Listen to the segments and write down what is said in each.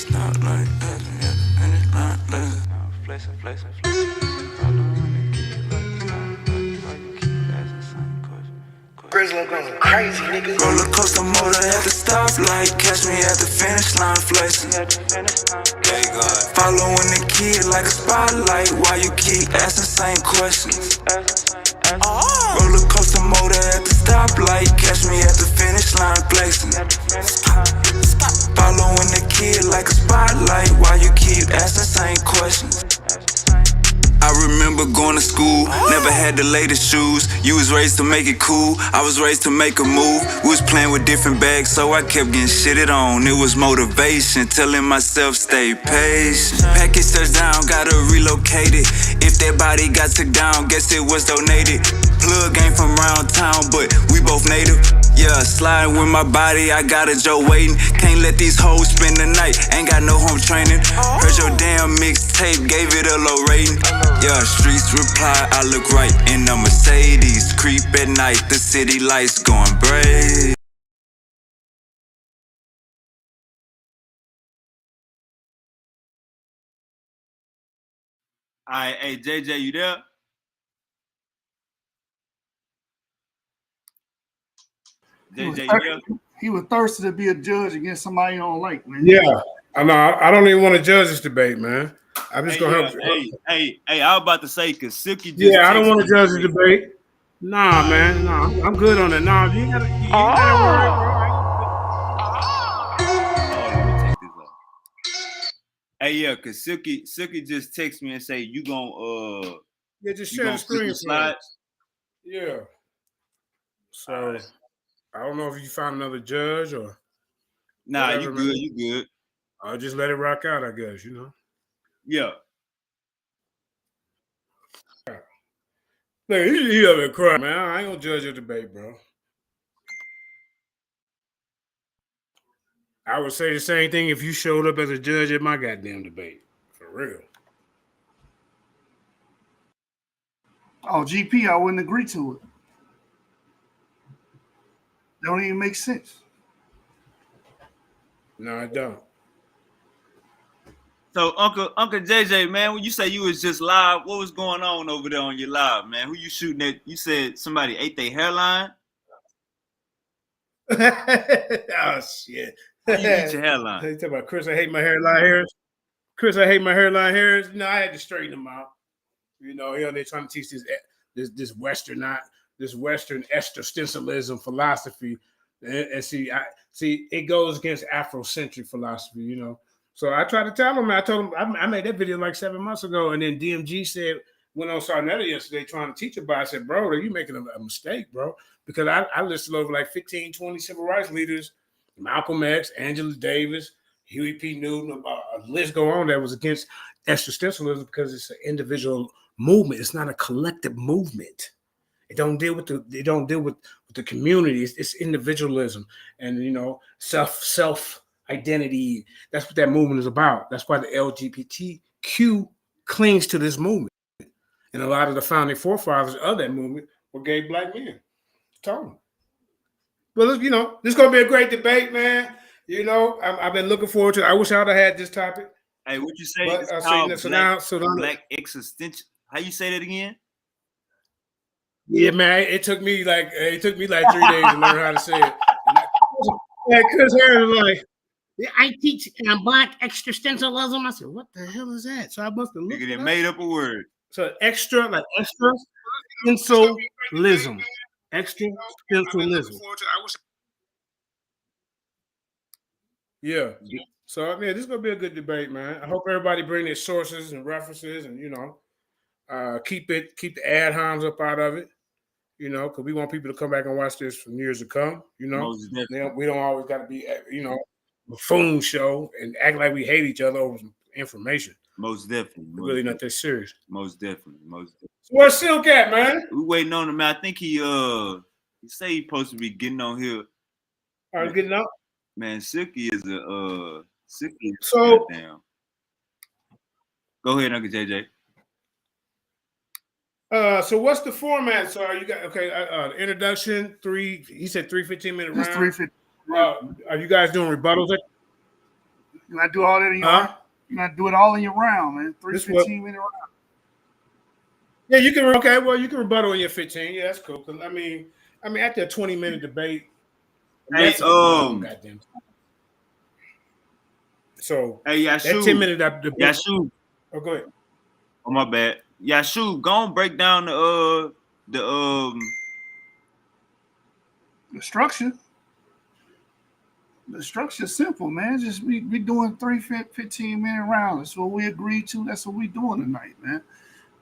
finish line like blessing, at the finish line blessing. Flexing, flexing, flexing. Following the kid like a star, like why you keep asking same question. Grizzly going crazy, nigga. Roller coaster motor at the stoplight, catch me at the finish line flexing. Following the kid like a spotlight, why you keep asking same questions. Roller coaster motor at the stoplight, catch me at the finish line flexing. Following the kid like a spotlight, why you keep asking same questions. I remember going to school, never had the latest shoes. You was raised to make it cool, I was raised to make a move. We was playing with different bags, so I kept getting shitted on. It was motivation, telling myself stay patient. Package touchdown, gotta relocate it. If that body got took down, guess it was donated. Plug ain't from around town, but we both native. Yeah, sliding with my body, I got a Joe waiting. Can't let these hoes spend the night, ain't got no home training. Heard your damn mixtape, gave it a low rating. Yeah, streets reply, I look right in a Mercedes. Creep at night, the city lights going bright. All right, hey JJ, you there? JJ, you there? He was thirsty to be a judge against somebody he don't like, man. Yeah, I know. I don't even want to judge this debate, man. I'm just gonna help. Hey, I was about to say because Silky just. Yeah, I don't want to judge the debate. Nah, man. Nah, I'm good on that. Nah, you gotta worry, let me take this off. Hey, yeah, because Silky just text me and say you gonna yeah, just share the screen slides. Yeah. So I don't know if you found another judge or. Nah, whatever, you good. man. You good. I'll just let it rock out, I guess. You know. Yeah. Look, he up and cry, man. I ain't gonna judge your debate, bro. I would say the same thing if you showed up as a judge at my goddamn debate. For real. Oh, GP, I wouldn't agree to it. Don't even make sense. No, I don't. So Uncle JJ, man, when you say you was just live, what was going on over there on your live, man? Who you shooting at? You said somebody ate their hairline? Oh shit. How you eat your hairline? You talking about Chris, I hate my hairline hairs. Chris, I hate my hairline hairs. No, I had to straighten them out. You know, they're trying to teach this Western existentialism philosophy. And see, it goes against Afrocentric philosophy, you know. So I tried to tell him, I told him, I made that video like 7 months ago, and then DMG went on Sarnetta yesterday trying to teach about it. I said, bro, are you making a mistake, bro? Because I listed over like 15, 20 civil rights leaders, Malcolm X, Angela Davis, Huey P. Newton, a list go on that was against existentialism because it's an individual movement. It's not a collective movement. It don't deal with the community. It's individualism and, you know, self identity. That's what that movement is about. That's why the LGBTQ clings to this movement. And a lot of the founding forefathers of that movement were gay black men. Totally. Well, you know, this is going to be a great debate, man. You know, I've been looking forward to it. I wish I would have had this topic. Hey, what you say? But, it's called black existential. How you say that again? Yeah, man. It took me like 3 days to learn how to say it. And Chris Harris was like, I teach black existentialism. I said, what the hell is that? So I must have looked it up. Made up a word. So existentialism. Existentialism. Yeah. So I mean, this is gonna be a good debate, man. I hope everybody bring their sources and references, and you know, keep the ad homs up out of it. You know, because we want people to come back and watch this for years to come. You know, we don't always got to be, you know, a phone show and act like we hate each other over some information. Most definitely. We're really not that serious. Most definitely. So where's Silk at, man? We waiting on him, man. I think he say he's supposed to be getting on here. Are you getting up? Man, Silky is Silky. So goddamn. Go ahead, Uncle JJ. So what's the format? So you got introduction, he said 3 15-minute rounds. 3 15. Are you guys doing rebuttals? You gotta do all that in your round. You gotta do it all in your round, man. 3 15-minute round. Yeah, you can. Okay, well, you can rebuttal in your 15. Yeah, that's cool. Cause I mean, after a 20-minute debate, Hey, goddamn. So hey, that Jashub. 10-minute debate. Jashub. Oh, go ahead. Oh, my bad. Jashub, go and break down the structure. The structure's simple, man. Just we doing 3 15-minute rounds. That's what we agreed to. That's what we doing tonight, man.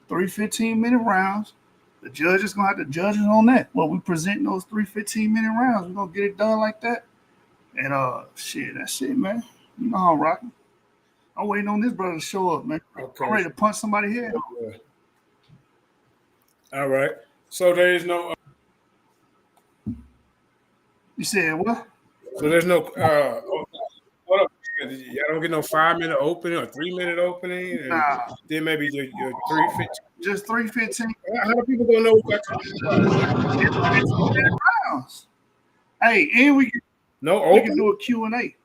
3 15-minute rounds. The judge is gonna have to judge us on that. Well, we present those 3 15-minute rounds. We're gonna get it done like that. And shit, that's it, man. You know how I'm rocking. I'm waiting on this brother to show up, man. Okay. I'm ready to punch somebody head. All right. So there is no. You said what? So there's no. Hold up. Y'all don't get no 5-minute opening or 3-minute opening. And then maybe your 3:15. Just 3:15. How do people gonna know what you're talking about? 15-minute rounds. Hey, and we can do a Q&A.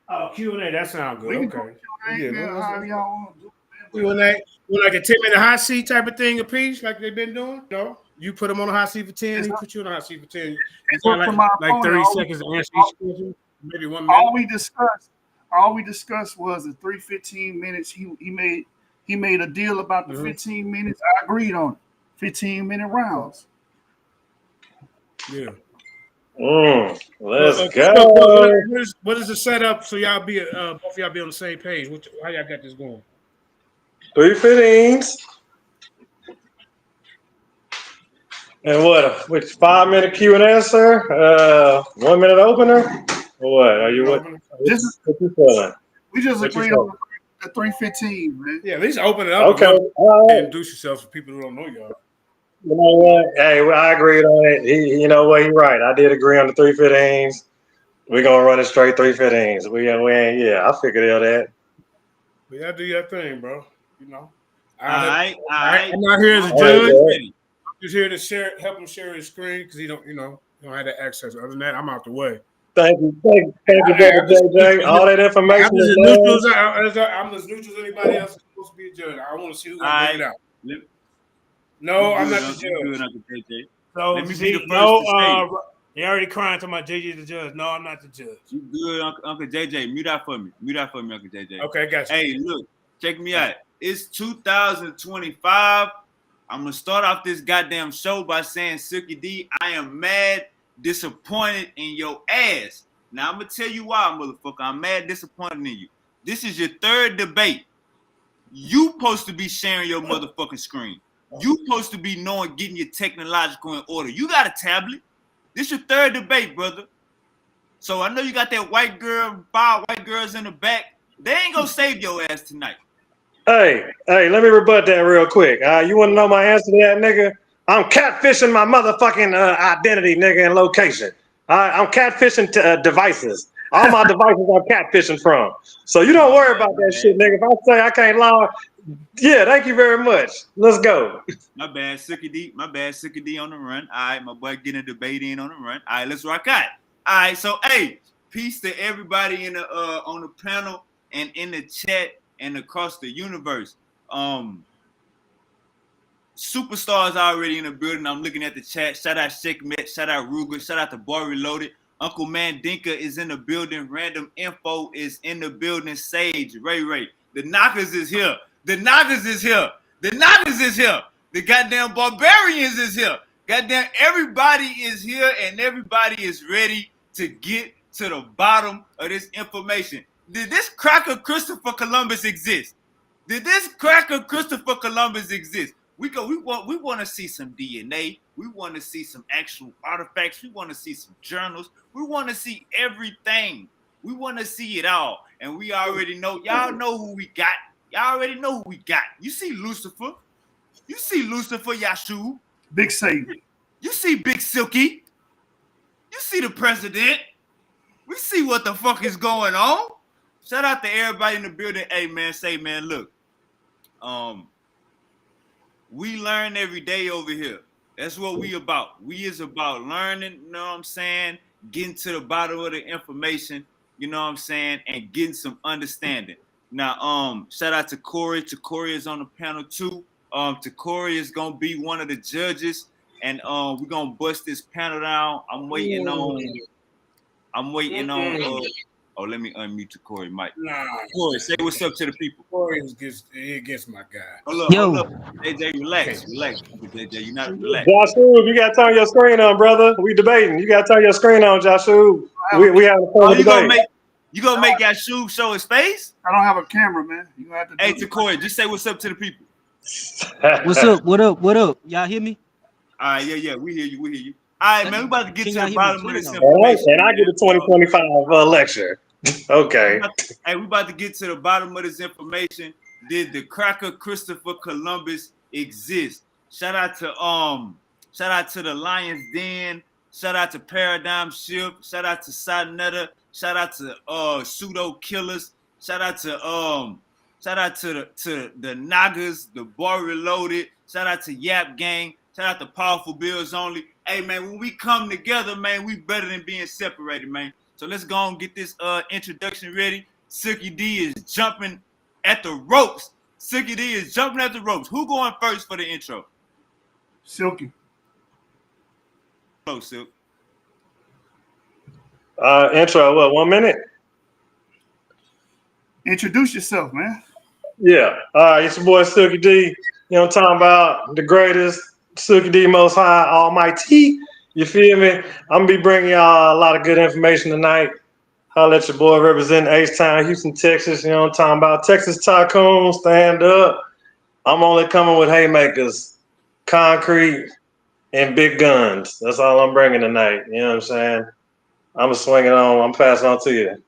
Oh, Q&A. That sounds good. We Okay. can do a however y'all want to do. Q&A. Like a 10-minute hot seat type of thing apiece, like they've been doing. No, you put them on a hot seat for 10. He put you on a hot seat for 10. It's like 30 seconds to answer each question. Maybe 1 minute. All we discussed was the 3 15 minutes. He made a deal about the 15 minutes. I agreed on it. 15-minute rounds. Yeah. Let's go. So what is the setup so y'all be both of y'all be on the same page? How y'all got this going? 3 15s. And what? Which 5-minute Q&A, sir? 1 minute opener. Or what? Are you what? What you feeling? We just agreed on the 3 15, man. Yeah, at least open it up. Okay. All right. Introduce yourself to people who don't know y'all. You know what? Hey, I agreed on it. You know what? He's right. I did agree on the 3 15s. We're gonna run it straight 3 15s. We ain't. Yeah, I figured out that. But y'all do your thing, bro. You know. All right. I'm not here as a judge. I'm just here to help him share his screen because he don't have that access. Other than that, I'm out the way. Thank you, brother JJ. All that information. I'm as neutral as anybody else is supposed to be a judge. I want to see who's gonna bring it out. No, I'm not the judge. So let me be the first to say. He already crying to my JJ the judge. No, I'm not the judge. You good, Uncle JJ? Mute out for me, Uncle JJ. Okay, got you. Hey, look, check me out. It's 2025. I'm gonna start off this goddamn show by saying, Silky D, I am mad, disappointed in your ass. Now I'm gonna tell you why, motherfucker. I'm mad, disappointed in you. This is your third debate. You supposed to be sharing your motherfucking screen. You supposed to be getting your technological in order. You got a tablet. This your third debate, brother. So I know you got that 5 white girls in the back. They ain't gonna save your ass tonight. Hey, let me rebut that real quick. You want to know my answer to that, nigga? I'm catfishing my motherfucking identity, nigga, and location. I'm catfishing devices. All my devices I'm catfishing from. So you don't worry about that shit, nigga. If I say I can't log, yeah, thank you very much. Let's go. My bad, Silky D. Silky D on the run. All right, my boy getting a debate in on the run. All right, let's rock out. All right, so hey, peace to everybody in the on the panel and in the chat and across the universe. Superstars already in the building. I'm looking at the chat. Shout out Sheikh Met. Shout out Ruger. Shout out to Boy Reloaded. Uncle Mandinka is in the building. Random Info is in the building. Sage, Ray. The Knockers is here. The Knockers is here. The Knockers is here. The goddamn Barbarians is here. Goddamn everybody is here and everybody is ready to get to the bottom of this information. Did this cracker Christopher Columbus exist? Did this cracker Christopher Columbus exist? We want to see some DNA. We want to see some actual artifacts. We want to see some journals. We want to see everything. We want to see it all. And we already know. Y'all know who we got. Y'all already know who we got. You see Lucifer. You see Lucifer, Jashub. Big Satan. You see Big Silky. You see the president. We see what the fuck is going on. Shout out to everybody in the building. Hey, man, look. We learn every day over here. That's what we about. We is about learning, you know what I'm saying? Getting to the bottom of the information. you know what I'm saying, and getting some understanding. Now, shout out to Corey. Corey is on the panel too. Corey is gonna be one of the judges, and we're gonna bust this panel down. I'm waiting on. Oh, let me unmute to Corey, Mike. Nah, Corey, say what's up to the people. Corey gets my guy. Hold up. AJ, relax. AJ, you not relax. Jashub, you gotta turn your screen on, brother. We debating. You gotta turn your screen on, Jashub. We having a fun debate. You gonna make Jashub show his face? I don't have a camera, man. You have to. Hey, to Corey, just say what's up to the people. What's up? What up? Y'all hear me? All right, yeah, we hear you. All right, man, we about to get to the bottom of this information. information. And I get a 2025 lecture. Okay. Hey, we about to get to the bottom of this information. Did the cracker Christopher Columbus exist? Shout out to the Lion's Den. Shout out to Paradigm Shift. Shout out to Sadnetta. Shout out to Pseudo Killers. Shout out to the Nagas, the Bar Reloaded. Shout out to Yap Gang. Shout out to Powerful Bills Only. Hey man, when we come together, man, we better than being separated, man. So let's go and get this introduction ready. Silky D is jumping at the ropes. Who going first for the intro? Silky. Hello, Silk. Intro, what, 1 minute? Introduce yourself, man. Yeah. All right, it's your boy Silky D. You know what I'm talking about? The greatest, Silky D, most high, almighty. You feel me? I'm going to be bringing y'all a lot of good information tonight. I'll let your boy represent H-Town, Houston, Texas. You know what I'm talking about? Texas Tycoon, stand up. I'm only coming with haymakers, concrete, and big guns. That's all I'm bringing tonight. You know what I'm saying? I'm swinging on. I'm passing on to you.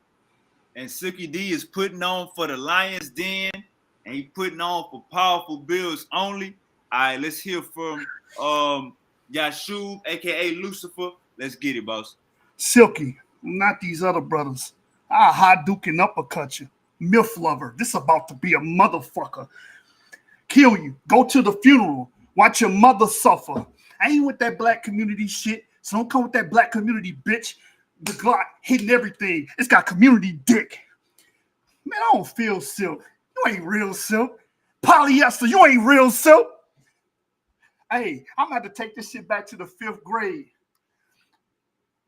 And Silky D is putting on for the Lion's Den, and he putting on for Powerful Bills Only. All right, let's hear from Jashub, a.k.a. Lucifer. Let's get it, boss. Silky, not these other brothers. I Hadouken and uppercut you. MILF lover. This about to be a motherfucker. Kill you. Go to the funeral. Watch your mother suffer. I ain't with that black community shit, so don't come with that black community, bitch. The Glock hitting everything. It's got community dick. Man, I don't feel Silk. You ain't real Silk. Polyester, you ain't real Silk. Hey, I'm gonna have to take this shit back to the 5th grade.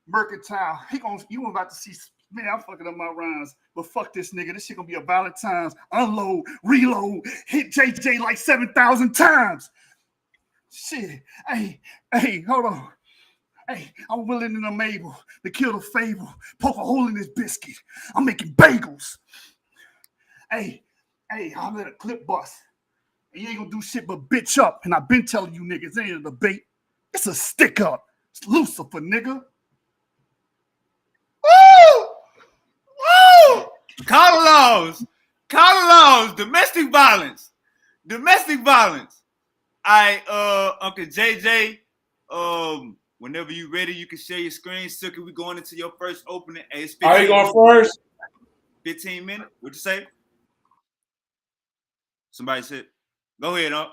Mercantile. You about to see, man, I'm fucking up my rhymes. But fuck this nigga. This shit gonna be a Valentine's. Unload, reload, hit JJ like 7,000 times. Shit. Hey, hold on. Hey, I'm willing and I'm able to kill the fable, poke a hole in this biscuit. I'm making bagels. Hey, I'm at a clip bust. And you ain't gonna do shit but bitch up. And I've been telling you niggas, it ain't a debate. It's a stick up. It's Lucifer, nigga. Woo! Woo! Call laws, domestic violence. All right, Uncle JJ, whenever you ready, you can share your screen. Silky, we going into your first opening. Hey, Are you going first? 15 minutes. What'd you say? Somebody said, go ahead, Unc.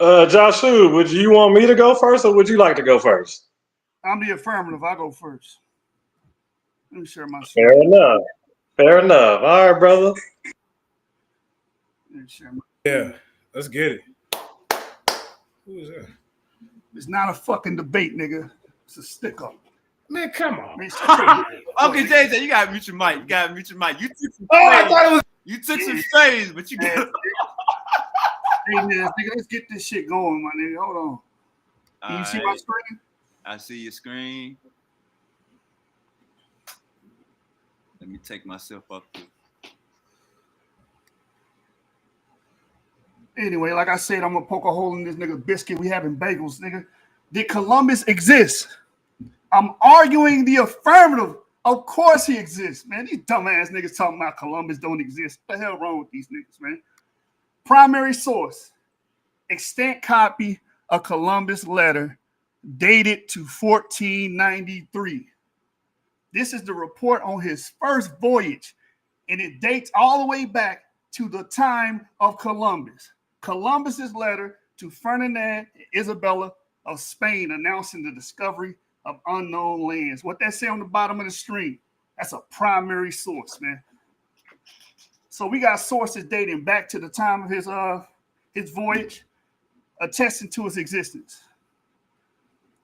Jashub, would you want me to go first or would you like to go first? I'm the affirmative. I go first. Let me share my screen. Fair enough. All right, brother. Yeah, let's get it. Who is that? It's not a fucking debate, nigga. It's a stick up. Man, come on. Okay, JJ, you gotta mute your mic. You took some I thought it was. You took some strays, but you got. Hey man, nigga, let's get this shit going, my nigga. Hold on. Can you see my screen? I see your screen. Let me take myself up here. Anyway, like I said, I'm gonna poke a hole in this nigga biscuit. We having bagels, nigga. Did Columbus exist? I'm arguing the affirmative. Of course he exists, man. These dumbass niggas talking about Columbus don't exist. What the hell wrong with these niggas, man? Primary source, extant copy of Columbus letter dated to 1493. This is the report on his first voyage, and it dates all the way back to the time of Columbus. Columbus's letter to Ferdinand and Isabella of Spain announcing the discovery of unknown lands. What that say on the bottom of the screen, that's a primary source, man. So we got sources dating back to the time of his voyage, attesting to his existence.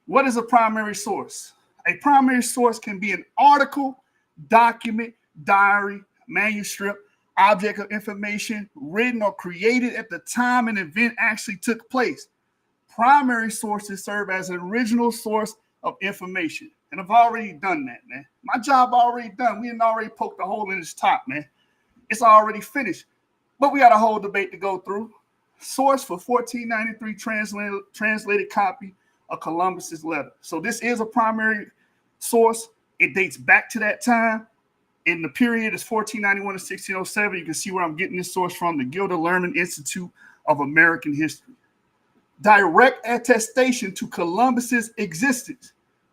What is a primary source? A primary source can be an article, document, diary, manuscript, object of information written or created at the time an event actually took place. Primary sources serve as an original source of information. And I've already done that, man. My job already done. We didn't already poke the hole in his top, man. It's already finished. But we got a whole debate to go through. Source for 1493 translated copy of Columbus's letter. So this is a primary source. It dates back to that time. In the period is 1491 to 1607. You can see where I'm getting this source from, the Gilded Learning Institute of American History. Direct attestation to Columbus's existence.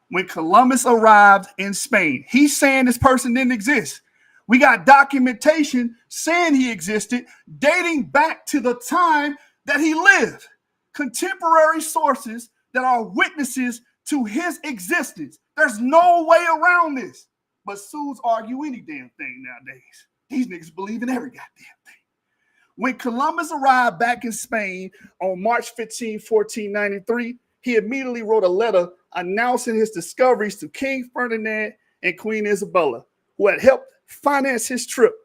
When Columbus arrived in Spain, he's saying this person didn't exist. We got documentation saying he existed, dating back to the time that he lived. Contemporary sources that are witnesses to his existence. There's no way around this. But Suits argue any damn thing nowadays. These niggas believe in every goddamn thing. When Columbus arrived back in Spain on March 15, 1493, he immediately wrote a letter announcing his discoveries to King Ferdinand and Queen Isabella, who had helped finance his trip.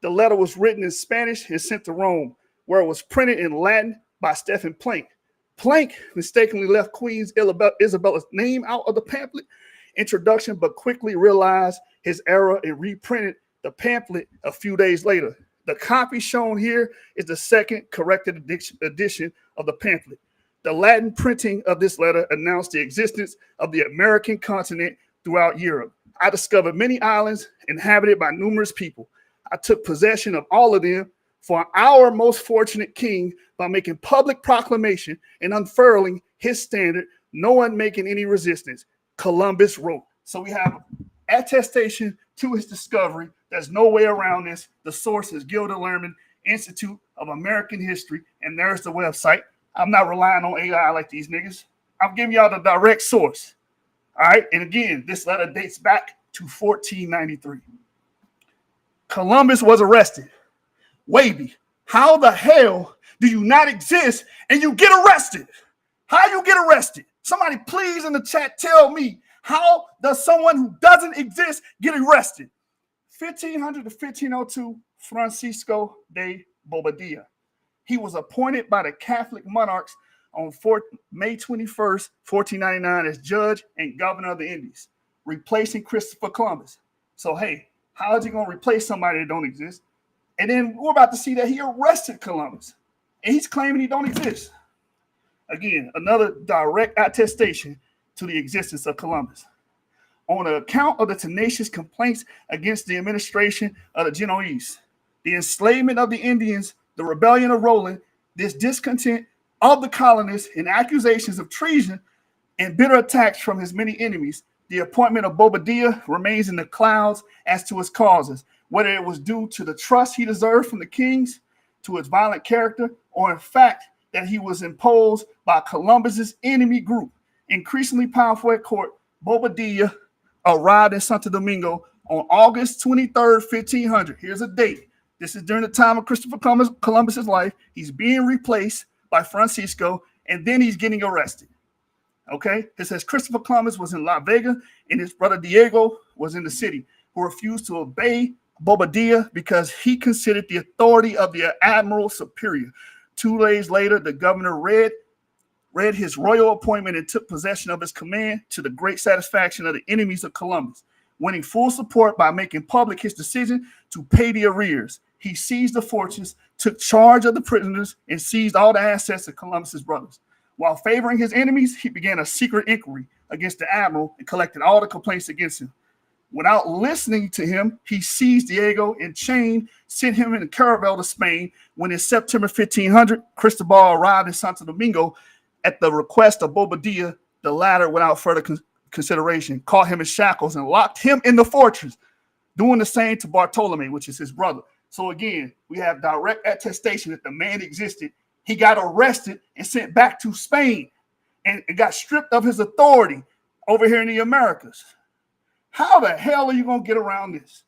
The letter was written in Spanish and sent to Rome, where it was printed in Latin by Stephen Planck. Planck mistakenly left Queen Isabella's name out of the pamphlet introduction, but quickly realized his error and reprinted the pamphlet a few days later. The copy shown here is the second corrected edition of the pamphlet. The Latin printing of this letter announced the existence of the American continent throughout Europe. I discovered many islands inhabited by numerous people. I took possession of all of them for our most fortunate king by making public proclamation and unfurling his standard, no one making any resistance. Columbus wrote. So we have attestation to his discovery. There's no way around this. The source is Gilded Learning Institute of American History, and there's the website. I'm not relying on AI like these niggas. I'm giving y'all the direct source. All right, and again, this letter dates back to 1493. Columbus was arrested. Wavy, how the hell do you not exist and you get arrested? How you get arrested? Somebody please in the chat tell me, how does someone who doesn't exist get arrested? 1500 to 1502, Francisco de Bobadilla. He was appointed by the Catholic monarchs on May 21st, 1499 as judge and governor of the Indies, replacing Christopher Columbus. So, hey, how is he going to replace somebody that don't exist? And then we're about to see that he arrested Columbus, and he's claiming he don't exist. Again, another direct attestation to the existence of Columbus. On account of the tenacious complaints against the administration of the Genoese, the enslavement of the Indians, the rebellion of Roland, this discontent of the colonists, and accusations of treason and bitter attacks from his many enemies, the appointment of Bobadilla remains in the clouds as to its causes, whether it was due to the trust he deserved from the kings, to his violent character, or in fact that he was imposed by Columbus's enemy group. Increasingly powerful at court, Bobadilla arrived in Santo Domingo on August 23rd, 1500. Here's a date. This is during the time of Christopher Columbus's life. He's being replaced by Francisco, and then he's getting arrested. Okay? It says Christopher Columbus was in La Vega, and his brother Diego was in the city, who refused to obey Bobadilla because he considered the authority of the admiral superior. 2 days later, the governor read his royal appointment and took possession of his command, to the great satisfaction of the enemies of Columbus, winning full support by making public his decision to pay the arrears. He seized the fortunes, took charge of the prisoners, and seized all the assets of Columbus's brothers. While favoring his enemies, he began a secret inquiry against the admiral and collected all the complaints against him. Without listening to him, he seized Diego and chained, sent him in a caravel to Spain. When in September 1500, Cristobal arrived in Santo Domingo at the request of Bobadilla, the latter, without further consideration, caught him in shackles and locked him in the fortress, doing the same to Bartolome, which is his brother. So again, we have direct attestation that the man existed. He got arrested and sent back to Spain and got stripped of his authority. over here in the Americas. How the hell are you going to get around this?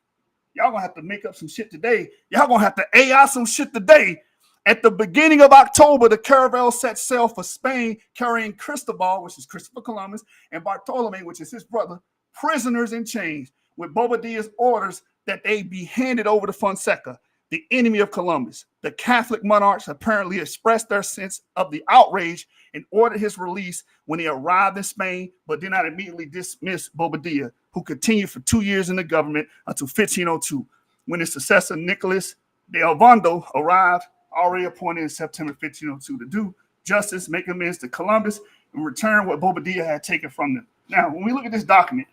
Y'all going to have to make up some shit today. Y'all going to have to AI some shit today. At the beginning of October, the caravel set sail for Spain, carrying Cristobal, which is Christopher Columbus, and Bartolome, which is his brother, prisoners in chains, with Bobadilla's orders that they be handed over to Fonseca, the enemy of Columbus. The Catholic monarchs apparently expressed their sense of the outrage and ordered his release when he arrived in Spain, but did not immediately dismiss Bobadilla, who continued for 2 years in the government until 1502, when his successor Nicholas de Ovando arrived, already appointed in September 1502 to do justice, make amends to Columbus, and return what Bobadilla had taken from them. Now, when we look at this document,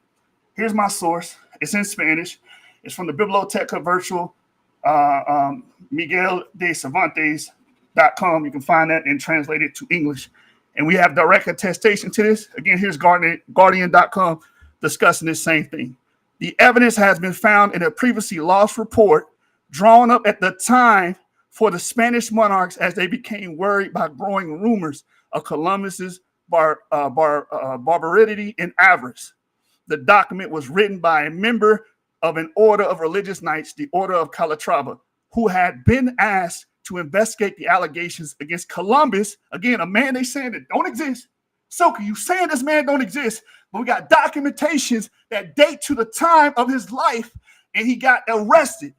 here's my source. It's in Spanish. It's from the Biblioteca Virtual Miguel de Cervantes.com. You can find that and translate it to English. And we have direct attestation to this. Again, here's Guardian.com discussing this same thing. The evidence has been found in a previously lost report drawn up at the time for the Spanish monarchs as they became worried by growing rumors of Columbus's barbarity and avarice. The document was written by a member of an order of religious knights, the Order of Calatrava, who had been asked to investigate the allegations against Columbus. Again, a man they saying that don't exist. Silky, you saying this man don't exist, but we got documentations that date to the time of his life, and he got arrested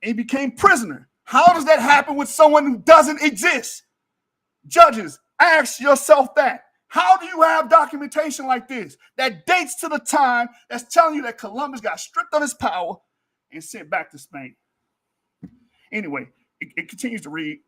and he became prisoner. How does that happen with someone who doesn't exist? Judges, ask yourself that. How do you have documentation like this that dates to the time that's telling you that Columbus got stripped of his power and sent back to Spain? Anyway, it continues to read,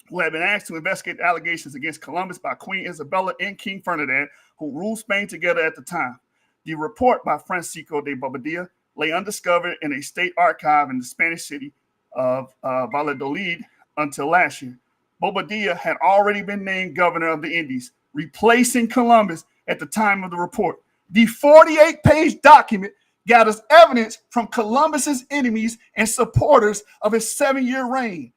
who had been asked to investigate the allegations against Columbus by Queen Isabella and King Ferdinand, who ruled Spain together at the time. The report by Francisco de Bobadilla lay undiscovered in a state archive in the Spanish city of Valladolid until last year. Bobadilla had already been named governor of the Indies, replacing Columbus at the time of the report. The 48-page document gathers evidence from Columbus's enemies and supporters of his 7-year reign.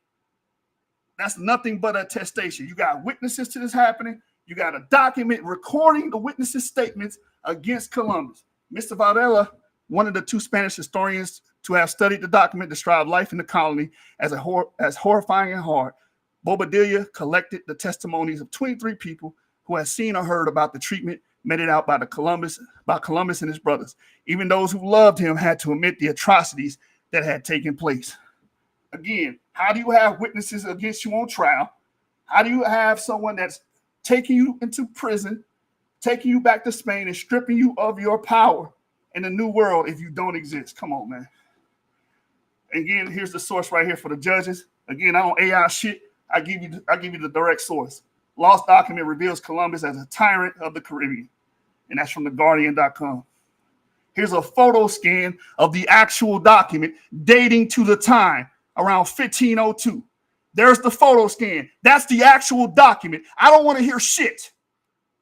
That's nothing but attestation. You got witnesses to this happening. You got a document recording the witnesses' statements against Columbus. Mr. Varela, one of the 2 Spanish historians to have studied the document, described life in the colony as horrifying and hard. Bobadilla collected the testimonies of 23 people who had seen or heard about the treatment meted out by Columbus and his brothers. Even those who loved him had to admit the atrocities that had taken place. Again, how do you have witnesses against you on trial? How do you have someone that's taking you into prison, taking you back to Spain, and stripping you of your power in the new world if you don't exist? Come on, man. Again, here's the source right here for the judges. Again, I don't AI shit. I give you the direct source. Lost document reveals Columbus as a tyrant of the Caribbean. And that's from the Guardian.com. Here's a photo scan of the actual document dating to the time around 1502. There's the photo scan. That's the actual document. I don't want to hear shit.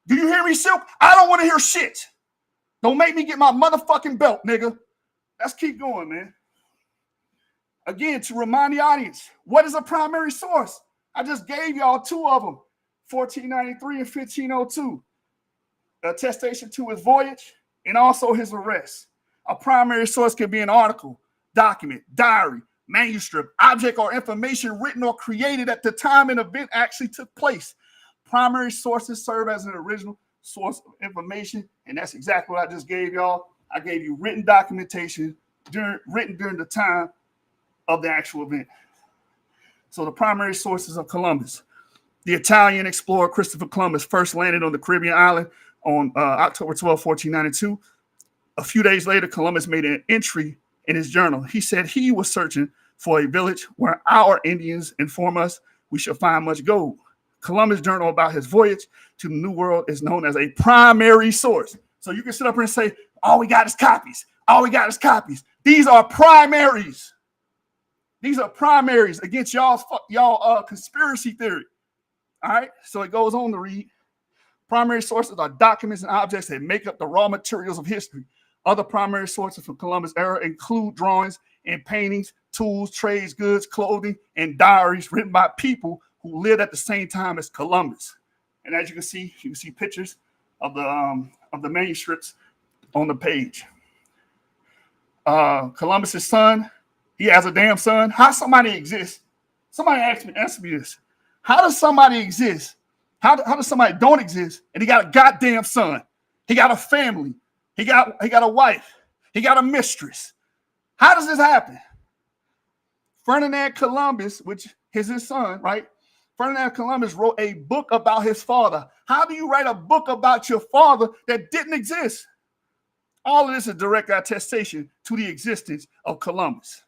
Do you hear me, Silk? I don't want to hear shit. Don't make me get my motherfucking belt, nigga. Let's keep going, man. Again, to remind the audience, what is a primary source? I just gave y'all 2 of them, 1493 and 1502. Attestation to his voyage and also his arrest. A primary source can be an article, document, diary, manuscript, object, or information written or created at the time an event actually took place. Primary sources serve as an original source of information, and that's exactly what I just gave y'all. I gave you written documentation written during the time of the actual event. So the primary sources of Columbus. The Italian explorer Christopher Columbus first landed on the Caribbean island on October 12, 1492. A few days later, Columbus made an entry in his journal. He said he was searching for a village where our Indians inform us we shall find much gold. Columbus' journal about his voyage to the New World is known as a primary source. So you can sit up here and say, all we got is copies. All we got is copies. These are primaries. These are primaries against y'all conspiracy theory. All right, so it goes on to read. Primary sources are documents and objects that make up the raw materials of history. Other primary sources from Columbus era include drawings and paintings, tools, trades, goods, clothing, and diaries written by people who lived at the same time as Columbus. And as you can see pictures of the of the manuscripts on the page. Columbus's son, he has a damn son. How somebody exists? Somebody answer me this. How does somebody exist? How does somebody don't exist and he got a goddamn son? He got a family. He got a wife. He got a mistress. How does this happen? Ferdinand Columbus, which is his son, right? Ferdinand Columbus wrote a book about his father. How do you write a book about your father that didn't exist? All of this is direct attestation to the existence of Columbus.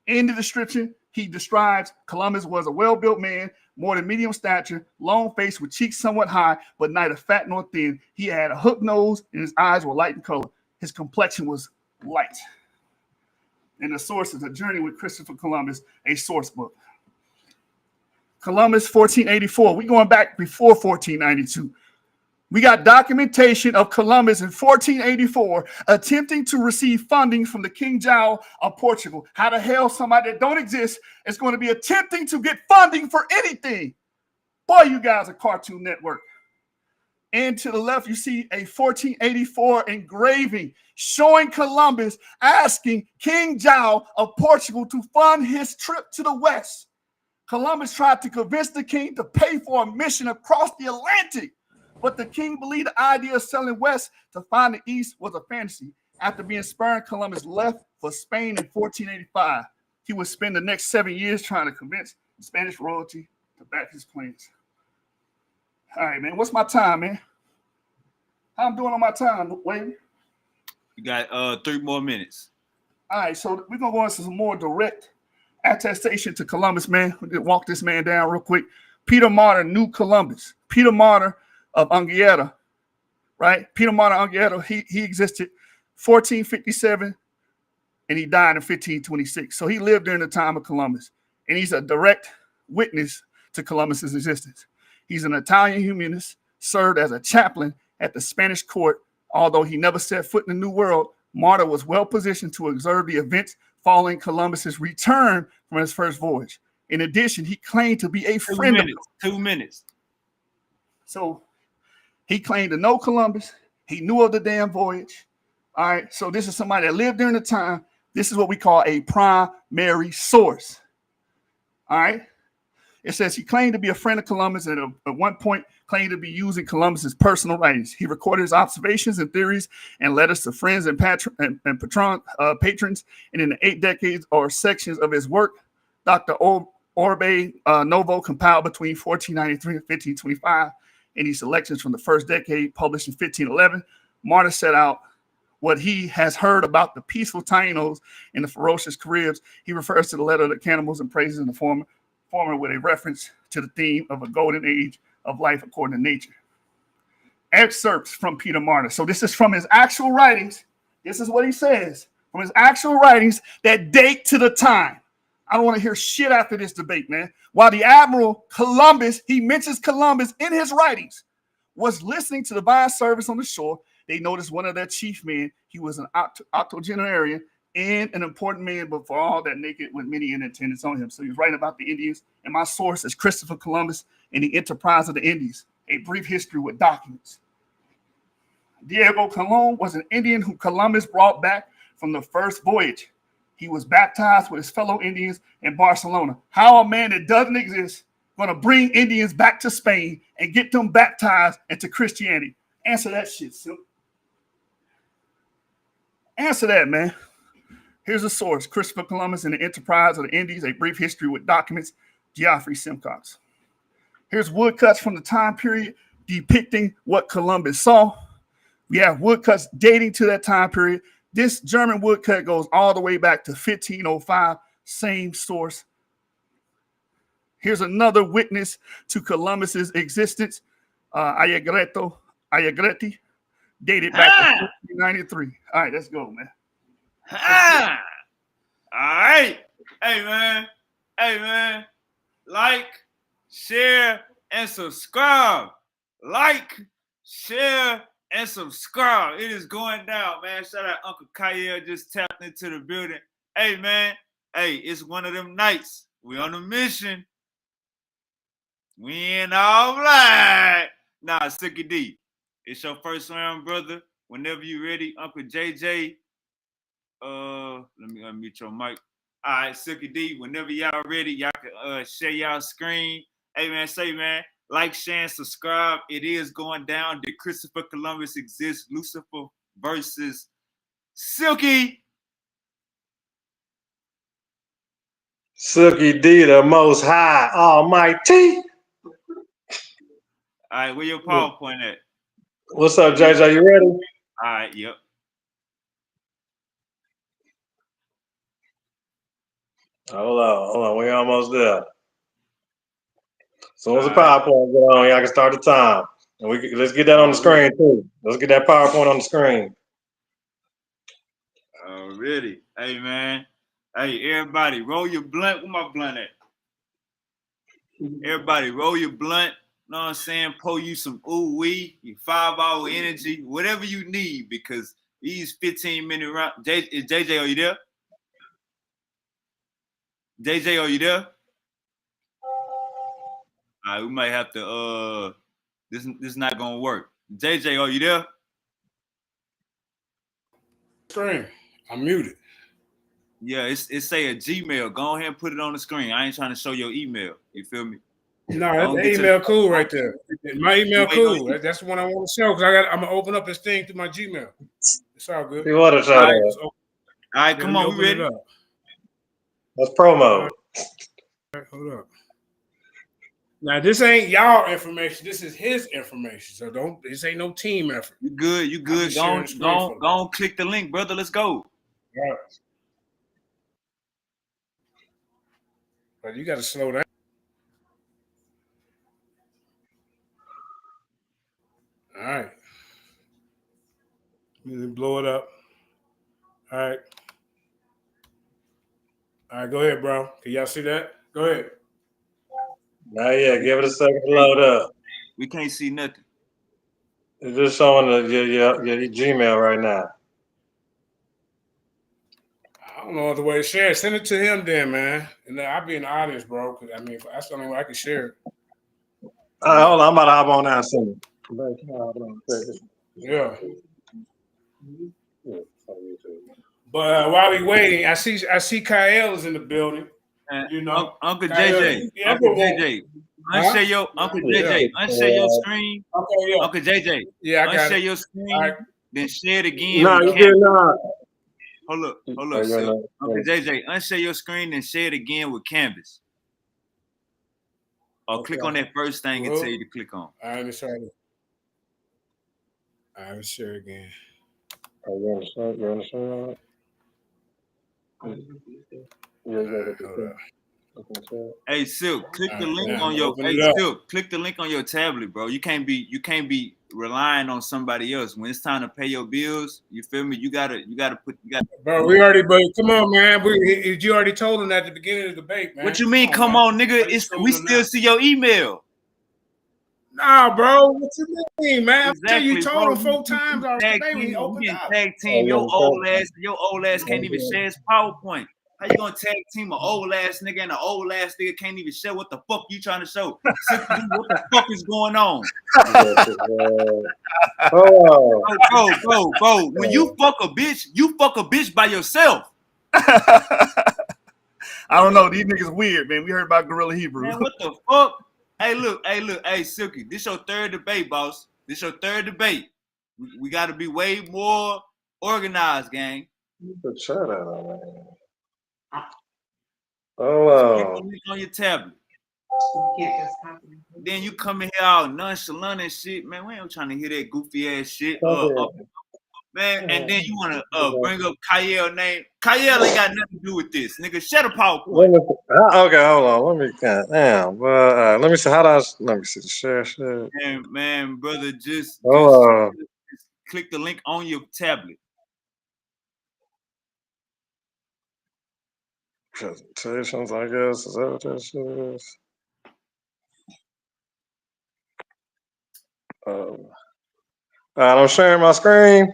In the description, he describes Columbus was a well-built man, more than medium stature, long face with cheeks somewhat high, but neither fat nor thin. He had a hook nose and his eyes were light in color. His complexion was light. And the source is A Journey with Christopher Columbus, a source book. Columbus, 1484. We're going back before 1492. We got documentation of Columbus in 1484 attempting to receive funding from the King João of Portugal. How the hell somebody that don't exist is going to be attempting to get funding for anything? Boy, you guys are Cartoon Network. And to the left, you see a 1484 engraving showing Columbus asking King João of Portugal to fund his trip to the West. Columbus tried to convince the king to pay for a mission across the Atlantic, but the king believed the idea of sailing west to find the east was a fantasy. After being spurned, Columbus left for Spain in 1485. He would spend the next 7 years trying to convince Spanish royalty to back his claims. All right, man. What's my time, man? How I'm doing on my time, Wayne? You got 3 more minutes. All right, so we're going to go into some more direct attestation to Columbus, man. We're going to walk this man down real quick. Peter Martyr knew Columbus. Peter Martyr of Anguera, right? Peter Martyr Anguera, he existed 1457 and he died in 1526. So he lived during the time of Columbus, and he's a direct witness to Columbus's existence. He's an Italian humanist, served as a chaplain at the Spanish court. Although he never set foot in the New World, Martyr was well positioned to observe the events following Columbus's return from his first voyage. In addition, he claimed to be a friend of 2 minutes. So he claimed to know Columbus. He knew of the damn voyage. All right. So this is somebody that lived during the time. This is what we call a primary source. All right. It says he claimed to be a friend of Columbus and at one point claimed to be using Columbus's personal writings. He recorded his observations and theories and letters to friends and patrons. And in the 8 decades or sections of his work, Dr. Orbe Novo compiled between 1493 and 1525. Any selections from the first decade published in 1511. Martyr set out what he has heard about the peaceful Tainos and the ferocious Caribs. He refers to the letter of the cannibals and praises in the former with a reference to the theme of a golden age of life according to nature. Excerpts from Peter Martyr. So this is from his actual writings. This is what he says from his actual writings that date to the time. I don't want to hear shit after this debate, man. While the Admiral Columbus, he mentions Columbus in his writings, was listening to divine service on the shore, they noticed one of their chief men. He was an octogenarian and an important man, but for all that naked with many in attendance on him. So he was writing about the Indians. And my source is Christopher Columbus and the Enterprise of the Indies, a brief history with documents. Diego Colon was an Indian who Columbus brought back from the first voyage. He was baptized with his fellow Indians in Barcelona. How a man that doesn't exist going to bring Indians back to Spain and get them baptized into Christianity? Answer that shit, Silky. Answer that, man. Here's a source: Christopher Columbus and the Enterprise of the Indies, a brief history with documents, Geoffrey Simcox. Here's woodcuts from the time period depicting what Columbus saw. We have woodcuts dating to that time period. This German woodcut goes all the way back to 1505, same source. Here's another witness to Columbus's existence, Ayagretti, dated back to 1593. All right, let's go, man. All right. Hey, man. Like, share, and subscribe. Like, share, and subscribe. It is going down, man. Shout out Uncle Kyle, just tapped into the building. Hey, man. Hey, it's one of them nights. We on a mission. We in all black. Nah, Silky D. It's your first round, brother. Whenever you ready, Uncle JJ. Let me unmute your mic. All right, Silky D. Whenever y'all ready, y'all can share y'all screen. Hey man, like, share, and subscribe. It is going down. Did Christopher Columbus exist? Lucifer versus Silky. Silky D, the most high, almighty. All right, where your PowerPoint at? What's up, JJ? You ready? All right, yep. Hold on. We almost there. As soon as the All right. PowerPoint get on, y'all can start the time. And let's get that on the screen too. Let's get that PowerPoint on the screen. Already. Hey man. Hey, everybody, roll your blunt. Where my blunt at? Everybody, roll your blunt. Know what I'm saying? Pour you some ooh-wee, your 5-hour energy, whatever you need, because these 15-minute round. JJ, are you there? JJ, are you there? All right, we might have to this is not gonna work. JJ, are you there? Screen. I'm muted. Yeah, it say a Gmail. Go ahead and put it on the screen. I ain't trying to show your email. You feel me? No, that email cool right there. My email cool. That's the one I want to show because I'm gonna open up this thing through my Gmail. It's all good. You want to show that? All right, come on, we ready? That's promo. All right, hold up. Now this ain't y'all information. This is his information. So this ain't no team effort. You good? You good? Go on, click the link, brother. Let's go. All right. But you got to slow down. All right. Blow it up. All right. All right, go ahead, bro. Can y'all see that? Go ahead. Not yet. Give it a second to load up. We can't see nothing. It's just showing your Gmail right now. I don't know the way to share it. Send it to him then, man. And I'll be in the audience, bro. Because I mean, that's the only way I can share it. All right, hold on. I'm about to hop on now and send it. Yeah. But while we waiting, I see Kyle is in the building. You know, Uncle JJ. Uncle JJ. Unshare your Uncle JJ. Unshare your screen. Okay, yeah. Uncle JJ. Yeah, I got unshare it. your screen. Right. Then share it again. No, you did not. Hold up. So, Uncle JJ, unshare your screen and share it again with Canvas. Or click on that first thing and tell you to click on. All right, let's try it. All right, let's share again. You understand? Hey Silk, click the link on your click the link on your tablet, bro. You can't be relying on somebody else. When it's time to pay your bills, you feel me? You gotta put. Bro, come on, man. You already told him at the beginning of the debate, man. What you mean? Come on, nigga. We still see your email. Nah, bro. What you mean, man? Exactly, you told him 4 times already. Tag team your old ass can't even share his PowerPoint. How you gonna tag team an old ass nigga and an old ass nigga can't even show what the fuck you trying to show? What the fuck is going on? Bro. When you fuck a bitch by yourself. I don't know. These niggas weird, man. We heard about Gorilla Hebrew. Man, what the fuck? Hey, Silky, this your third debate, boss. This your third debate. We got to be way more organized, gang. Oh, click on your tablet. Then you come in here all nonchalant and shit, man. We ain't trying to hear that goofy ass shit, man. And then you wanna bring up Kyle name. Kyle ain't got nothing to do with this, nigga. Shut up, PowerPoint. Okay, hold on. Let me count. Damn, let me see let me see the share. Man, brother, just click the link on your tablet. Presentations, I guess. Is that what that shit is? I'm sharing my screen.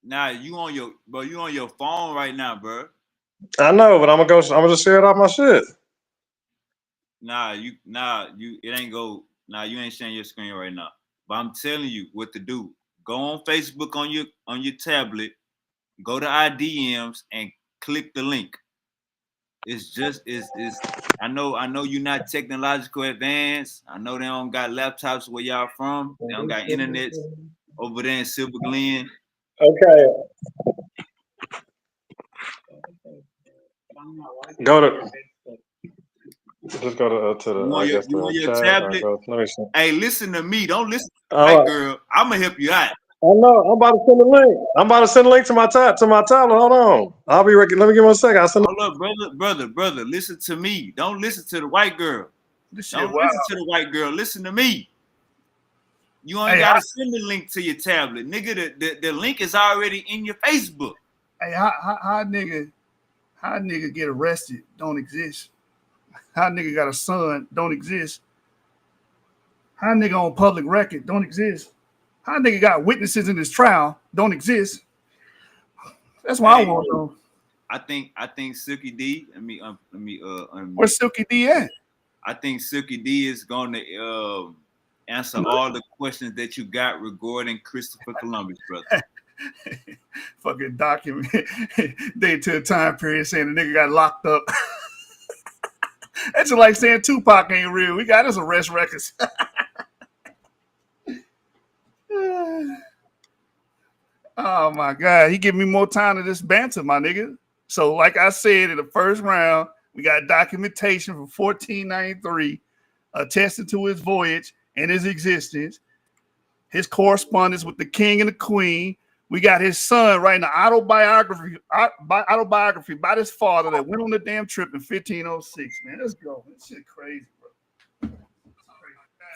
Nah, you on your phone right now, bro. I know, but I'm gonna just share it off my shit. it ain't go. Nah, you ain't sharing your screen right now. But I'm telling you what to do. Go on Facebook on your tablet, go to our DMs and click the link. It's just is I know you're not technological advanced. I know they don't got laptops where y'all from. They don't got internets over there in Silver Glen. Okay. Go to. Just go to the. I guess You on the your chat. tablet? Let me see. Hey, listen to me. Don't listen to All that right. girl. I'm gonna help you out. I know. I'm about to send a link. I'm about to send a link to my tablet. Hold on. I'll be ready. Let me give me a second. I'll send. Hold up, brother. Listen to me. Don't listen to the white girl. This shit Don't wild. listen to the white girl. Listen to me. You ain't gotta send the link to your tablet, nigga. The link is already in your Facebook. Hey, how nigga get arrested? Don't exist. How nigga got a son? Don't exist. How nigga on public record? Don't exist. How nigga got witnesses in his trial? Don't exist. That's why I want to know. I think Silky D. Where's Silky D at? I think Silky D is going to answer all the questions that you got regarding Christopher Columbus, brother. Fucking document. They to a time period saying the nigga got locked up. That's just like saying Tupac ain't real. We got his arrest records. Oh my God. He give me more time to this banter, my nigga. So like I said, in the first round, we got documentation from 1493 attesting to his voyage and his existence, his correspondence with the king and the queen. We got his son writing an autobiography by his father that went on the damn trip in 1506. Man, let's go. This shit crazy, bro.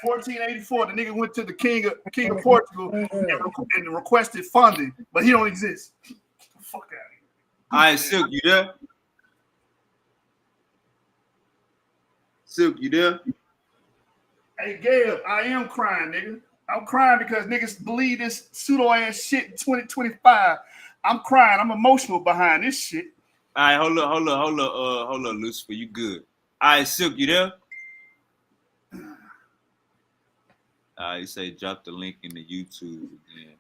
1484, the nigga went to the king of Portugal and requested funding, but he don't exist. Get the fuck out of here. All right, Silk, you there? Silk, you there? Hey, Gail, I am crying, nigga. I'm crying because niggas believe this pseudo-ass shit in 2025. I'm crying. I'm emotional behind this shit. All right, hold up, Lucifer, you good. All right, Silk, you there? You say drop the link in the YouTube again.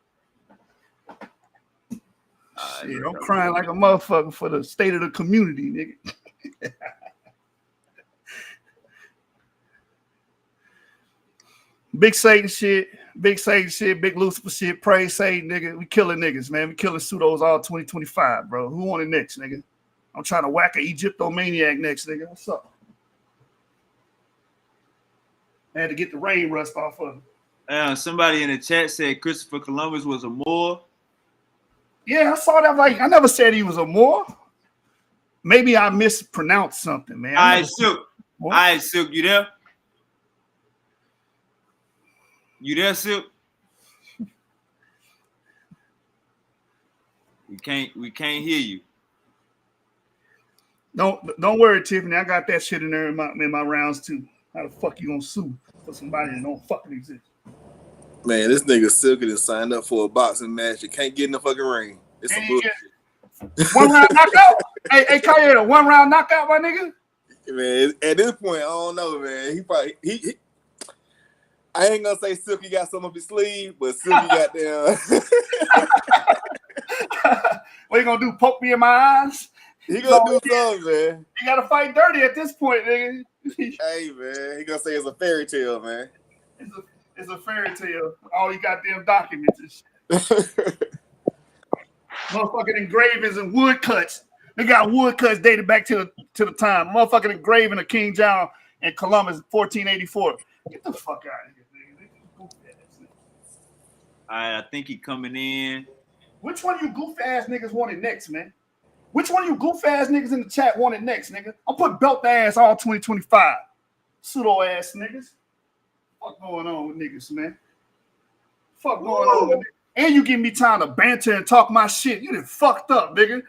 Shit, I'm crying like a motherfucker for the state of the community, nigga. Big Satan shit, big Lucifer shit, praise Satan, nigga. We killing niggas, man. We killing pseudos all 2025, bro. Who on it next, nigga? I'm trying to whack an Egyptomaniac next, nigga. What's up? I had to get the rain rust off of him. Somebody in the chat said Christopher Columbus was a Moor. Yeah, I saw that. Like, I never said he was a Moor. Maybe I mispronounced something, man. Silk, you there? You there, Silk? We can't hear you. Don't worry, Tiffany. I got that shit in there in my rounds too. How the fuck you gonna sue for somebody that don't fucking exist? Man, this nigga Silky done signed up for a boxing match. You can't get in the fucking ring. It's some bullshit. 1 round knockout? Hey, Kyle, 1 round knockout, my nigga? Man, at this point, I don't know, man. He probably I ain't gonna say Silky got some up his sleeve, but Silky got them. What you gonna do? Poke me in my eyes? He gonna do something, man. You gotta fight dirty at this point, nigga. Hey, man, he gonna say it's a fairy tale, man. It's a fairy tale. All you goddamn documents and shit. Motherfucking engravings and woodcuts. They got woodcuts dated back to the time. Motherfucking engraving of King John and Columbus 1484. Get the fuck out of here, nigga. All right, I think he coming in. Which one of you goof ass niggas want it next, man? Which one of you goof ass niggas in the chat want it next, nigga? I'll put belt the ass all 2025. Pseudo ass niggas. Fuck going on with niggas, man? Fuck going on with niggas? And you give me time to banter and talk my shit. You done fucked up, nigga.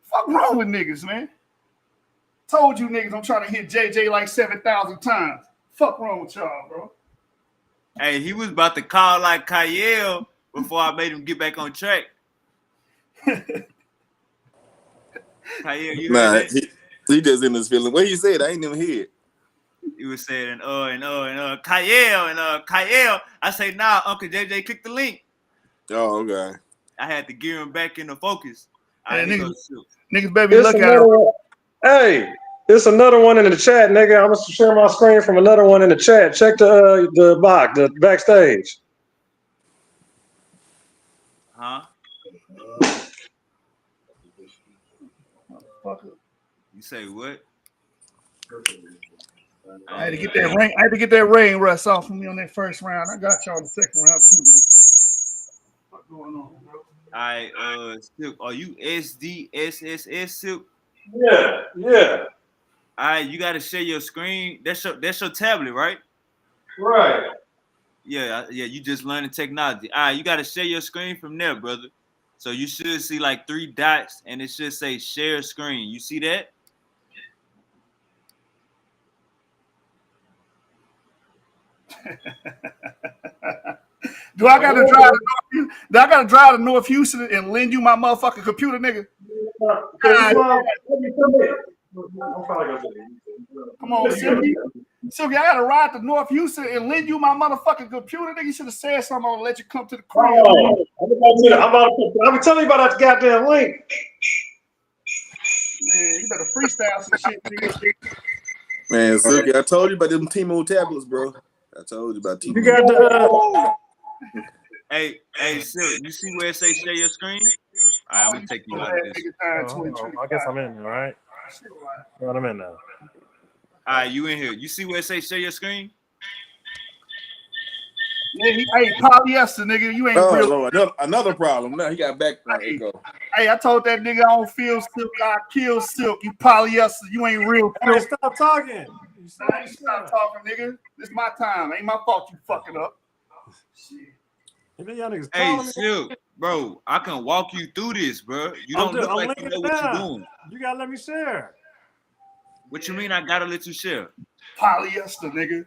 Fuck wrong with niggas, man? Told you niggas I'm trying to hit JJ like 7,000 times. Fuck wrong with y'all, bro? Hey, he was about to call like Kyle before I made him get back on track. Kyle, you heard that? He just in his feeling. What he said, I ain't even hear it. He was saying Kyle. I say, nah, Uncle JJ, click the link. Oh, okay. I had to gear him back into focus. Yeah, I go shoot. niggas baby It's look at another him. one. Hey, it's another one in the chat, nigga. I'm gonna share my screen from another one in the chat. Check the backstage. Huh? You say what? I had to get that ring. I had to get that ring rust off of me on that first round. I got y'all in the second round too, man. What's going on, bro? Silk, are you SDSSS Silk? Yeah. All right, you gotta share your screen. That's your tablet, right? Right. Yeah. You just learning technology. All right, you gotta share your screen from there, brother. So you should see like 3 dots, and it should say share screen. You see that? Do I gotta drive to North? Do I gotta drive to North Houston and lend you my motherfucking computer, nigga? Come on, Silky. Silky, I gotta ride to North Houston and lend you my motherfucking computer, nigga. You should have said something. I'm gonna let you come to the crib. I'm telling you about that goddamn link. Man, you better freestyle some shit, nigga. Man, Silky, I told you about them T-Mobile tablets, bro. I told you about T-Mobile. You got the. Hey, Silk, you see where it say share your screen? All right, I'm gonna take you out of this. I guess I'm in there, right? Right, I'm in now. All right, you in here. You see where it say share your screen? Yeah, hey, polyester, nigga, you ain't real. Lord, another problem. Now he got background echo. Hey, I told that nigga I don't feel Silk, I kill Silk. You polyester, you ain't real. Hey, stop talking. Stop talking, nigga. This my time. Ain't my fault you fucking up. Shit. Hey, Silk, bro, I can walk you through this, bro. You don't look like you know what you're doing. You gotta let me share. What you mean? I gotta let you share? Polyester, nigga.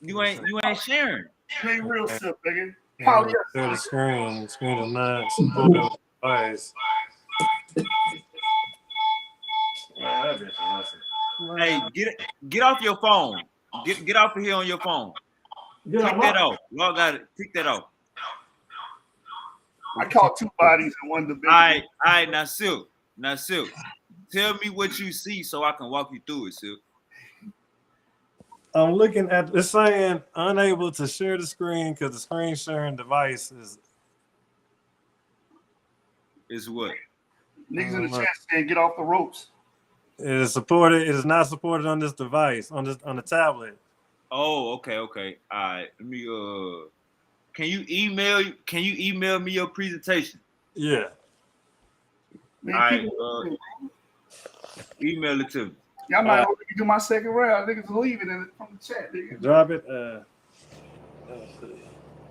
You ain't sharing. You ain't real Silk, nigga. Polyester. The screen is not supported device. Hey, get off your phone. Get off of here on your phone. Click that off. Y'all got it. Click that off. I caught 2 bodies in one division. All right. Now, Silk. Tell me what you see so I can walk you through it, Silk. I'm looking at it's saying unable to share the screen because the screen sharing device is what? Niggas in the chat saying get off the ropes. It is supported. It is not supported on this device on the tablet. Oh, okay. All right. Let me Can you email me your presentation? Yeah. Man, all right. Email it to me. Y'all might want to do my second round. Niggas leave it from the chat, nigga. Drop it.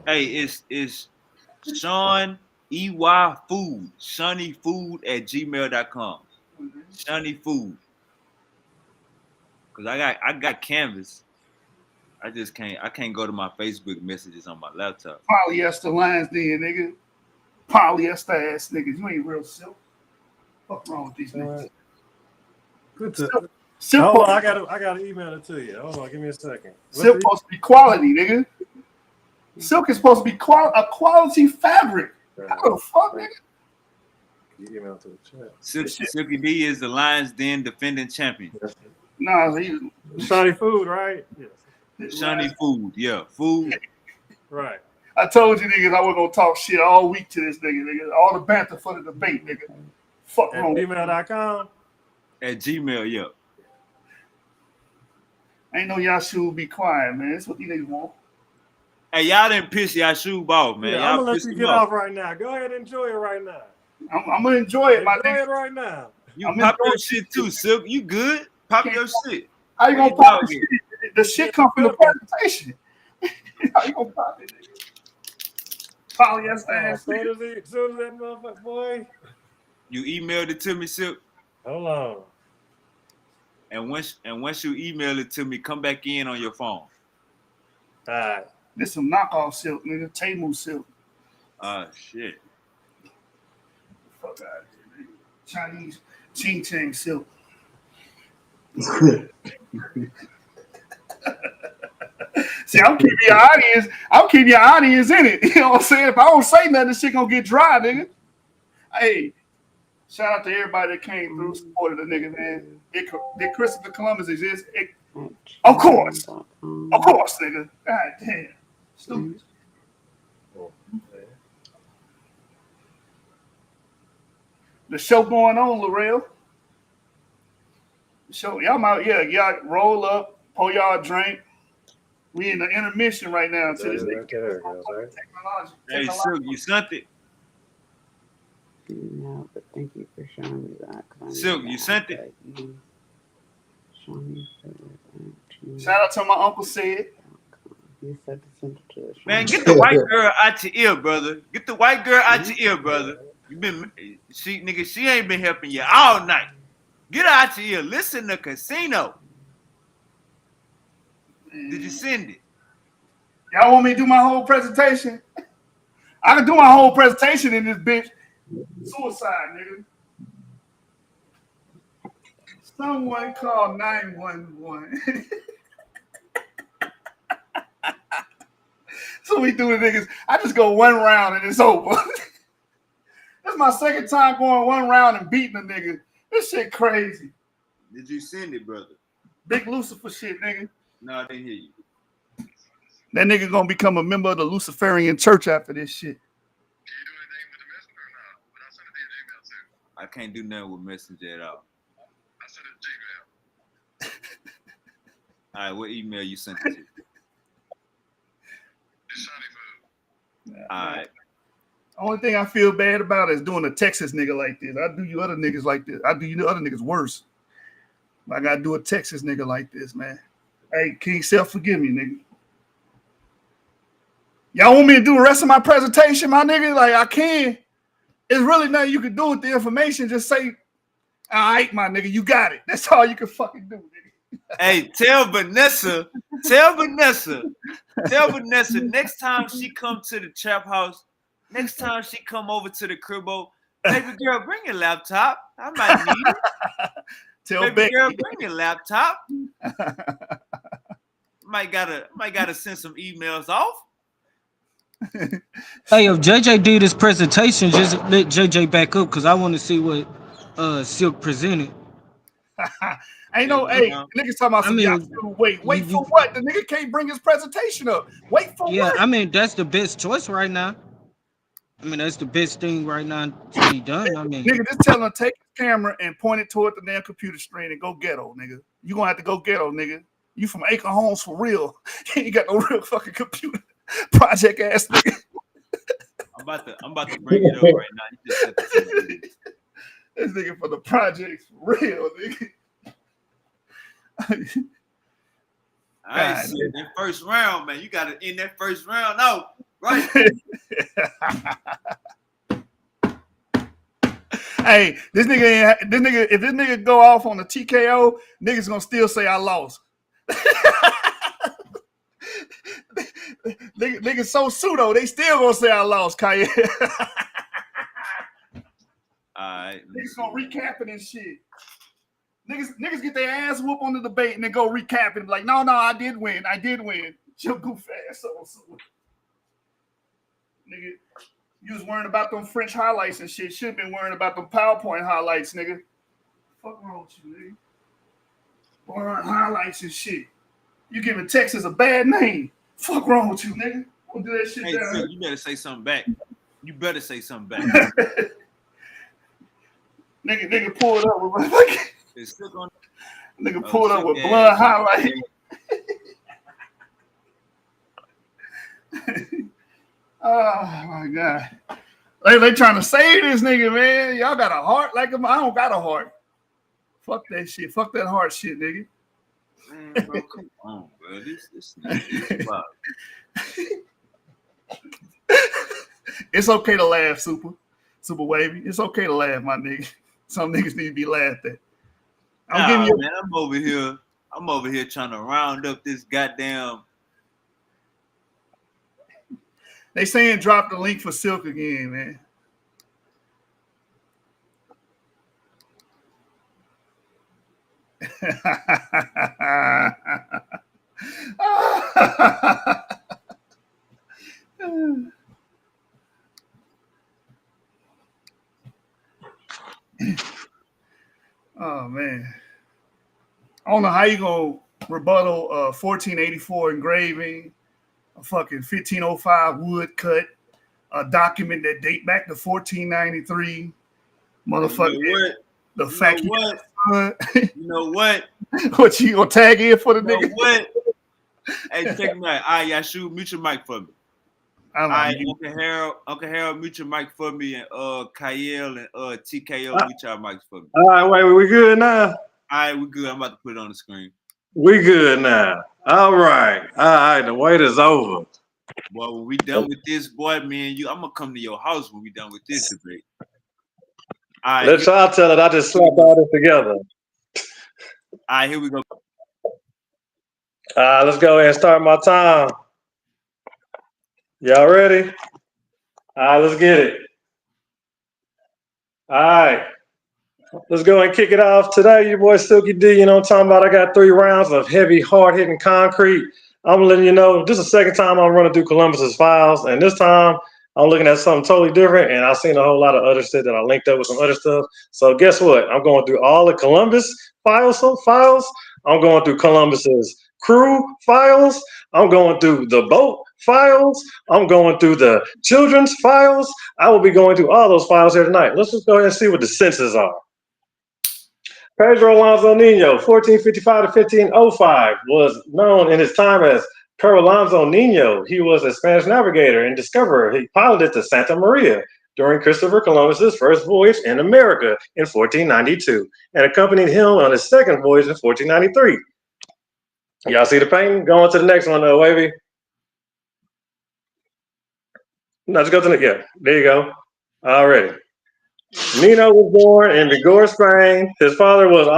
Hey, it's Sean EY Food. ShawneeFood@gmail.com. Shawnee Food. Cause I got Canvas. I can't go to my Facebook messages on my laptop. Polyester lines then, nigga. Polyester ass niggas. You ain't real Silk. What's wrong with these niggas? Hold on, I gotta email it to you. Hold on, give me a second. Silk supposed to be quality, nigga. Silk is supposed to be a quality fabric. How the fuck, nigga? Email to the chat. Silky D is the Lions Den defending champion. Nah, he's Shawnee Food, right? Yes. Shawnee Food, yeah, food. Right. I told you niggas I was gonna talk shit all week to this nigga. All the banter for the debate, nigga. Fuck wrong. Gmail.com. At Gmail, yeah. Ain't no Jashub be quiet, man. That's what these niggas want. Hey, y'all didn't piss Jashub off, man. Yeah, I'm y'all gonna let you get off right now. Go ahead and enjoy it right now. I'm gonna enjoy it, my nigga. Enjoy it right now. You pop your shit too, Silk. You good? Pop your shit. How you gonna pop the shit? The shit come from the presentation. How you gonna pop it, nigga? Polyester ass. Soon as that motherfucker, boy. You emailed it to me, Silk. Hold on. And once you email it to me, come back in on your phone. All right. This some knockoff Silk, nigga. Temu Silk. Shit. Fuck out here, nigga. Chinese ching chang Silk. See, I'm keeping your audience. I'm keeping your audience in it. You know what I'm saying? If I don't say nothing, this shit gonna get dry, nigga. Hey, shout out to everybody that came through, supported the nigga, man. Did Christopher Columbus exist? Of course, nigga. God damn, stupid. The show going on, Laurel. The show, y'all roll up, pour y'all a drink. We in the intermission right now until this nigga technology. Hey, Silky, you sent it. No, but thank you for showing me that. Silky, you sent it. Shout out to my uncle Sid. You said to send it to us. Man, get the white girl out your ear, brother. Get the white girl out your ear, brother. She ain't been helping you all night. Get her out your ear. Listen to Casino. Did you send it? Y'all want me to do my whole presentation? I can do my whole presentation in this bitch. Suicide, nigga. Someone call 911. So we do the niggas. I just go one round and it's over. That's my second time going one round and beating a nigga. This shit crazy. Did you send it, brother? Big Lucifer shit, nigga. No, I didn't hear you. That nigga gonna become a member of the Luciferian church after this shit. I can't do nothing with Messenger at all. I sent it to Gmail. All right, what email you sent it to? All right. Only thing I feel bad about is doing a Texas nigga like this. I do you other niggas like this. I do you other niggas worse. I gotta do a Texas nigga like this, man. Hey, King Self, forgive me, nigga. Y'all want me to do the rest of my presentation, my nigga? Like, I can. It's really nothing you can do with the information. Just say, all right, my nigga, you got it. That's all you can fucking do, nigga. Hey, tell Vanessa, next time she come to the trap house, next time she come over to the cribbo, baby girl, bring your laptop. I might need it. Baby girl, bring your laptop. might gotta send some emails off. Hey, if JJ did his presentation, just let JJ back up because I want to see what Silk presented. Ain't no, hey, niggas talking about some Jashub. Wait for what? The nigga can't bring his presentation up. Wait for what? Yeah, I mean, that's the best choice right now. I mean, that's the best thing right now to be done. I mean, nigga, just tell him to take his camera and point it toward the damn computer screen and go ghetto, nigga. You gonna have to go ghetto, nigga. You from Acre Homes for real. You ain't got no real fucking computer. Project ass nigga. I'm about to bring it up right now. You just said this nigga for the projects for real, nigga. I see that first round, man. You got to end that first round out, right? Hey, if this nigga go off on the TKO, niggas gonna still say I lost. Niggas so pseudo, they still gonna say I lost, Kanye. Alright. Niggas gonna recap it and shit. Niggas get their ass whoop on the debate and then go recap it. Like, no, I did win. Your goof ass. So. Nigga, you was worrying about them French highlights and shit. Should have been worrying about them PowerPoint highlights, nigga. Fuck wrong with you, nigga? Worrying highlights and shit. You giving Texas a bad name. Fuck wrong with you, nigga? We'll do that shit hey, down. Phil, you better say something back. Nigga pulled up with nigga pulled up with blood highlight. Oh my god. They trying to save this nigga, man. Y'all got a heart like him. I don't got a heart. Fuck that shit. Fuck that heart shit, nigga. Man, bro, come on, bro. This nigga is wild. It's okay to laugh, Super Wavy. It's okay to laugh, my nigga. Some niggas need to be laughed at. Man, I'm over here trying to round up this goddamn. They saying drop the link for Silk again, man. Oh man, I don't know how you gonna rebuttal 1484 engraving, a fucking 1505 woodcut, a document that date back to 1493. Motherfucker, You know what? the You fact know what? you You know what? what you gonna tag in for the You know nigga? what? Hey, check me out. All right, Jashub, mute your mic for me. I'm All right, like, Uncle Harold, mute your mic for me, and Kyle and TKO, mute your mics for me. All right, wait, we good now? All right, we good. I'm about to put it on the screen. We good now. All right. The wait is over. Boy, when we done with this, boy, me and you, I'm gonna come to your house when we done with this debate. All right, Let y'all tell it. I just slapped all this together. All right, here we go. Let's go ahead and start my time. Y'all ready? All right, let's get it. All right. Let's go and kick it off today. Your boy Silky D, you know what I'm talking about? I got 3 rounds of heavy, hard-hitting concrete. I'm letting you know, this is the second time I'm running through Columbus's files, and this time I'm looking at something totally different, and I've seen a whole lot of other shit that I linked up with some other stuff. So guess what? I'm going through all the Columbus files. I'm going through Columbus's crew files. I'm going through the boat files. I'm going through the children's files. I will be going through all those files here tonight. Let's just go ahead and see what the census are. Pedro Alonso Nino, 1455 to 1505, was known in his time as Pedro Alonso Nino. He was a Spanish navigator and discoverer. He piloted the Santa Maria during Christopher Columbus's first voyage in America in 1492 and accompanied him on his second voyage in 1493. Y'all see the painting? Going to the next one, Wavy. No, just go to the, yeah, there you go. Already. Nino was born in Vigor, Spain. His father was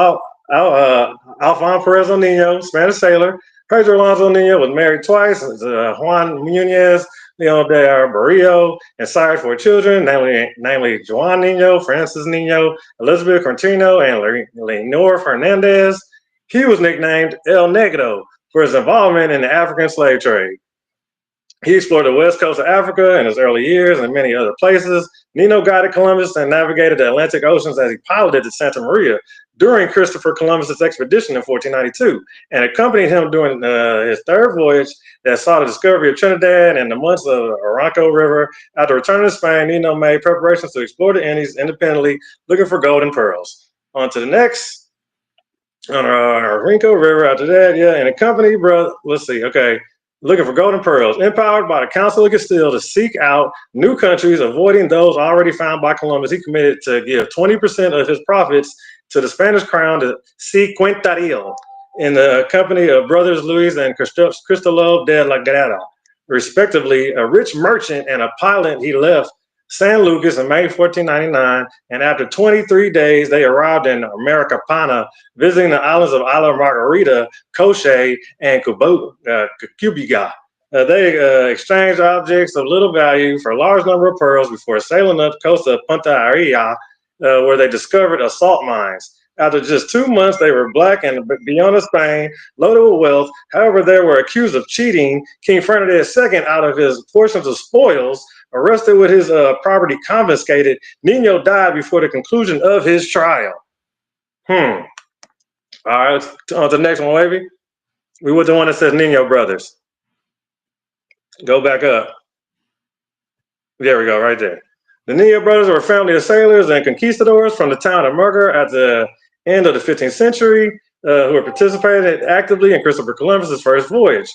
Alfon Perez Nino, Spanish sailor. Pedro Alonso Nino was married twice. Juan Munez, Leon de Barrio, and sired 4 children, namely Juan Nino, Francis Nino, Elizabeth Cortino, and Leonor Fernandez. He was nicknamed El Negro for his involvement in the African slave trade. He explored the west coast of Africa in his early years and many other places. Nino guided Columbus and navigated the Atlantic Oceans as he piloted the Santa Maria during Christopher Columbus's expedition in 1492 and accompanied him during his third voyage that saw the discovery of Trinidad and the months of the Orinoco River. After returning to Spain, Nino made preparations to explore the Indies independently, looking for gold and pearls. On to the next. On the Orinoco River after that, yeah, and accompanied, brother, let's see, okay. Looking for golden pearls, empowered by the Council of Castile to seek out new countries, avoiding those already found by Columbus. He committed to give 20% of his profits to the Spanish crown to Cinquental in the company of brothers Luis and Cristobal de la Guerra, respectively. A rich merchant and a pilot, he left San Lucas in May 1499, and after 23 days, they arrived in Americapana, visiting the islands of Isla Margarita, Coche, and Cubiga. They exchanged objects of little value for a large number of pearls before sailing up the coast of Punta Areia, where they discovered salt mines. After just 2 months, they were black and beyond Spain, loaded with wealth. However, they were accused of cheating. King Ferdinand II, out of his portions of spoils, arrested with his property confiscated. Nino died before the conclusion of his trial. All right, on to the next one, Wavy. We were the one that says Nino brothers. Go back up. There we go, right there. The Nino brothers were a family of sailors and conquistadors from the town of Murger at the end of the 15th century, who were participated actively in Christopher Columbus's first voyage.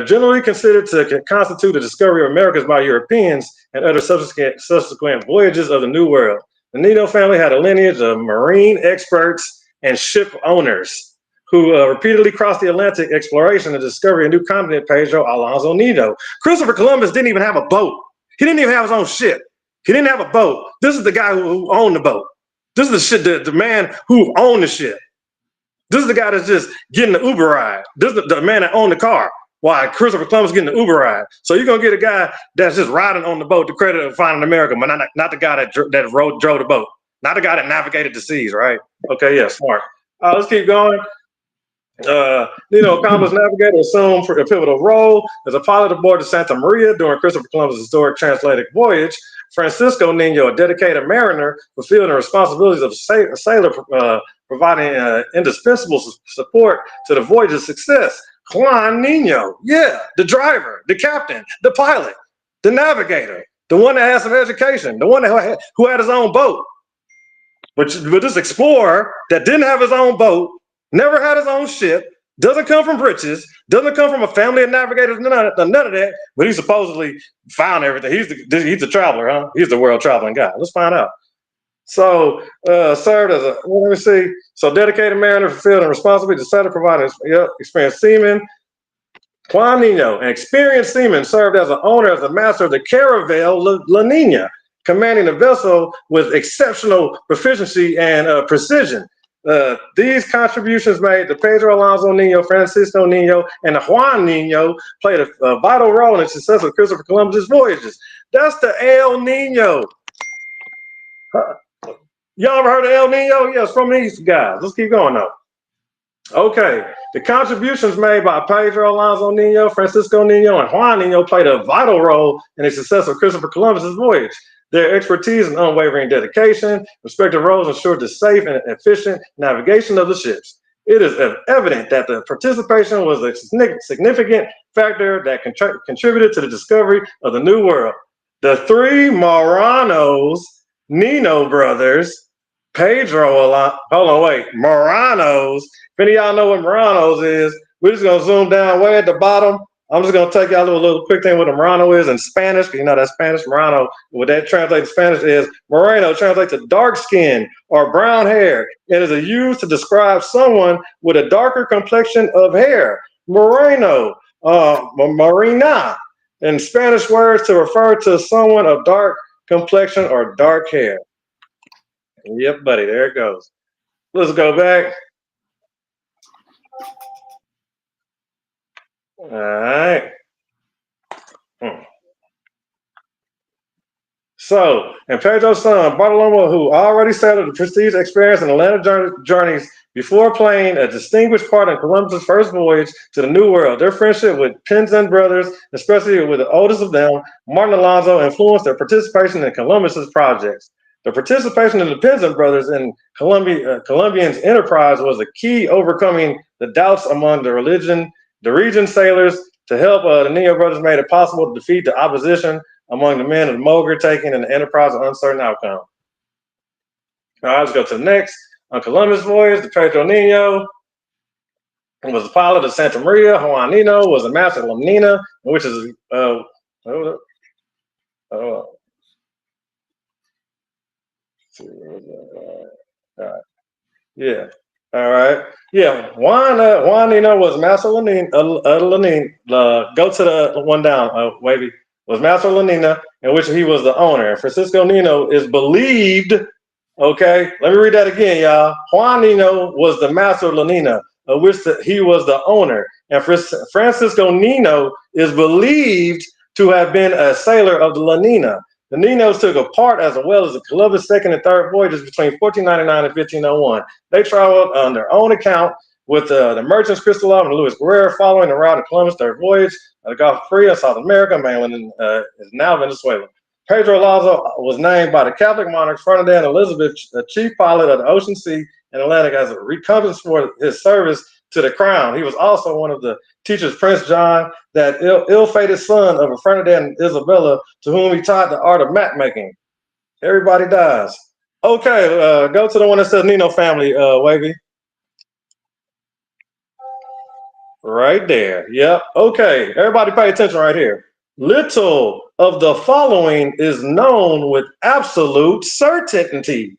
Generally considered to constitute the discovery of Americas by Europeans and other subsequent voyages of the New World. The Nino family had a lineage of marine experts and ship owners who repeatedly crossed the Atlantic exploration and discovery of a new continent. Pedro Alonso Nino. Christopher Columbus didn't even have a boat. He didn't even have his own ship. He didn't have a boat. This is the guy who owned the boat. This is the man who owned the ship. This is the guy that's just getting the Uber ride. This is the man that owned the car. Why Christopher Columbus getting the Uber ride? So you're gonna get a guy that's just riding on the boat to credit of finding America, but not the guy that drove the boat, not the guy that navigated the seas, right? Okay, yeah, smart. Let's keep going. Nino Columbus navigator assumed for a pivotal role as a pilot aboard the Santa Maria during Christopher Columbus' historic transatlantic voyage Francisco Nino, a dedicated mariner, fulfilled the responsibilities of a sailor, providing indispensable support to the voyage's success. Juan Nino, yeah, the driver, the captain, the pilot, the navigator, the one that had some education, the one that who had his own boat. But this explorer that didn't have his own boat, never had his own ship, doesn't come from riches, doesn't come from a family of navigators, none of that, but he supposedly found everything. He's a traveler, huh? He's the world traveling guy. Let's find out. So served as a, let me see. So dedicated mariner, fulfilled and responsibility to set up, providing experienced seaman. Juan Nino, an experienced seaman, served as an owner, as a master of the Caravel La Nina, commanding the vessel with exceptional proficiency and precision. These contributions made to Pedro Alonso Nino, Francisco Nino, and Juan Nino played a vital role in the success of Christopher Columbus's voyages. That's the El Nino. Y'all ever heard of El Nino? Yes, from these guys. Let's keep going though. Okay, the contributions made by Pedro Alonso Nino, Francisco Nino, and Juan Nino played a vital role in the success of Christopher Columbus's voyage. Their expertise and unwavering dedication, respective roles ensured the safe and efficient navigation of the ships. It is evident that the participation was a significant factor that contributed to the discovery of the New World. The three Moranos, Nino brothers, Moranos. If any of y'all know what Moranos is, we're just gonna zoom down way at the bottom. I'm just gonna take y'all a little quick thing what a Morano is in Spanish, because you know that Spanish Morano, what that translates to Spanish is Moreno translates to dark skin or brown hair. It is used to describe someone with a darker complexion of hair. Moreno, morena, in Spanish words to refer to someone of dark complexion or dark hair. Yep, buddy, there it goes. Let's go back. All right. So, and Pedro's son, Bartolomé, who already settled the prestige experience in Atlantic journeys before playing a distinguished part in Columbus's first voyage to the New World. Their friendship with Pinzon brothers, especially with the oldest of them, Martin Alonso, influenced their participation in Columbus's projects. The participation of the Pinzon brothers in Columbian's enterprise was a key, overcoming the doubts among the region sailors. To help, the Nino brothers made it possible to defeat the opposition among the men of Moger, taking in the enterprise an uncertain outcome. All right, let's go to the next. On Columbus' voyage, the Pedro Nino was the pilot of Santa Maria. Juan Nino was a master of La Nina, which is yeah. All right. Yeah. Juan Nino was master of La Nina. Go to the one down, Wavy. Was master of La Nina, in which he was the owner. And Francisco Nino is believed, okay, let me read that again, y'all. Juan Nino was the master of La Nina, of which he was the owner. And Francisco Nino is believed to have been a sailor of the La Nina. The Ninos took a part as well as the Columbus' second and third voyages between 1499 and 1501. They traveled on their own account with the merchants Cristolov and Luis Guerrero, following the route of Columbus' third voyage, the Gulf of Korea, South America, mainland is now Venezuela. Pedro Alonso was named by the Catholic monarchs Ferdinand and Elizabeth the chief pilot of the Ocean Sea and Atlantic as a recompense for his service to the crown. He was also one of the teachers Prince John, that ill-fated son of Ferdinand and Isabella, to whom he taught the art of map making. Everybody dies. Okay, go to the one that says Nino family, Wavy. Right there. Yep. Okay. Everybody pay attention right here. Little of the following is known with absolute certainty.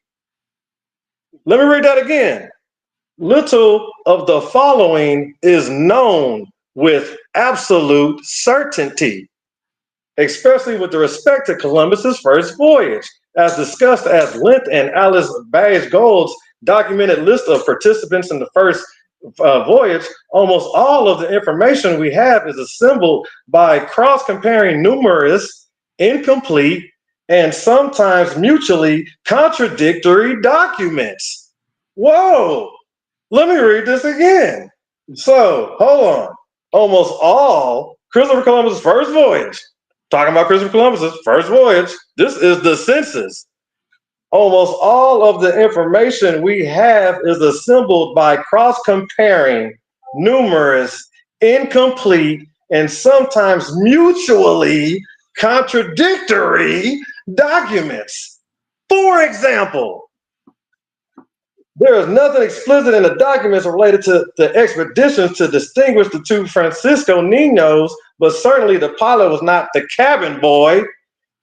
Let me read that again. Little of the following is known with absolute certainty, especially with respect to Columbus's first voyage, as discussed as Lint and Alice Badge Gold's documented list of participants in the first voyage. Almost all of the information we have is assembled by cross-comparing numerous, incomplete, and sometimes mutually contradictory documents. Whoa, let me read this again. So, hold on. Almost all Christopher Columbus' first voyage, Talking about Christopher Columbus's first voyage. This is the census. Almost all of the information we have is assembled by cross-comparing numerous, incomplete, and sometimes mutually contradictory documents. For example, there is nothing explicit in the documents related to the expeditions to distinguish the two Francisco Niños, but certainly the pilot was not the cabin boy.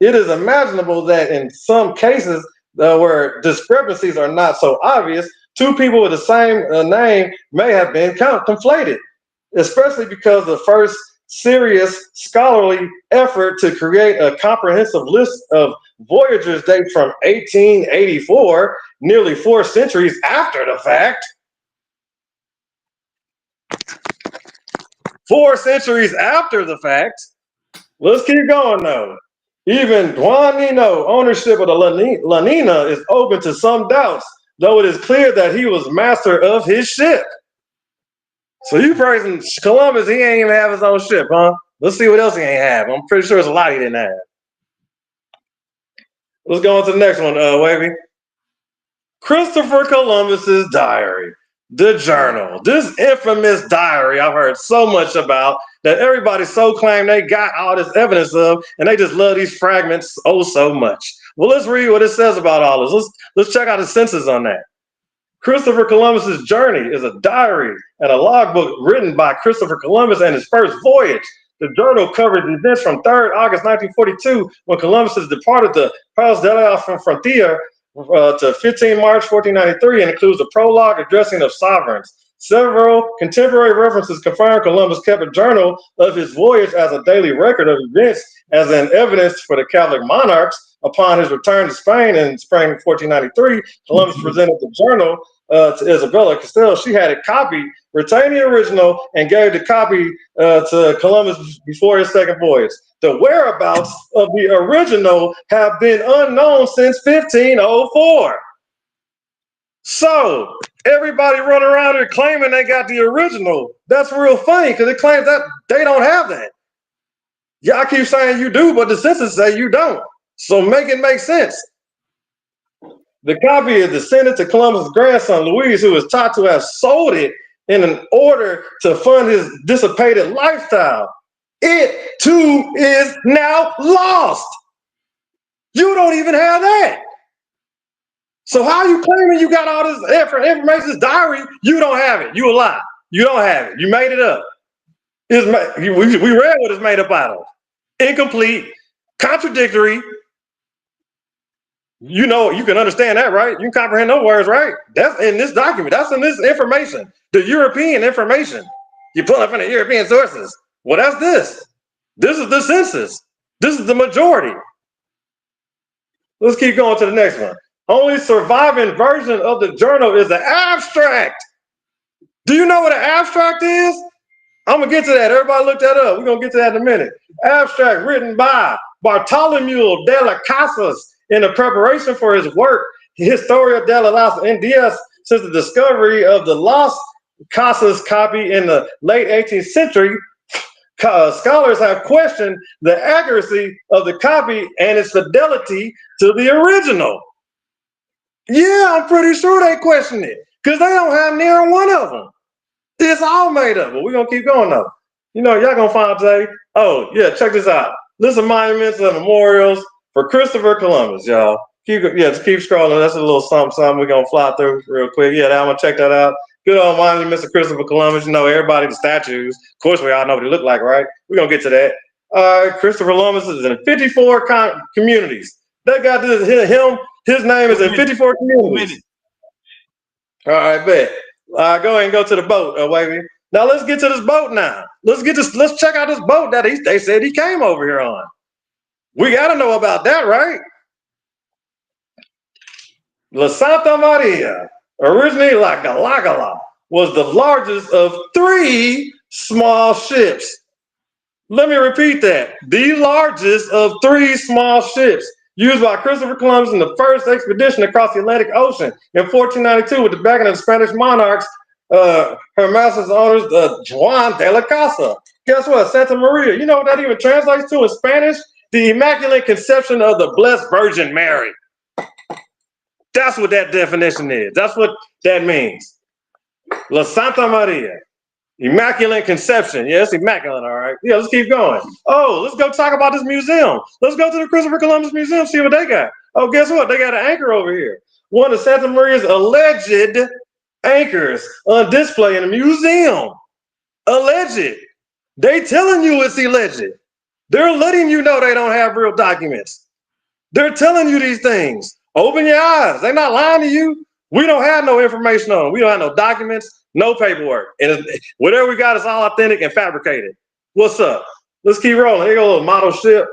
It is imaginable that in some cases where discrepancies are not so obvious, two people with the same name may have been conflated, especially because the first serious scholarly effort to create a comprehensive list of voyagers dates from 1884, nearly 4 centuries after the fact. 4 centuries after the fact. Let's keep going though. Even Juan Nino ownership of the La Nina is open to some doubts, though it is clear that he was master of his ship. So you praising Columbus, he ain't even have his own ship, huh? Let's see what else he ain't have. I'm pretty sure there's a lot he didn't have. Let's go on to the next one, Wavy. Christopher Columbus's diary, the journal. This infamous diary I've heard so much about that everybody so claim they got all this evidence of, and they just love these fragments oh so much. Well, let's read what it says about all this. Let's check out the census on that. Christopher Columbus's journey is a diary and a logbook written by Christopher Columbus and his first voyage. The journal covers events from 3rd August 1942, when Columbus departed the Palos de la Frontera, to 15 March 1493, and includes a prologue addressing of sovereigns. Several contemporary references confirm Columbus kept a journal of his voyage as a daily record of events, as an evidence for the Catholic monarchs. Upon his return to Spain in spring 1493, Columbus presented the journal to Isabella Castell. She had it copied, retained the original, and gave the copy to Columbus before his second voyage. The whereabouts of the original have been unknown since 1504. So everybody running around here claiming they got the original. That's real funny because it claims that they don't have that. Y'all keep saying you do, but the census say you don't. So make it make sense. The copy is descended to Columbus' grandson, Luis, who is taught to have sold it in an order to fund his dissipated lifestyle. It too is now lost. You don't even have that. So how are you claiming you got all this information, this diary? You don't have it. You a lie. You don't have it. You made it up. We read what it's made up out of. Incomplete, contradictory. You know, you can understand that, right? You can comprehend those words, right? That's in this document. That's in this information. The European information. You pull up from the European sources. Well, that's this. This is the census. This is the majority. Let's keep going to the next one. Only surviving version of the journal is the abstract. Do you know what an abstract is? I'm going to get to that. Everybody look that up. We're going to get to that in a minute. Abstract written by Bartolomeu de las Casas in the preparation for his work, Historia de las Indias, since the discovery of the Las Casas copy in the late 18th century. Scholars have questioned the accuracy of the copy and its fidelity to the original. Yeah, I'm pretty sure they question it because they don't have near one of them. It's all made up, but we're going to keep going though. You know, y'all going to find today. Oh, yeah, check this out. List of monuments and memorials for Christopher Columbus, y'all. Just keep scrolling. That's a little something we're going to fly through real quick. Yeah, I'm going to check that out. Good old monuments of Christopher Columbus. You know, everybody, the statues. Of course, we all know what he looked like, right? We're going to get to that. Christopher Columbus is in 54 communities. They got this, his name is in 54 communities. All right, bet. Go ahead and go to the boat, Wavy. Now let's get to this boat now. Let's check out this boat that they said he came over here on. We got to know about that, right? La Santa Maria, originally La Galagala, was the largest of 3 small ships. Let me repeat that. The largest of 3 small ships used by Christopher Columbus in the first expedition across the Atlantic Ocean in 1492 with the backing of the Spanish monarchs, Her Majesty's owners, Juan de la Casa. Guess what? Santa Maria. You know what that even translates to in Spanish? The Immaculate Conception of the Blessed Virgin Mary. That's what that definition is. That's what that means. La Santa Maria. Immaculate Conception. Yeah, it's immaculate, all right. Yeah, let's keep going. Oh, let's go talk about this museum. Let's go to the Christopher Columbus Museum, see what they got. Oh, guess what? They got an anchor over here. One of Santa Maria's alleged anchors on display in the museum. Alleged. They telling you it's alleged. They're letting you know they don't have real documents. They're telling you these things. Open your eyes. They're not lying to you. We don't have no information on them. We don't have no documents, no paperwork. And whatever we got is all authentic and fabricated. What's up? Let's keep rolling. Here go a little model ship.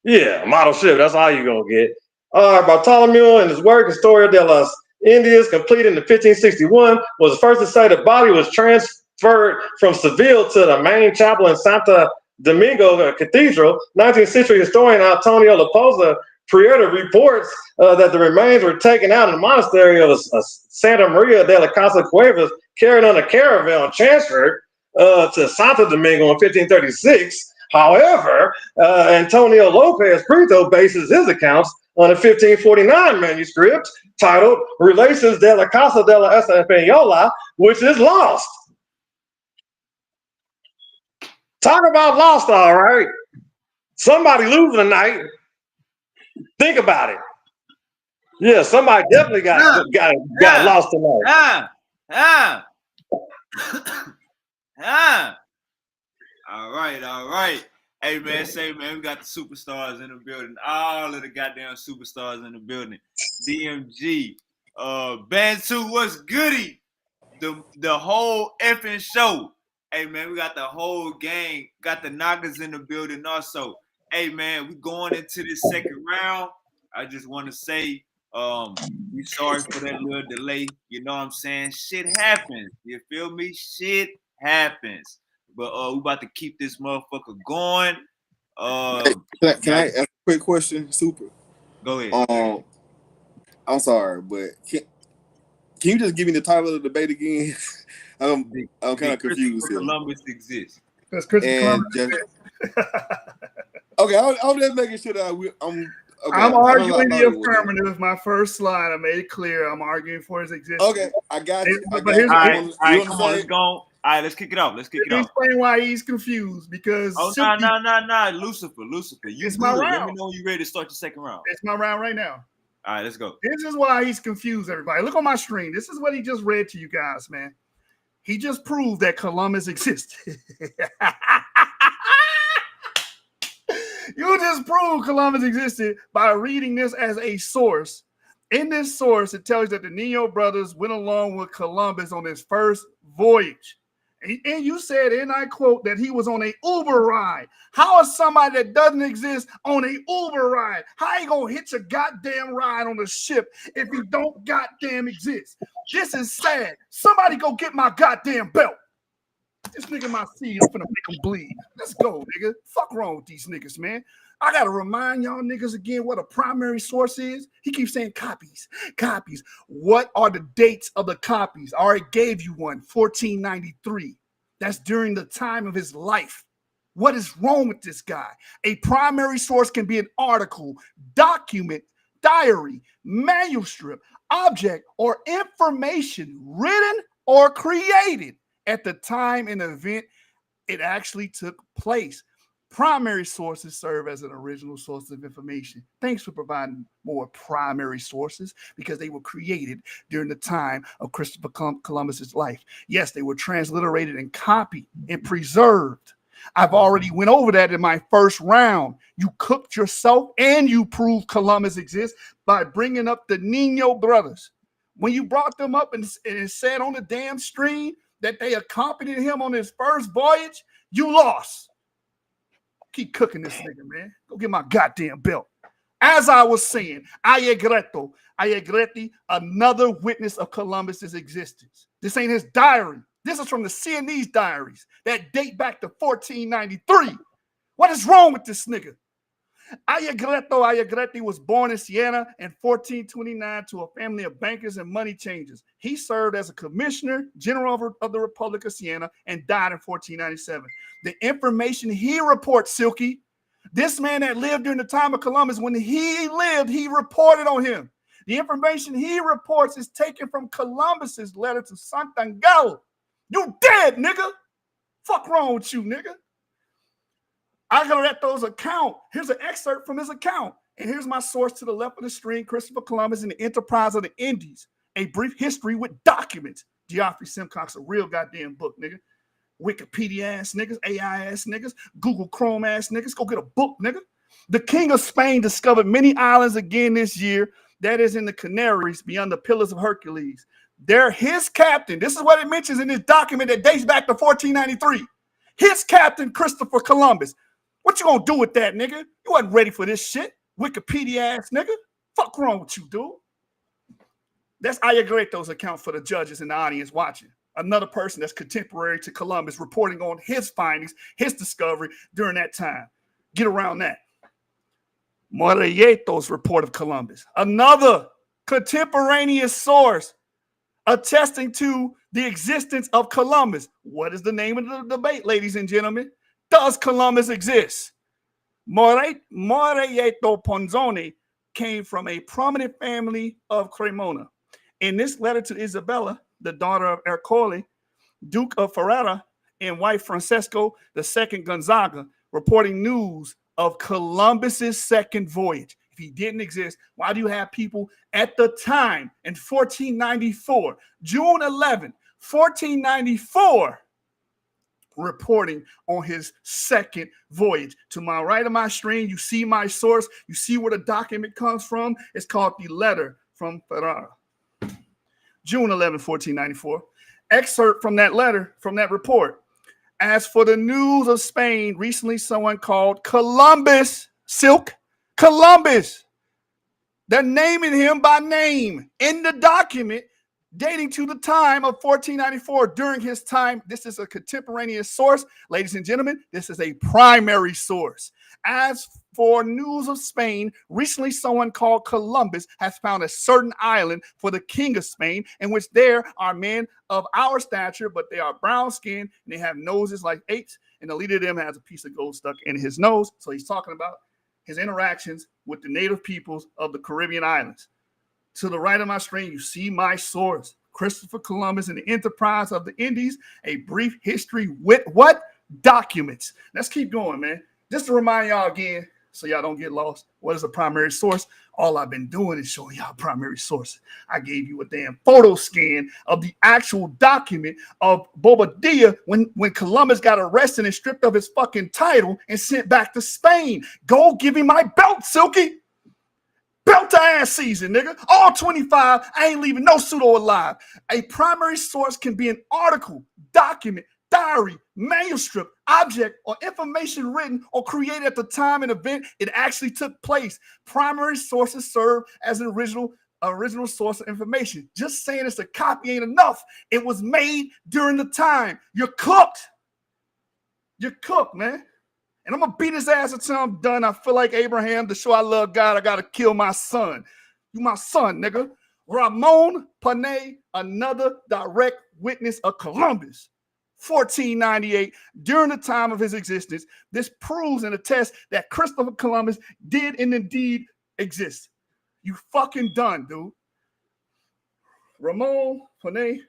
Yeah, model ship. That's all you're going to get. Bartolomeo and his work, Historia de las Indias, completed in 1561, was the first to say the body was transferred from Seville to the main chapel in Santa Domingo Cathedral. 19th century historian Antonio Laposa Prieta reports that the remains were taken out in the monastery of Santa Maria de la Casa Cuevas, carried on a caravan, transferred to Santo Domingo in 1536. However, Antonio Lopez Prieto bases his accounts on a 1549 manuscript titled Relations de la Casa de la Española, which is lost. Talk about lost, all right. Somebody losing tonight. Think about it. Yeah, somebody definitely got lost tonight. All right. Hey man, we got the superstars in the building. All of the goddamn superstars in the building. DMG, Bantu, what's goody? The whole effing show. Hey man, we got the whole gang. Got the Nagas in the building also. Hey man, we going into this second round. I just want to say, we sorry for that little delay. You know what I'm saying? Shit happens. You feel me? Shit happens. But we about to keep this motherfucker going. Can I ask a quick question? Super. Go ahead. I'm sorry, but can you just give me the title of the debate again? I'm kind of confused here. Columbus exists. Because Christopher Columbus exists. Okay, I'm just making sure that I'm arguing the affirmative. My first slide, I made it clear. I'm arguing for his existence. Okay, I got you. All right, come on, let's go. All right, let's kick it off. Explain why he's confused because. No, Lucifer. It's my round. Let me know when you're ready to start the second round. It's my round right now. All right, let's go. This is why he's confused, everybody. Look on my screen. This is what he just read to you guys, man. He just proved that Columbus existed. You just proved Columbus existed by reading this as a source. In this source, it tells you that the Nino brothers went along with Columbus on his first voyage. And you said, and I quote, that he was on a Uber ride. How is somebody that doesn't exist on a Uber ride? How you gonna hitch a goddamn ride on a ship if you don't goddamn exist? This is sad. Somebody go get my goddamn belt. This nigga my seed, I'm finna make him bleed. Let's go, nigga. Fuck wrong with these niggas, man. I gotta remind y'all niggas again what a primary source is. He keeps saying copies. What are the dates of the copies? I already gave you one, 1493. That's during the time of his life. What is wrong with this guy? A primary source can be an article, document, diary, manuscript, object, or information written or created at the time an event it actually took place. Primary sources serve as an original source of information. Thanks for providing more primary sources because they were created during the time of Christopher Columbus's life. Yes, they were transliterated and copied and preserved. I've already went over that in my first round. You cooked yourself and you proved Columbus exists by bringing up the Nino brothers. When you brought them up and it said on the damn screen that they accompanied him on his first voyage, you lost. Keep cooking this nigga, man. Go get my goddamn belt. As I was saying, Allegrete, another witness of Columbus's existence. This ain't his diary. This is from the Sienese diaries that date back to 1493. What is wrong with this nigga? Allegretti was born in Siena in 1429 to a family of bankers and money changers. He served as a commissioner general of the Republic of Siena and died in 1497. The information he reports, Silky, this man that lived during the time of Columbus, when he lived, he reported on him. The information he reports is taken from Columbus's letter to Sant'Angelo. You dead, nigga. Fuck wrong with you, nigga. Allegretti's account. Here's an excerpt from his account. And here's my source to the left of the screen, Christopher Columbus and the Enterprise of the Indies. A brief history with documents. Geoffrey Simcox, a real goddamn book, nigga. Wikipedia ass niggas, AI ass niggas, Google Chrome ass niggas. Go get a book, nigga. The King of Spain discovered many islands again this year. That is in the Canaries beyond the Pillars of Hercules. They're his captain. This is what it mentions in this document that dates back to 1493. His captain, Christopher Columbus. What you gonna do with that, nigga? You wasn't ready for this shit. Wikipedia ass nigga. Fuck wrong with you, dude. That's Allegretti's account for the judges and the audience watching. Another person that's contemporary to Columbus reporting on his findings, his discovery during that time. Get around that. Morelleto's report of Columbus. Another contemporaneous source attesting to the existence of Columbus. What is the name of the debate, ladies and gentlemen? Does Columbus exist? Morelleto Ponzone came from a prominent family of Cremona. In this letter to Isabella, the daughter of Ercole, Duke of Ferrara, and wife Francesco II Gonzaga, reporting news of Columbus's second voyage. If he didn't exist, why do you have people at the time in 1494, June 11, 1494, reporting on his second voyage? To my right of my screen, you see my source. You see where the document comes from. It's called the Letter from Ferrara. June 11, 1494. Excerpt from that letter, from that report. As for the news of Spain, recently someone called Columbus, Columbus. They're naming him by name in the document dating to the time of 1494. During his time, this is a contemporaneous source. Ladies and gentlemen, this is a primary source. As for news of Spain, recently someone called Columbus has found a certain island for the King of Spain, in which there are men of our stature, but they are brown skinned and they have noses like apes, and the leader of them has a piece of gold stuck in his nose. So he's talking about his interactions with the native peoples of the Caribbean islands. To the right of my screen, you see my source, Christopher Columbus and the Enterprise of the Indies, a brief history with what? Documents. Let's keep going, man. Just to remind y'all again, so y'all don't get lost, what is a primary source? All I've been doing is showing y'all primary sources. I gave you a damn photo scan of the actual document of Bobadilla when Columbus got arrested and stripped of his fucking title and sent back to Spain. Go give me my belt, Silky. Belt to ass season, nigga. All 25, I ain't leaving no pseudo alive. A primary source can be an article, document, diary, manuscript, object, or information written or created at the time and event it actually took place. Primary sources serve as an original source of information. Just saying it's a copy ain't enough. It was made during the time. You're cooked. You're cooked, man. And I'm going to beat his ass until I'm done. I feel like Abraham, to show I love God, I got to kill my son. You my son, nigga. Ramon Panay, another direct witness of Columbus. 1498, during the time of his existence. This proves and attests that Christopher Columbus did and indeed exist. You fucking done, dude. Ramon Panay,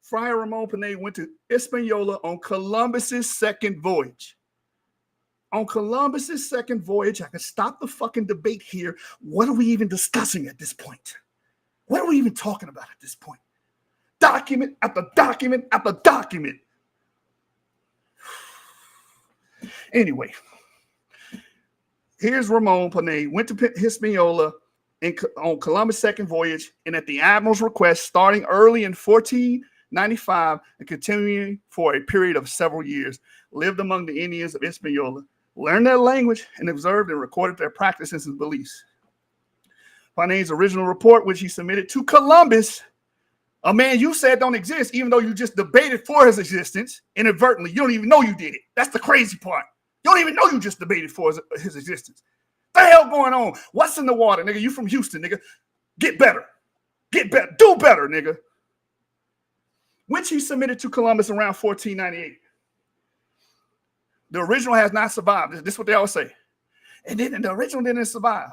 Friar Ramon Panay went to Hispaniola on Columbus's second voyage. On Columbus's second voyage, I can stop the fucking debate here. What are we even discussing at this point? What are we even talking about at this point? Document after document after document. Anyway, here's Ramon Panay, went to Hispaniola on Columbus' second voyage, and at the admiral's request, starting early in 1495 and continuing for a period of several years, lived among the Indians of Hispaniola, learned their language, and observed and recorded their practices and beliefs. Panay's original report, which he submitted to Columbus, a man you said don't exist, even though you just debated for his existence inadvertently. You don't even know you did it. That's the crazy part. You don't even know you just debated for his existence. the hell going on? What's in the water, nigga? You from Houston, nigga. Get better. Get better. Do better, nigga. Which he submitted to Columbus around 1498. The original has not survived. This is what they always say. And then the original didn't survive.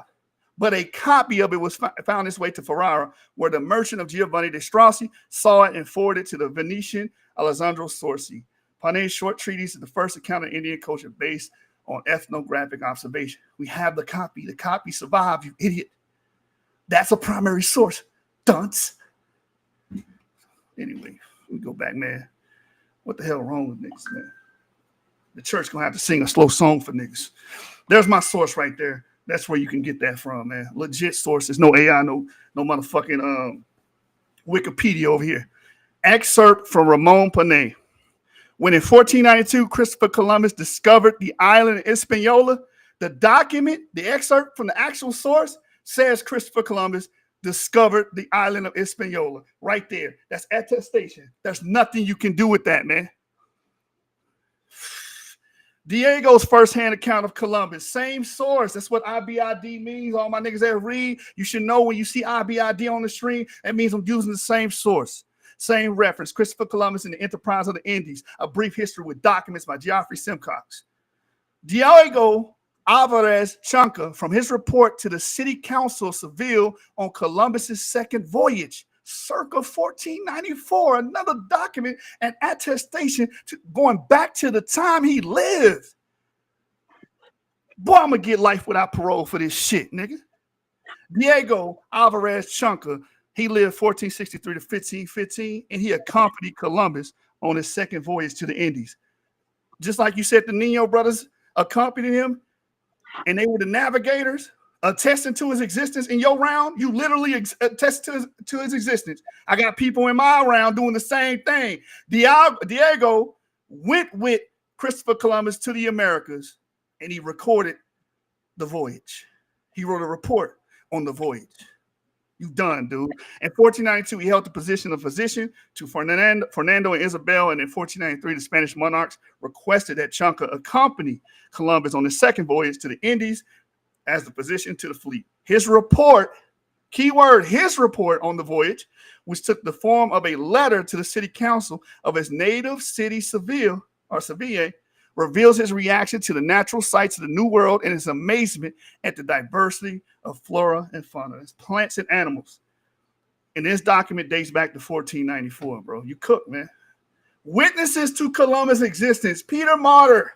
But a copy of it was found its way to Ferrara, where the merchant of Giovanni de Strozzi saw it and forwarded to the Venetian Alessandro Sorsi. Panet's short treatise is the first account of Indian culture based on ethnographic observation. We have the copy. The copy survived, you idiot. That's a primary source. Dunce. Anyway, we go back, man. What the hell wrong with niggas, man? The church gonna have to sing a slow song for niggas. There's my source right there. That's where you can get that from, man. Legit sources, no AI, no motherfucking Wikipedia over here. Excerpt from Ramon Panet. When in 1492, Christopher Columbus discovered the island of Hispaniola, the document, the excerpt from the actual source says Christopher Columbus discovered the island of Hispaniola. Right there. That's attestation. There's nothing you can do with that, man. Diego's firsthand account of Columbus, same source. That's what IBID means. All my niggas that read, you should know when you see IBID on the screen, that means I'm using the same source. Same reference, Christopher Columbus and the Enterprise of the Indies, a brief history with documents by Geoffrey Simcox. Diego Alvarez Chanca, from his report to the City Council of Seville on Columbus's second voyage, circa 1494, another document and attestation going back to the time he lived. Boy, I'm gonna get life without parole for this shit, nigga. Diego Alvarez Chanca, he lived 1463 to 1515, and he accompanied Columbus on his second voyage to the Indies. Just like you said, the Nino brothers accompanied him, and they were the navigators. Attesting to his existence in your round, you literally attest to his existence. I got people in my round doing the same thing. Diego went with Christopher Columbus to the Americas, and he recorded the voyage. He wrote a report on the voyage. You done, dude. In 1492, he held the position of physician to Fernando and Isabel, and in 1493, the Spanish monarchs requested that Chanca accompany Columbus on his second voyage to the Indies as the physician to the fleet. His report, keyword, his report on the voyage, which took the form of a letter to the city council of his native city, Seville, reveals his reaction to the natural sights of the New World and his amazement at the diversity of flora and fauna, plants and animals. And this document dates back to 1494, bro. You cook, man. Witnesses to Columbus' existence. Peter Martyr,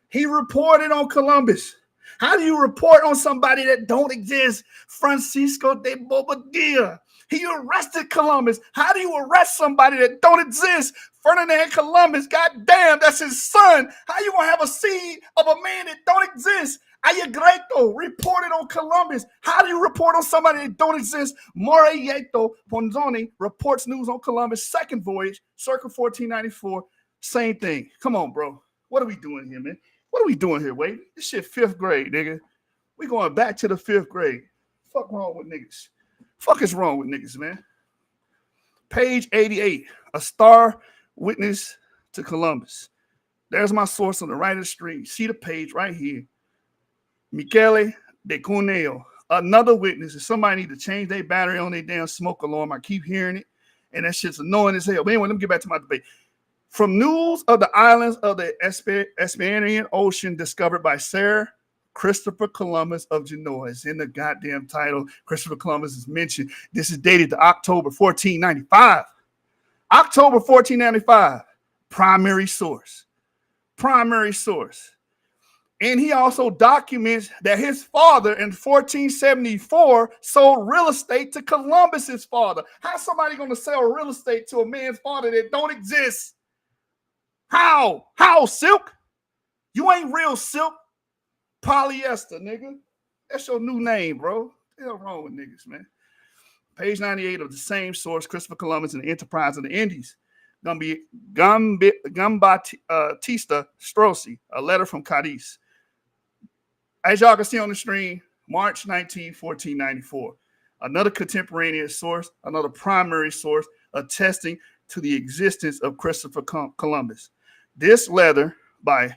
he reported on Columbus. How do you report on somebody that don't exist? Francisco de Bobadilla, he arrested Columbus. How do you arrest somebody that don't exist? Ferdinand Columbus, goddamn, that's his son. How you gonna have a seed of a man that don't exist? Ayagreto reported on Columbus. How do you report on somebody that don't exist? Morieto Ponzoni reports news on Columbus' second voyage, circa 1494. Same thing. Come on, bro. What are we doing here, man? What are we doing here, Wade? This shit 5th grade, nigga. We going back to the 5th grade. Fuck wrong with niggas. Fuck is wrong with niggas, man. Page 88, a star witness to Columbus. There's my source on the right of the screen. See the page right here. Michele de Cuneo, another witness. If somebody need to change their battery on their damn smoke alarm, I keep hearing it, and that shit's annoying as hell. But anyway, let me get back to my debate. From news of the islands of the Espionian Ocean discovered by Sir Christopher Columbus of Genoa. It's in the goddamn title. Christopher Columbus is mentioned. This is dated to October 1495. October 1495. Primary source. Primary source. And he also documents that his father in 1474 sold real estate to Columbus's father. How's somebody going to sell real estate to a man's father that don't exist? How? How, Silk? You ain't real, Silk. Polyester, nigga. That's your new name, bro. What the hell wrong with niggas, man? Page 98 of the same source, Christopher Columbus and the Enterprise of the Indies. Gambatista Strozzi, a letter from Cadiz. As y'all can see on the screen, March 19, 1494. Another contemporaneous source, another primary source attesting to the existence of Christopher Columbus. This letter by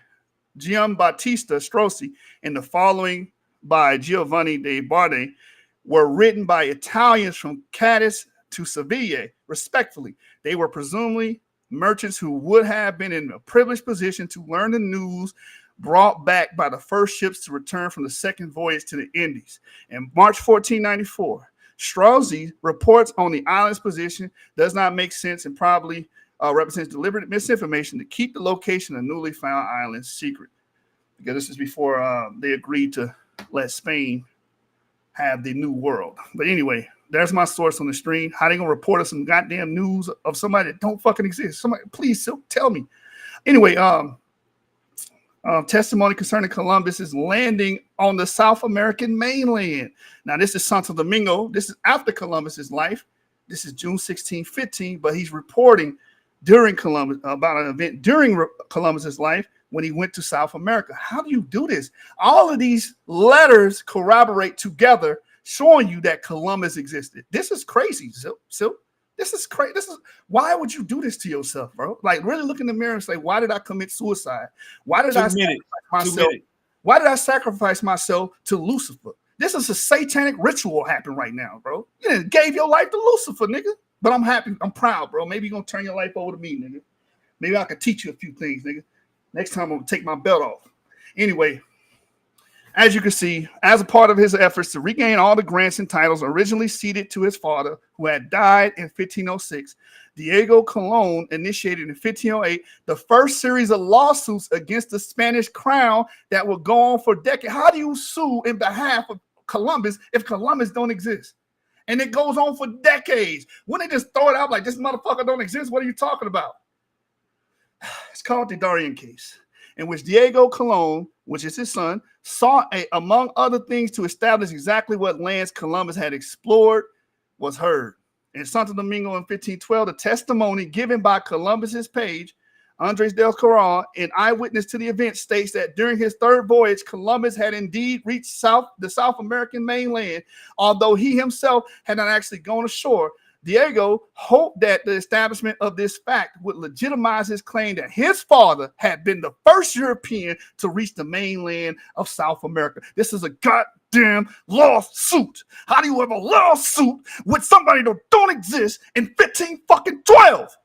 Giambattista Strozzi and the following by Giovanni de Bardi were written by Italians from Cadiz to Seville, respectively. They were presumably merchants who would have been in a privileged position to learn the news brought back by the first ships to return from the second voyage to the Indies. In March 1494, Strozzi reports on the island's position does not make sense and probably represents deliberate misinformation to keep the location of the newly found island secret. Because this is before they agreed to let Spain have the new world. But anyway, there's my source on the stream. How they gonna report us some goddamn news of somebody that don't fucking exist? Somebody, please tell me. Anyway, testimony concerning Columbus's landing on the South American mainland. Now, this is Santo Domingo. This is after Columbus's life. This is June 1615, but he's reporting during Columbus about an event during Columbus's life when he went to South America. How do you do this? All of these letters corroborate together, showing you that Columbus existed. This is crazy, Silk. This is crazy. Why would you do this to yourself, bro? Like, really look in the mirror and say, why did I commit suicide? Why did I sacrifice myself? Why did I sacrifice myself to Lucifer? This is a satanic ritual happening right now, bro. You done gave your life to Lucifer, nigga. But I'm happy. I'm proud, bro. Maybe you're going to turn your life over to me, nigga. Maybe I can teach you a few things, nigga. Next time I'm going to take my belt off. Anyway, as you can see, as a part of his efforts to regain all the grants and titles originally ceded to his father, who had died in 1506, Diego Colon initiated in 1508 the first series of lawsuits against the Spanish crown that will go on for decades. How do you sue in behalf of Columbus if Columbus don't exist? And it goes on for decades. Wouldn't they just throw it out like this motherfucker don't exist? What are you talking about? It's called the Darien case, in which Diego Colon, which is his son, sought, among other things, to establish exactly what lands Columbus had explored was heard. In Santo Domingo in 1512, the testimony given by Columbus's page, Andres del Corral, an eyewitness to the event, states that during his third voyage, Columbus had indeed reached the South American mainland, although he himself had not actually gone ashore. Diego hoped that the establishment of this fact would legitimize his claim that his father had been the first European to reach the mainland of South America. This is a goddamn lawsuit. How do you have a lawsuit with somebody that don't exist in 1512?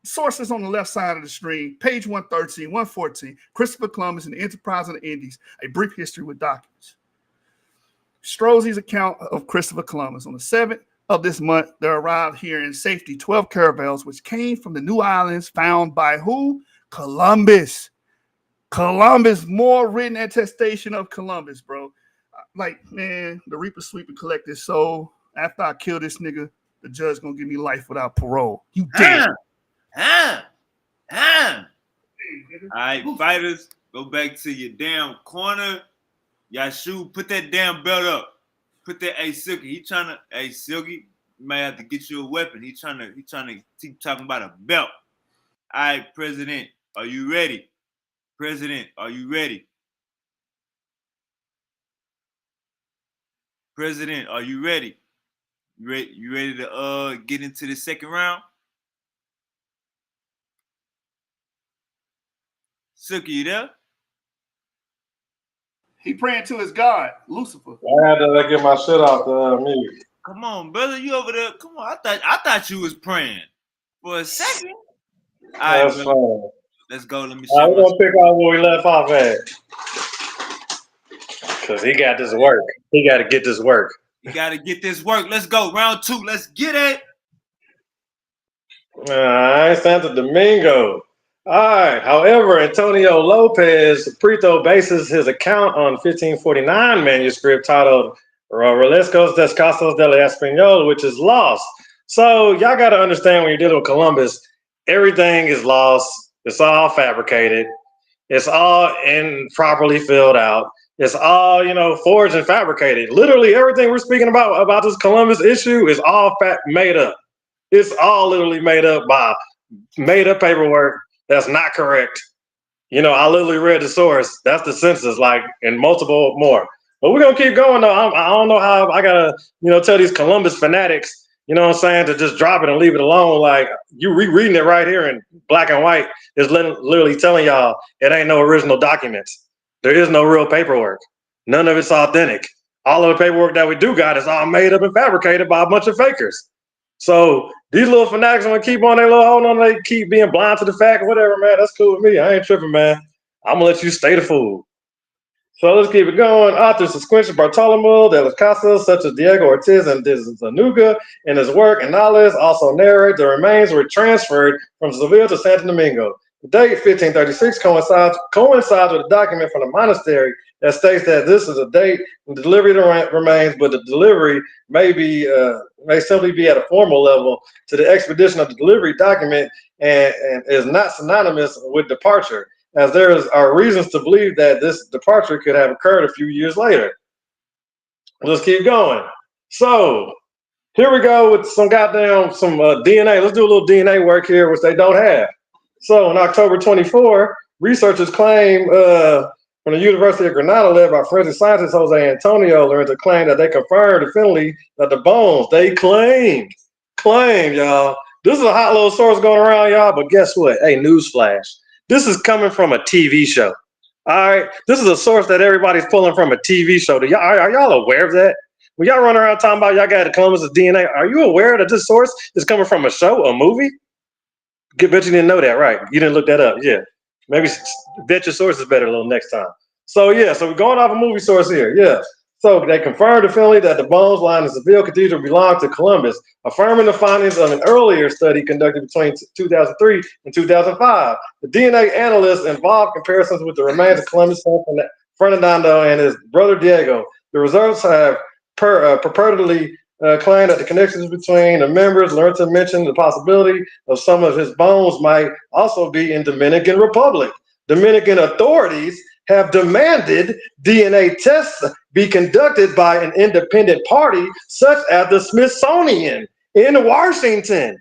Sources on the left side of the screen, page 113, 114, Christopher Columbus and the Enterprise of the Indies, a brief history with documents. Strozzi's account of Christopher Columbus. On the 7th of this month, there arrived here in safety 12 caravels, which came from the new islands found by who? Columbus. Columbus, more written attestation of Columbus, bro. Like, man, the Reaper sweep and collect his soul. After I kill this nigga, the judge gonna give me life without parole. You dead. All right, fighters, go back to your damn corner. Jashub, put that damn belt up. Put that, hey Silky, Silky, you might have to get you a weapon. He trying to keep talking about a belt. All right, President, are you ready? President, are you ready? President, are you ready? You ready to get into the second round? Silky, you there? He praying to his God, Lucifer. I had to get my shit off the mute. Come on, brother, you over there? Come on, I thought you was praying for a second. All right, That's fine. Let's go. Let me see. We're gonna pick out where we left off at, cause he got this work. He got to get this work. You got to get this work. Let's go. Round 2. Let's get it. All right, Santo Domingo. All right. However, Antonio Lopez Prieto bases his account on 1549 manuscript titled Relescos des Casas del Español, which is lost. So y'all got to understand when you're dealing with Columbus, everything is lost. It's all fabricated. It's all improperly filled out. It's all, forged and fabricated. Literally everything we're speaking about this Columbus issue is all made up. It's all literally made up by made up paperwork that's not correct. I literally read the source. That's the census, and multiple more. But we're gonna keep going though. I don't know how I gotta, tell these Columbus fanatics, to just drop it and leave it alone. Like you rereading it right here in black and white is literally telling y'all it ain't no original documents. There is no real paperwork. None of it's authentic. All of the paperwork that we do got is all made up and fabricated by a bunch of fakers. So these little fanatics want to keep on their little holding on, they keep being blind to the fact, whatever, man. That's cool with me. I ain't tripping, man. I'm gonna let you stay the fool. So let's keep it going. Authors of Squinch Bartolomeo de las Casas, such as Diego Ortiz and Zanuga, in his work and knowledge, also narrate the remains were transferred from Seville to Santo Domingo. The date 1536 coincides with a document from the monastery that states that this is a date when the delivery of the remains, but the delivery may simply be at a formal level to the expedition of the delivery document and is not synonymous with departure, as there are reasons to believe that this departure could have occurred a few years later. Let's keep going. So here we go with some DNA. Let's do a little DNA work here, which they don't have. So on October 24, researchers claim from the University of Granada, led by forensic scientist Jose Antonio, learned to claim that they confirmed definitively that the bones they claim, y'all. This is a hot little source going around, y'all. But guess what? Hey, newsflash. This is coming from a TV show. All right. This is a source that everybody's pulling from a TV show. Are y'all aware of that? When y'all run around talking about y'all got the Colombus' DNA, are you aware that this source is coming from a show, a movie? Bet you didn't know that, right? You didn't look that up. Yeah. Maybe bet your source is better a little next time. So yeah, so we're going off a movie source here. Yeah. So they confirmed definitively that the bones lying in Seville Cathedral belong to Columbus, affirming the findings of an earlier study conducted between 2003 and 2005. The DNA analysts involved comparisons with the remains of Columbus, Fernando, and his brother Diego. The results have purportedly claimed that the connections between the members learned to mention the possibility of some of his bones might also be in Dominican Republic. Dominican authorities have demanded DNA tests be conducted by an independent party such as the Smithsonian in Washington.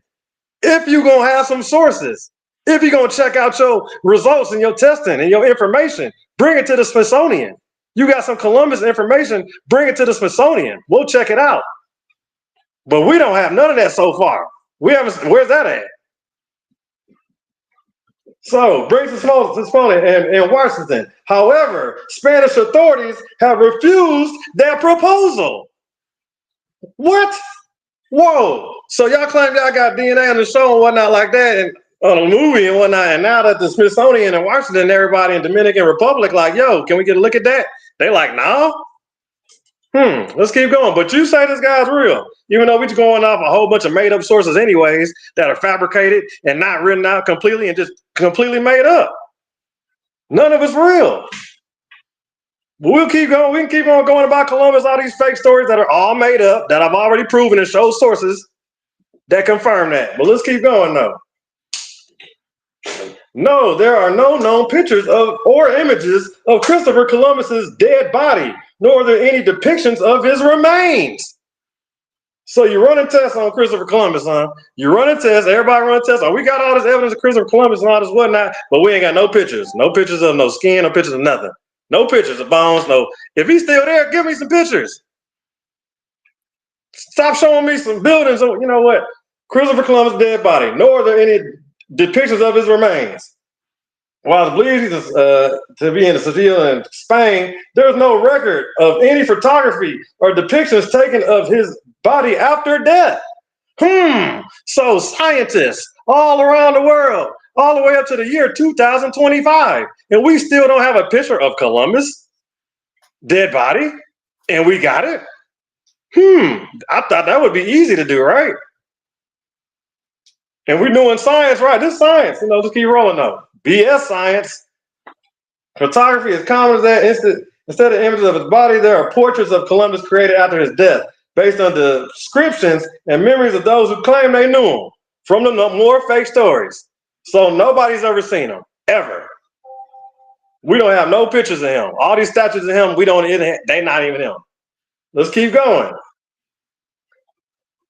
If you're going to have some sources, if you're going to check out your results and your testing and your information, bring it to the Smithsonian. You got some Columbus information, bring it to the Smithsonian. We'll check it out. But we don't have none of that so far. We haven't. Where's that at? So bring to Smithsonian in Washington. However, Spanish authorities have refused their proposal. What? Whoa. So y'all claim y'all got DNA on the show and whatnot like that, and on a movie and whatnot, and now that the Smithsonian in Washington, everybody in Dominican Republic like, yo, can we get a look at that? They like, no. Let's keep going. But you say this guy's real, even though we're going off a whole bunch of made up sources anyways that are fabricated and not written out completely and just completely made up. None of it's real. But we'll keep going. We can keep on going about Columbus, all these fake stories that are all made up that I've already proven and show sources that confirm that. But let's keep going though. No, there are no known pictures of or images of Christopher Columbus's dead body, nor are there any depictions of his remains. So you run a test on Christopher Columbus, huh? You run a test, everybody run a test. Oh, we got all this evidence of Christopher Columbus and all this whatnot, but we ain't got no pictures. No pictures of no skin, no pictures of nothing. No pictures of bones, no. If he's still there, give me some pictures. Stop showing me some buildings. You know what? Christopher Columbus' dead body, nor are there any depictions of his remains. While it's believed to be in Seville in Spain, there's no record of any photography or depictions taken of his body after death. So scientists all around the world, all the way up to the year 2025, and we still don't have a picture of Columbus' dead body, and we got it. I thought that would be easy to do, right? And we're doing science, right? This science, just keep rolling though. BS science. Photography is common as that. Instead of images of his body, there are portraits of Columbus created after his death, based on the descriptions and memories of those who claim they knew him from the more fake stories. So nobody's ever seen him, ever. We don't have no pictures of him. All these statues of him, they're not even him. Let's keep going.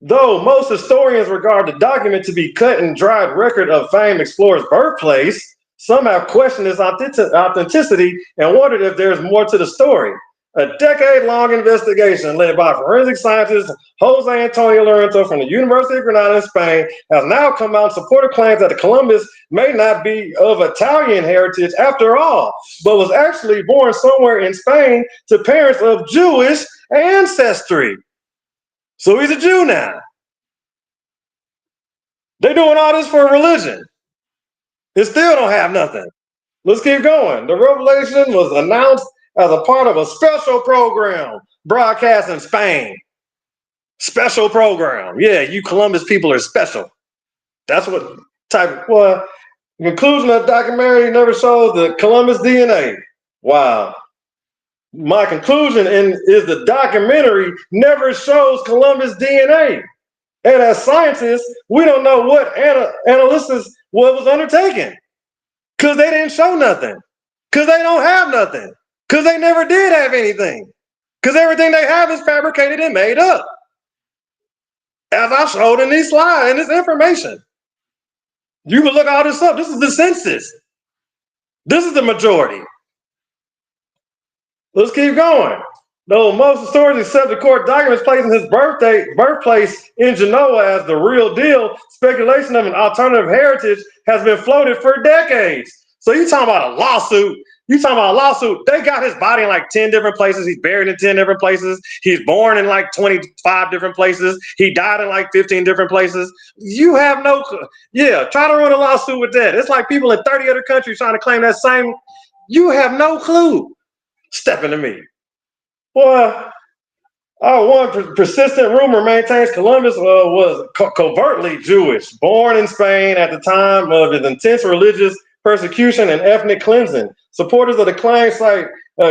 Though most historians regard the document to be cut and dried record of famed explorer's birthplace, some have questioned its authenticity and wondered if there's more to the story. A decade-long investigation led by forensic scientist Jose Antonio Lorenzo from the University of Granada in Spain has now come out and supported claims that the Columbus may not be of Italian heritage after all, but was actually born somewhere in Spain to parents of Jewish ancestry. So he's a Jew now. They're doing all this for religion. It still don't have nothing. Let's keep going. The revelation was announced as a part of a special program broadcast in Spain. Special program. Yeah, you Columbus people are special. That's what type of, well, conclusion of the documentary never showed the Columbus DNA. Wow. My conclusion is the documentary never shows Columbus DNA. And as scientists, we don't know what analysis was undertaken. Because they didn't show nothing. Because they don't have nothing. Because they never did have anything. Because everything they have is fabricated and made up. As I showed in these slides, in this information. You can look all this up. This is the census. This is the majority. Let's keep going. Though most historians accept the court documents placing his birthplace in Genoa as the real deal, speculation of an alternative heritage has been floated for decades. So you talking about a lawsuit. You talking about a lawsuit. They got his body in like 10 different places. He's buried in 10 different places. He's born in like 25 different places. He died in like 15 different places. You have no, try to run a lawsuit with that. It's like people in 30 other countries trying to claim that same, you have no clue. Step into me. Well, one persistent rumor maintains Columbus was covertly Jewish, born in Spain at the time of his intense religious persecution and ethnic cleansing. Supporters of the claim cite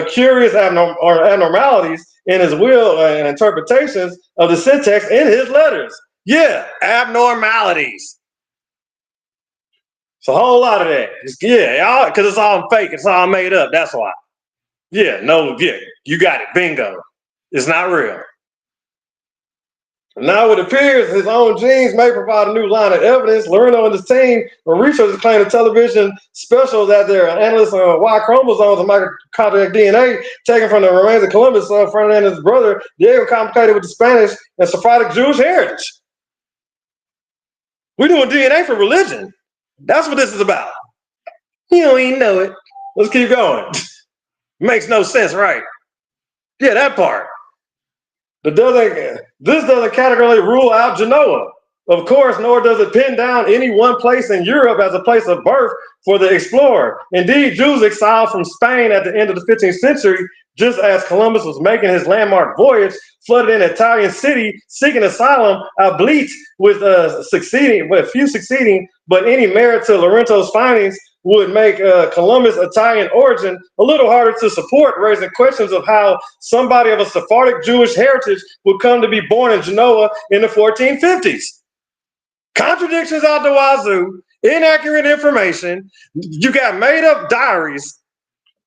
curious abnormalities in his will and interpretations of the syntax in his letters. Yeah, abnormalities. It's a whole lot of that. Because it's all fake. It's all made up. That's why. You got it. Bingo. It's not real. Now it appears his own genes may provide a new line of evidence. Lorenzo and his team or researchers claim the television special that their analysts on Y chromosomes and mitochondrial DNA taken from the remains of Columbus, Ferdinand and his brother, Diego, complicated with the Spanish and Sephardic Jewish heritage. We're doing DNA for religion. That's what this is about. You don't even know it. Let's keep going. Makes no sense, right? Yeah, that part. This doesn't categorically rule out Genoa. Of course, nor does it pin down any one place in Europe as a place of birth for the explorer. Indeed, Jews exiled from Spain at the end of the 15th century, just as Columbus was making his landmark voyage, flooded an Italian city seeking asylum, oblique with few succeeding, but any merit to Lorenzo's findings would make Columbus' Italian origin a little harder to support, raising questions of how somebody of a Sephardic Jewish heritage would come to be born in Genoa in the 1450s. Contradictions out the wazoo, inaccurate information, you got made up diaries,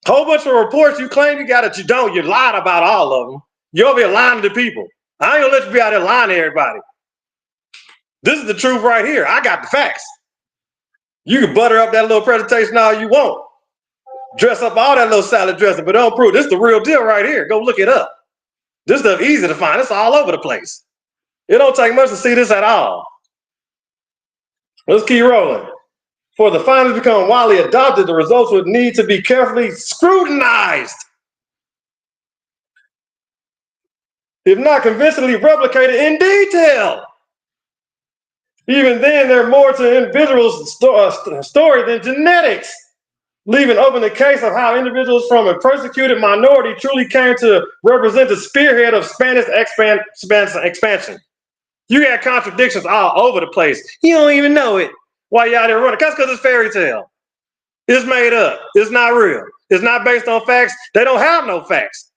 whole bunch of reports you claim you got it, you don't, you lied about all of them. You're over here lying to people. I ain't gonna let you be out there lying to everybody. This is the truth right here. I got the facts. You can butter up that little presentation all you want. Dress up all that little salad dressing, but don't prove this is the real deal right here. Go look it up. This stuff easy to find. It's all over the place. It don't take much to see this at all. Let's keep rolling. For the findings to become widely adopted, the results would need to be carefully scrutinized, if not convincingly replicated in detail. Even then, there are more to individuals' story than genetics, leaving open the case of how individuals from a persecuted minority truly came to represent the spearhead of Spanish expansion. You got contradictions all over the place. You don't even know it. Why y'all there running? That's because it's fairy tale. It's made up. It's not real. It's not based on facts. They don't have no facts.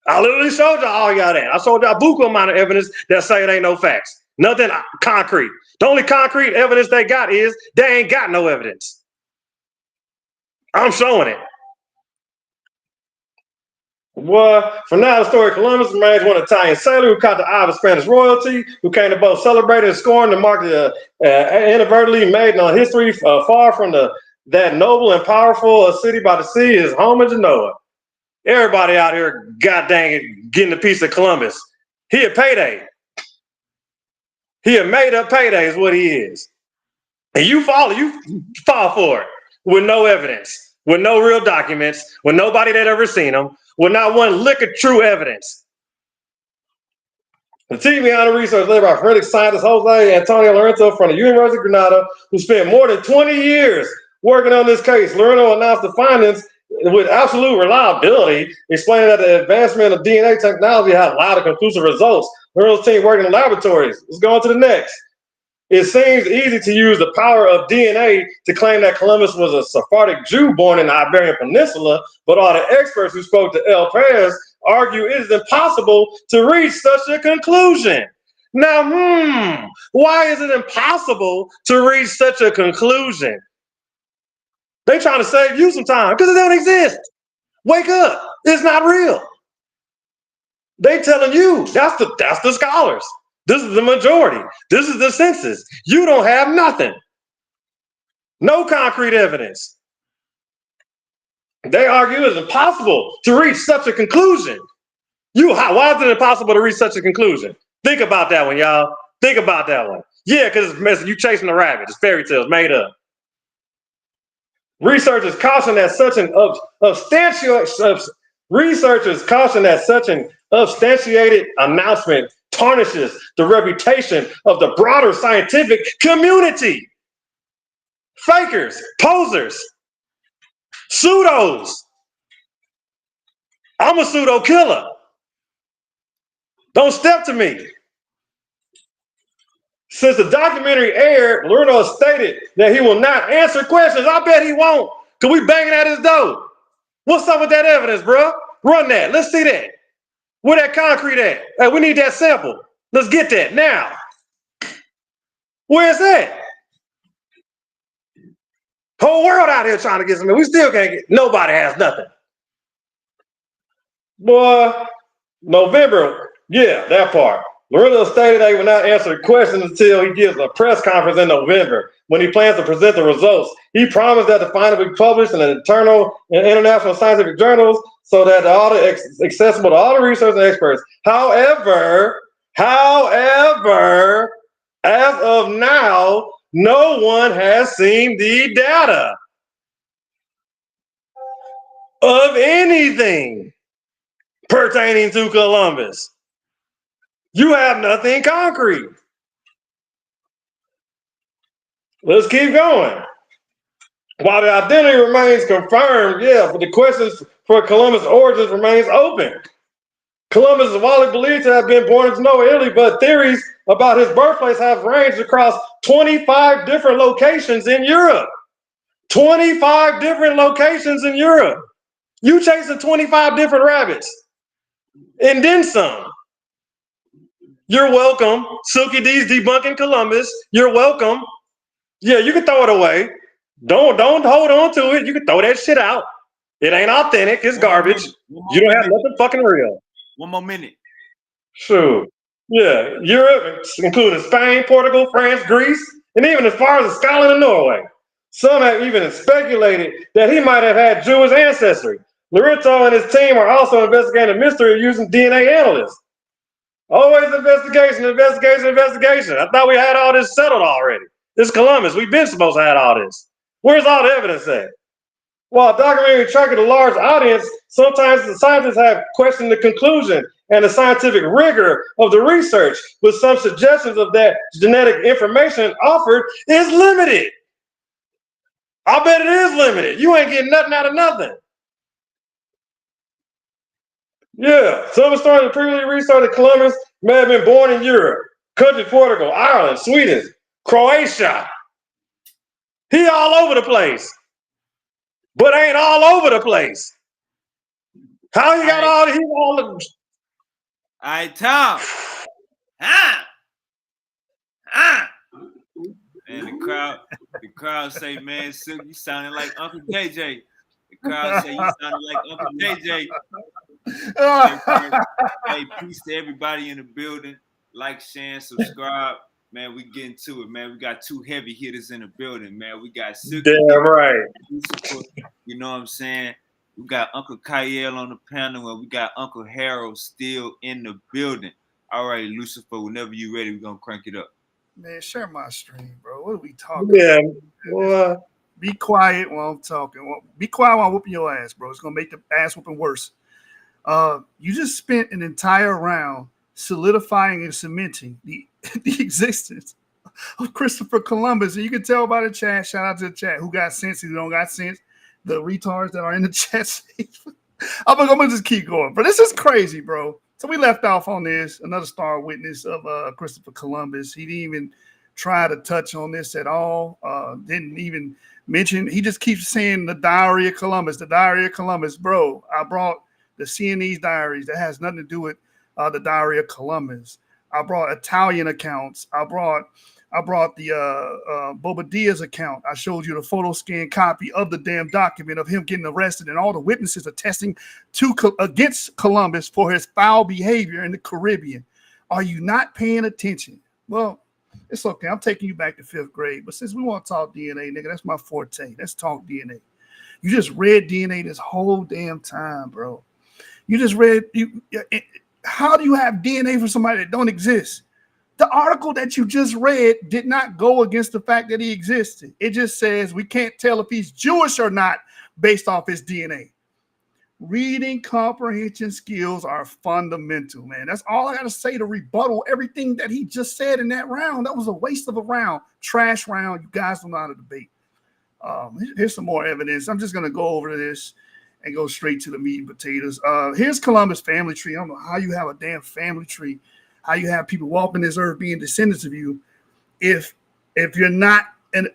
I literally showed y'all all y'all that. I showed y'all a buku amount of evidence that say it ain't no facts. Nothing concrete. The only concrete evidence they got is they ain't got no evidence. I'm showing it. Well, for now, the story of Columbus remains one Italian sailor who caught the eye of Spanish royalty, who came to both celebrate and scorn to mark the inadvertently made on history far from that noble and powerful city by the sea, his home in Genoa. Everybody out here, god dang it, getting a piece of Columbus. He a payday. He a made up payday is what he is. And you fall for it with no evidence, with no real documents, with nobody that ever seen him, with not one lick of true evidence. The team behind the research led by forensic scientist Jose Antonio Lorenzo from the University of Granada, who spent more than 20 years working on this case. Lorenzo announced the findings with absolute reliability, explaining that the advancement of DNA technology has allowed conclusive results. Lorenzo's team working in laboratories. Let's go on to the next. It seems easy to use the power of DNA to claim that Columbus was a Sephardic Jew born in the Iberian Peninsula, but all the experts who spoke to El Perez argue it is impossible to reach such a conclusion. Now, why is it impossible to reach such a conclusion? They trying to save you some time because it don't exist. Wake up. It's not real. They telling you that's the scholars. This is the majority. This is the census. You don't have nothing. No concrete evidence. They argue it's impossible to reach such a conclusion. Why is it impossible to reach such a conclusion? Think about that one, y'all. Think about that one. Yeah, because you chasing a rabbit. It's fairy tales made up. Researchers caution that such an substantiated announcement tarnishes the reputation of the broader scientific community. Fakers, posers, pseudos. I'm a pseudo killer. Don't step to me. Since the documentary aired, Lerno stated that he will not answer questions. I bet he won't, because we banging at his door. What's up with that evidence, bro? Run that. Let's see that. Where that concrete at? Hey, we need that sample. Let's get that now. Where's that? Whole world out here trying to get something. We still can't get. Nobody has nothing. Boy, November. Yeah, that part. Lorenzo stated that he will not answer questions until he gives a press conference in November when he plans to present the results. He promised that the findings will be published in the internal and international scientific journals so that all accessible to all the research and experts. However, as of now, no one has seen the data of anything pertaining to Columbus. You have nothing concrete. Let's keep going. While the identity remains confirmed, but the questions for Columbus' origins remains open. Columbus is widely believed to have been born in Genoa, Italy, but theories about his birthplace have ranged across 25 different locations in Europe. 25 different locations in Europe. You chasing 25 different rabbits. And then some. You're welcome. Silky D's debunking Columbus. You're welcome. Yeah, you can throw it away. Don't hold on to it. You can throw that shit out. It ain't authentic. It's garbage. You don't have nothing fucking real. One more minute. Sure. Yeah, Europe, including Spain, Portugal, France, Greece, and even as far as Scotland and Norway. Some have even speculated that he might have had Jewish ancestry. Lorenzo and his team are also investigating the mystery of using DNA analysts. Always investigation. I thought we had all this settled already. This Columbus, we've been supposed to have all this. Where's all the evidence at? While documentary attracted a large audience, sometimes the scientists have questioned the conclusion and the scientific rigor of the research, with some suggestions of that genetic information offered is limited. I bet it is limited. You ain't getting nothing out of nothing. Yeah, some historians previously researched that Columbus may have been born in Europe, country Portugal, Ireland, Sweden, Croatia. He all over the place, but ain't all over the place. How he got all the? All right, Tom. And the crowd say, man, Silky, you sounding like Uncle JJ. The crowd say you sounded like Uncle JJ. Hey, peace to everybody in the building. Like, share, and subscribe. Man, we getting to it, man. We got two heavy hitters in the building, man. We got Silky. Damn right. You know what I'm saying? We got Uncle Kyle on the panel, and we got Uncle Harold still in the building. All right, Lucifer, whenever you ready, we're gonna crank it up. Man, share my stream, bro. What are we talking Yeah, about? boy. Be quiet while I'm talking. Be quiet while I'm whooping your ass, bro. It's gonna make the ass whooping worse. You just spent an entire round solidifying and cementing the existence of Christopher Columbus. And you can tell by the chat, shout out to the chat, who got sense, who don't got sense, the retards that are in the chat. I'm gonna just keep going. But this is crazy, bro. So we left off on this, another star witness of Christopher Columbus. He didn't even try to touch on this at all. Didn't even mention, he just keeps saying the Diary of Columbus, the Diary of Columbus. Bro, I brought the CNE's diaries that has nothing to do with the Diary of Columbus. I brought Italian accounts. I brought the Bobadilla's account. I showed you the photo scan copy of the damn document of him getting arrested, and all the witnesses attesting against Columbus for his foul behavior in the Caribbean. Are you not paying attention? Well, it's okay. I'm taking you back to 5th grade, but since we want to talk DNA, nigga, that's my forte. Let's talk DNA. You just read DNA this whole damn time, bro. You just read. How do you have DNA for somebody that don't exist? The article that you just read did not go against the fact that he existed. It just says we can't tell if he's Jewish or not based off his DNA. Reading comprehension skills are fundamental, man. That's all I got to say to rebuttal everything that he just said in that round. That was a waste of a round. Trash round. You guys don't know how to debate. Here's some more evidence. I'm just going to go over this and go straight to the meat and potatoes. Here's Columbus family tree. I don't know how you have a damn family tree, how you have people walking this earth being descendants of you if you're not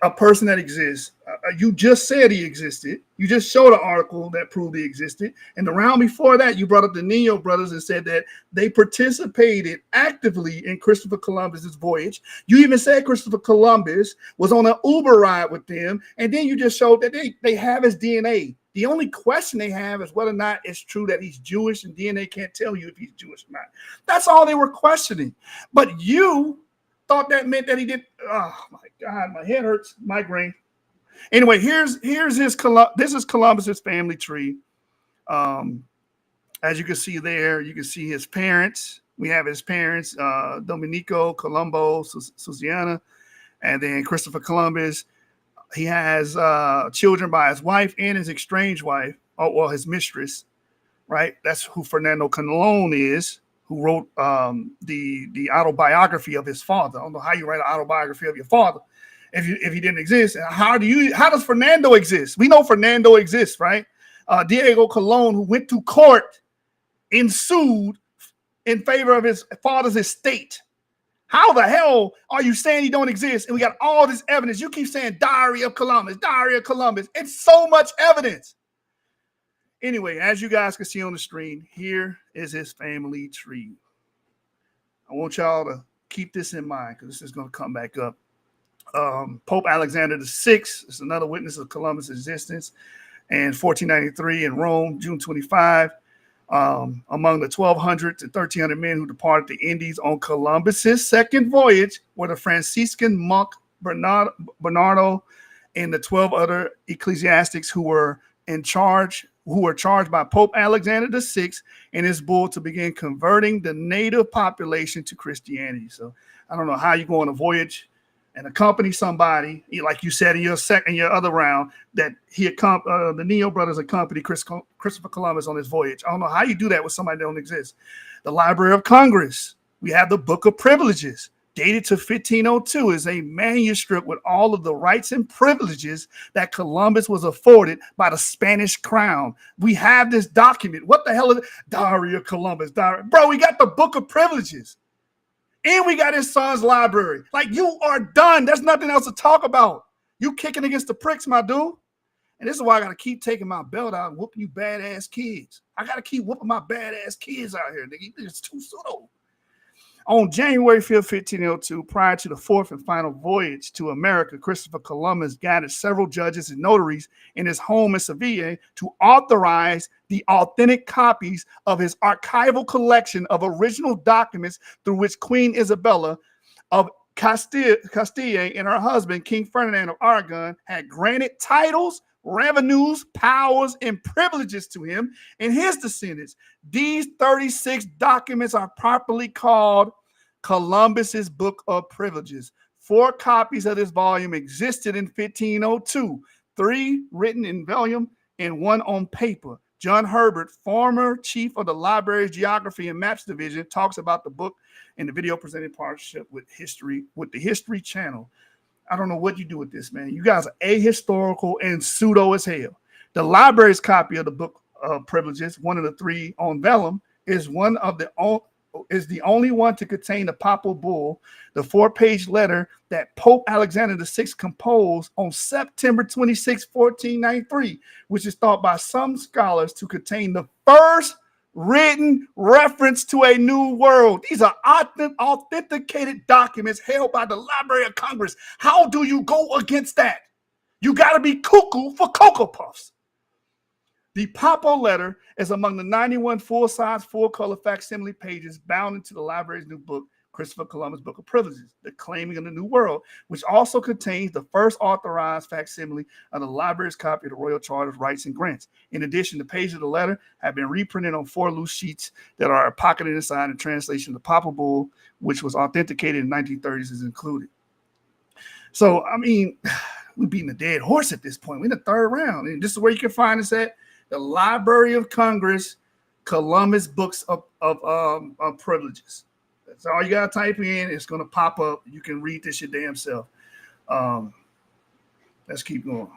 a person that exists. You just said he existed. You just showed an article that proved he existed. And the round before that, you brought up the Neo brothers and said that they participated actively in Christopher Columbus's voyage. You even said Christopher Columbus was on an Uber ride with them. And then you just showed that they have his DNA. The only question they have is whether or not it's true that he's Jewish, and DNA can't tell you if he's Jewish or not. That's all they were questioning. But you thought that meant that he did. Oh my God, my head hurts. Migraine. Anyway, here's his this is Columbus's family tree. As you can see there, you can see his parents. We have his parents, Domenico, Colombo, Susanna, and then Christopher Columbus. He has children by his wife and his estranged wife, his mistress, right? That's who Fernando Colon is, who wrote the autobiography of his father. I don't know how you write an autobiography of your father if he didn't exist. And how does Fernando exist? We know Fernando exists, right? Diego Colon, who went to court and sued in favor of his father's estate. How the hell are you saying he don't exist? And we got all this evidence. You keep saying Diary of Columbus, Diary of Columbus. It's so much evidence. Anyway, as you guys can see on the screen, here is his family tree. I want y'all to keep this in mind because this is going to come back up. Pope Alexander VI is another witness of Columbus' existence. And 1493 in Rome, June 25. Among the 1,200 to 1,300 men who departed the Indies on Columbus's second voyage were the Franciscan monk Bernardo and the 12 other ecclesiastics who were charged by Pope Alexander VI in his bull to begin converting the native population to Christianity. So I don't know how you go on a voyage and accompany somebody, like you said in your other round, that the Neo brothers accompanied Christopher Columbus on his voyage. I don't know how you do that with somebody that don't exist. The Library of Congress, we have the Book of Privileges, dated to 1502, is a manuscript with all of the rights and privileges that Columbus was afforded by the Spanish crown. We have this document. What the hell is it? Diary of Columbus. Bro, we got the Book of Privileges. And we got his son's library. Like, you are done. There's nothing else to talk about. You kicking against the pricks, my dude. And this is why I got to keep taking my belt out and whooping you badass kids. I got to keep whooping my badass kids out here, nigga. It's too slow. On January 5th, 1502, prior to the fourth and final voyage to America, Christopher Columbus gathered several judges and notaries in his home in Seville to authorize the authentic copies of his archival collection of original documents through which Queen Isabella of Castile and her husband, King Ferdinand of Aragon, had granted titles, revenues, powers, and privileges to him and his descendants. These 36 documents are properly called Columbus's Book of Privileges. 4 copies of this volume existed in 1502, 3 written in vellum and 1 on paper. John Herbert, former chief of the library's Geography and Maps Division, talks about the book in the video presented in partnership with the History Channel. I don't know what you do with this, man. You guys are ahistorical and pseudo as hell. The library's copy of the Book of Privileges, one of the 3 on vellum, is the only one to contain the papal bull, the 4-page letter that Pope Alexander VI composed on September 26, 1493, which is thought by some scholars to contain the first written reference to a new world. These are authenticated documents held by the Library of Congress. How do you go against that? You got to be cuckoo for Cocoa Puffs. The papal letter is among the 91 full-size, full-color facsimile pages bound into the library's new book, Christopher Columbus' Book of Privileges, The Claiming of the New World, which also contains the first authorized facsimile of the library's copy of the Royal Charter's Rights and Grants. In addition, the pages of the letter have been reprinted on 4 loose sheets that are pocketed inside, and translation of the papal bull, which was authenticated in the 1930s, is included. So, I mean, we're beating a dead horse at this point. We're in the 3rd round, and this is where you can find us at. The Library of Congress, Columbus Books of Privileges. That's all you got to type in. It's going to pop up. You can read this your damn self. Let's keep going.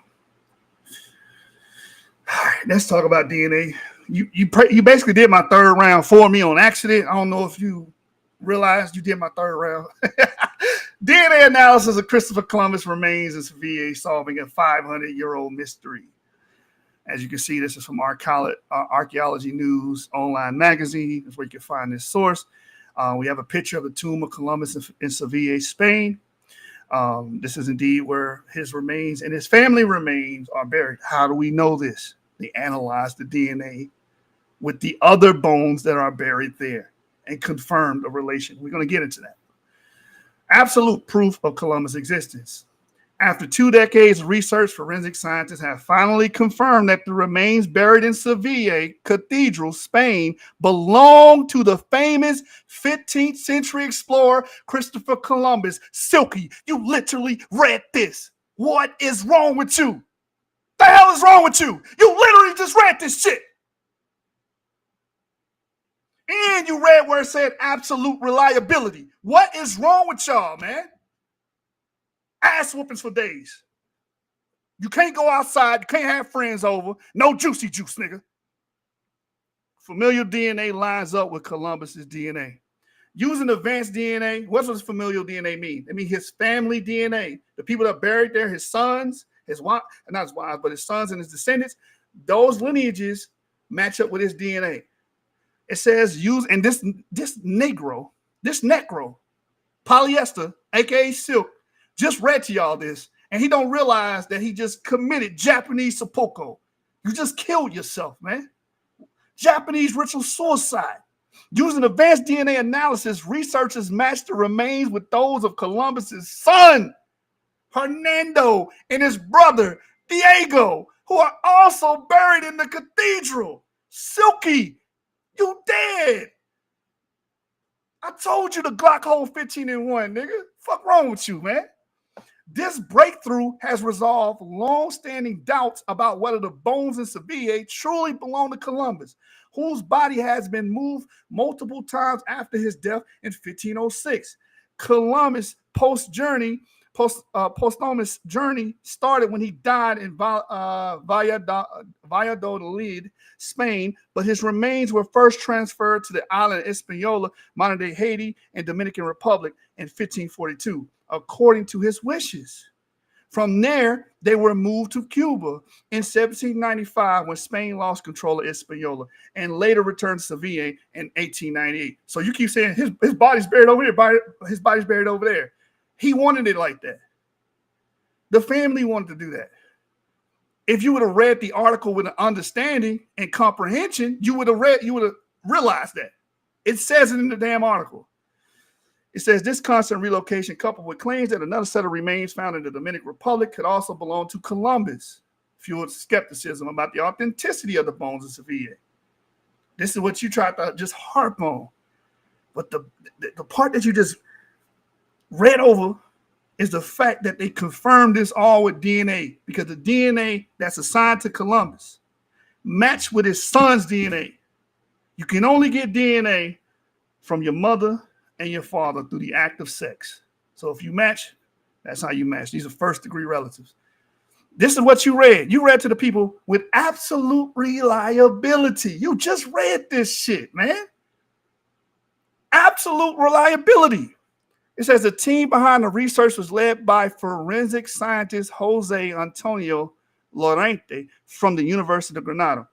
All right, let's talk about DNA. You basically did my 3rd round for me on accident. I don't know if you realized you did my 3rd round. DNA analysis of Christopher Columbus remains in Sevilla, solving a 500-year-old mystery. As you can see, this is from Archaeology News Online Magazine. That's where you can find this source. We have a picture of the tomb of Columbus in Sevilla, Spain. This is indeed where his remains and his family remains are buried. How do we know this? They analyzed the DNA with the other bones that are buried there and confirmed a relation. We're going to get into that. Absolute proof of Columbus' existence. After 2 decades of research, forensic scientists have finally confirmed that the remains buried in Sevilla Cathedral, Spain, belong to the famous 15th century explorer Christopher Columbus. Silky, you literally read this. What is wrong with you? The hell is wrong with you? You literally just read this shit. And you read where it said absolute reliability. What is wrong with y'all, man? Ass whoopings for days. You can't go outside. You can't have friends over. No juicy juice, nigga. Familial DNA lines up with Columbus's DNA. Using advanced DNA, what does familial DNA mean? It means his family DNA. The people that are buried there, his sons, his wife, not his wives, but his sons and his descendants, those lineages match up with his DNA. It says use, and this necro, polyester, aka silk, just read to y'all this, and he don't realize that he just committed Japanese seppuku. You just killed yourself, man. Japanese ritual suicide. Using advanced DNA analysis, researchers matched the remains with those of Columbus's son, Hernando, and his brother, Diego, who are also buried in the cathedral. Silky, you dead. I told you the Glock hold 15 in 1, nigga. Fuck wrong with you, man? This breakthrough has resolved long-standing doubts about whether the bones in Sevilla truly belong to Columbus, whose body has been moved multiple times after his death in 1506. Columbus' posthumous journey started when he died in Valladolid, Spain, but his remains were first transferred to the island of Hispaniola, modern-day Haiti, and Dominican Republic in 1542. According to his wishes. From there, they were moved to Cuba in 1795 when Spain lost control of Hispaniola and later returned to Sevilla in 1898. So you keep saying his body's buried over here, his body's buried over there. He wanted it like that. The family wanted to do that. If you would have read the article with an understanding and comprehension, you would have realized that. It says it in the damn article. It says this constant relocation coupled with claims that another set of remains found in the Dominican Republic could also belong to Columbus fueled skepticism about the authenticity of the bones of Sevilla. This is what you tried to just harp on. But the part that you just read over is the fact that they confirmed this all with DNA, because the DNA that's assigned to Columbus matched with his son's DNA. You can only get DNA from your mother and your father through the act of sex. So if you match, that's how you match. These are first degree relatives. This is what you read. You read to the people with absolute reliability. You just read this shit, man. Absolute reliability. It says the team behind the research was led by forensic scientist Jose Antonio Lorente from the University of Granada,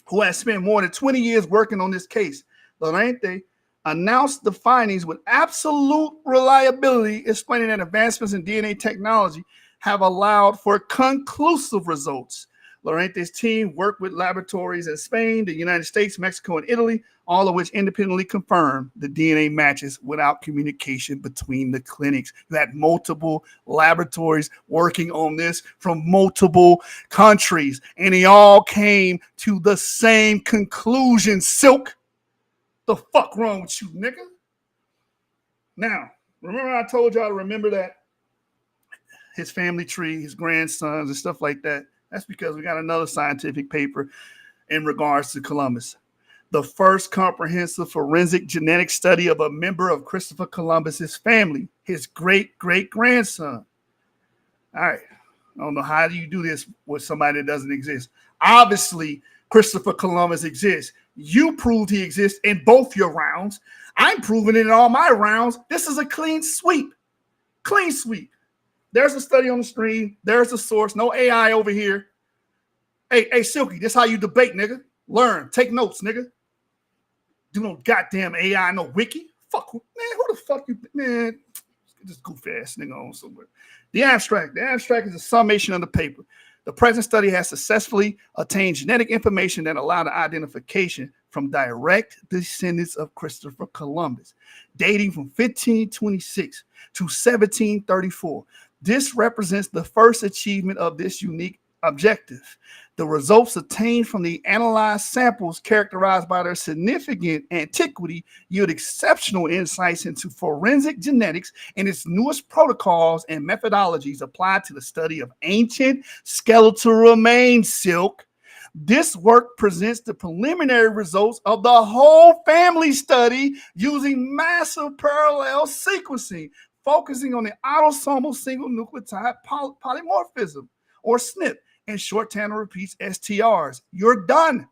who has spent more than 20 years working on this case. Lorente announced the findings with absolute reliability, explaining that advancements in DNA technology have allowed for conclusive results. Lorente's team worked with laboratories in Spain, the United States, Mexico, and Italy, all of which independently confirmed the DNA matches without communication between the clinics. You had multiple laboratories working on this from multiple countries, and they all came to the same conclusion. Silk, the fuck wrong with you, nigga? Now, remember I told y'all to remember that his family tree, his grandsons, and stuff like that. That's because we got another scientific paper in regards to Columbus. The first comprehensive forensic genetic study of a member of Christopher Columbus's family, his great-great-grandson. All right. I don't know how do you do this with somebody that doesn't exist. Obviously, Christopher Columbus exists. You proved he exists in both your rounds. I'm proving it in all my rounds. This is a clean sweep. Clean sweep. There's a study on the screen. There's the source. No AI over here. Hey, Silky, this how you debate, nigga. Learn. Take notes, nigga. Do no goddamn AI, no wiki. Fuck, man, who the fuck you, man? Get this goof ass nigga on somewhere. The abstract. The abstract is a summation of the paper. The present study has successfully attained genetic information that allow the identification from direct descendants of Christopher Columbus, dating from 1526 to 1734. This represents the first achievement of this unique objective. The results obtained from the analyzed samples, characterized by their significant antiquity, yield exceptional insights into forensic genetics and its newest protocols and methodologies applied to the study of ancient skeletal remains. Silk. This work presents the preliminary results of the whole family study using massive parallel sequencing, focusing on the autosomal single nucleotide polymorphism, or SNP, and short tandem repeats, STRs. You're done.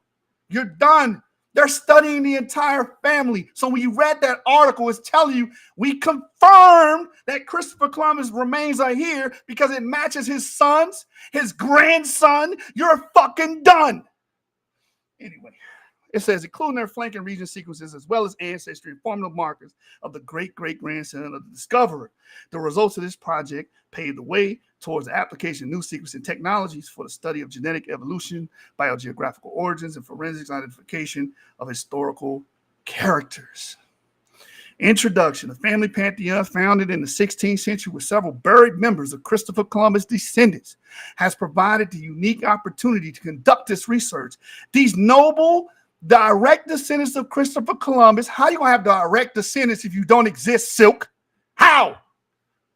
You're done. They're studying the entire family. So when you read that article, it's telling you we confirmed that Christopher Columbus remains are here because it matches his sons, his grandson. You're fucking done. Anyway. It says, including their flanking region sequences as well as ancestry and formative markers of the great-great-grandson of the discoverer. The results of this project paved the way towards the application of new sequencing technologies for the study of genetic evolution, biogeographical origins, and forensics identification of historical characters. Introduction. The family pantheon, founded in the 16th century with several buried members of Christopher Columbus' descendants, has provided the unique opportunity to conduct this research. These noble direct descendants of Christopher Columbus. How you gonna have direct descendants if you don't exist, Silk? How?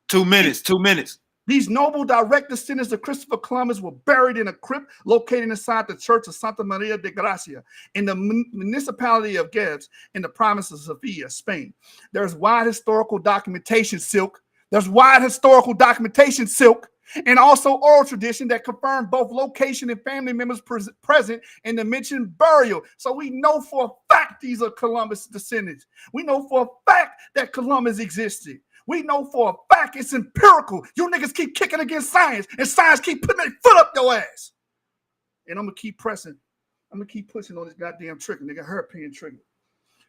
2 minutes. 2 minutes. These noble direct descendants of Christopher Columbus were buried in a crypt located inside the Church of Santa Maria de Gracia in the municipality of Gebes in the province of Sevilla, Spain. There's wide historical documentation, Silk. There's wide historical documentation, Silk. And also oral tradition that confirm both location and family members present in the mentioned burial. So we know for a fact these are Columbus descendants. We know for a fact that Columbus existed. We know for a fact it's empirical. You niggas keep kicking against science, and science keep putting their foot up your ass. And I'm going to keep pressing. I'm going to keep pushing on this goddamn trigger, nigga. Hairpin trigger.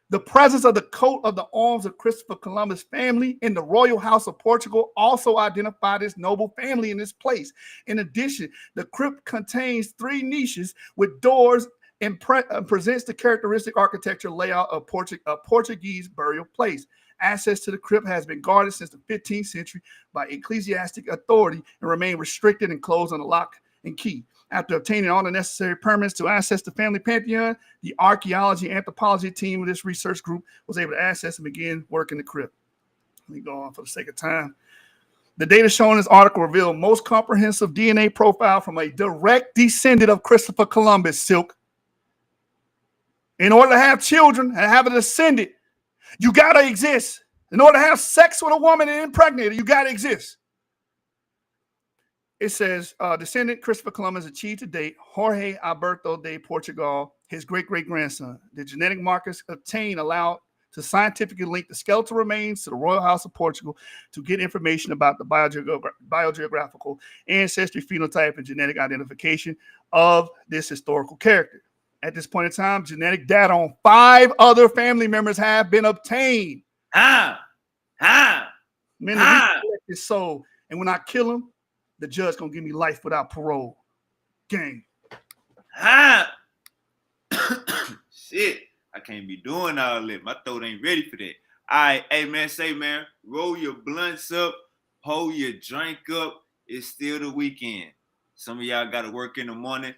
The presence of the coat of the arms of Christopher Columbus' family in the royal house of Portugal also identified this noble family in this place. In addition, the crypt contains 3 niches with doors and presents the characteristic architecture layout of Portuguese burial place. Access to the crypt has been guarded since the 15th century by ecclesiastic authority and remain restricted and closed on a lock and key. After obtaining all the necessary permits to access the family pantheon, the archaeology and anthropology team of this research group was able to access and begin work in the crypt. Let me go on for the sake of time. The data shown in this article revealed most comprehensive DNA profile from a direct descendant of Christopher Columbus, Silk. In order to have children and have a descendant, you got to exist. In order to have sex with a woman and impregnate her, you got to exist. It says, descendant Christopher Columbus achieved to date Jorge Alberto de Portugal, his great-great-grandson. The genetic markers obtained allowed to scientifically link the skeletal remains to the Royal House of Portugal to get information about the biogeographical ancestry, phenotype, and genetic identification of this historical character. At this point in time, genetic data on 5 other family members have been obtained. Man, the research is so, and when I kill him, the judge gonna give me life without parole. Gang. Shit, I can't be doing all that. My throat ain't ready for that. All right, hey man, say man, roll your blunts up, hold your drink up. It's still the weekend. Some of y'all got to work in the morning.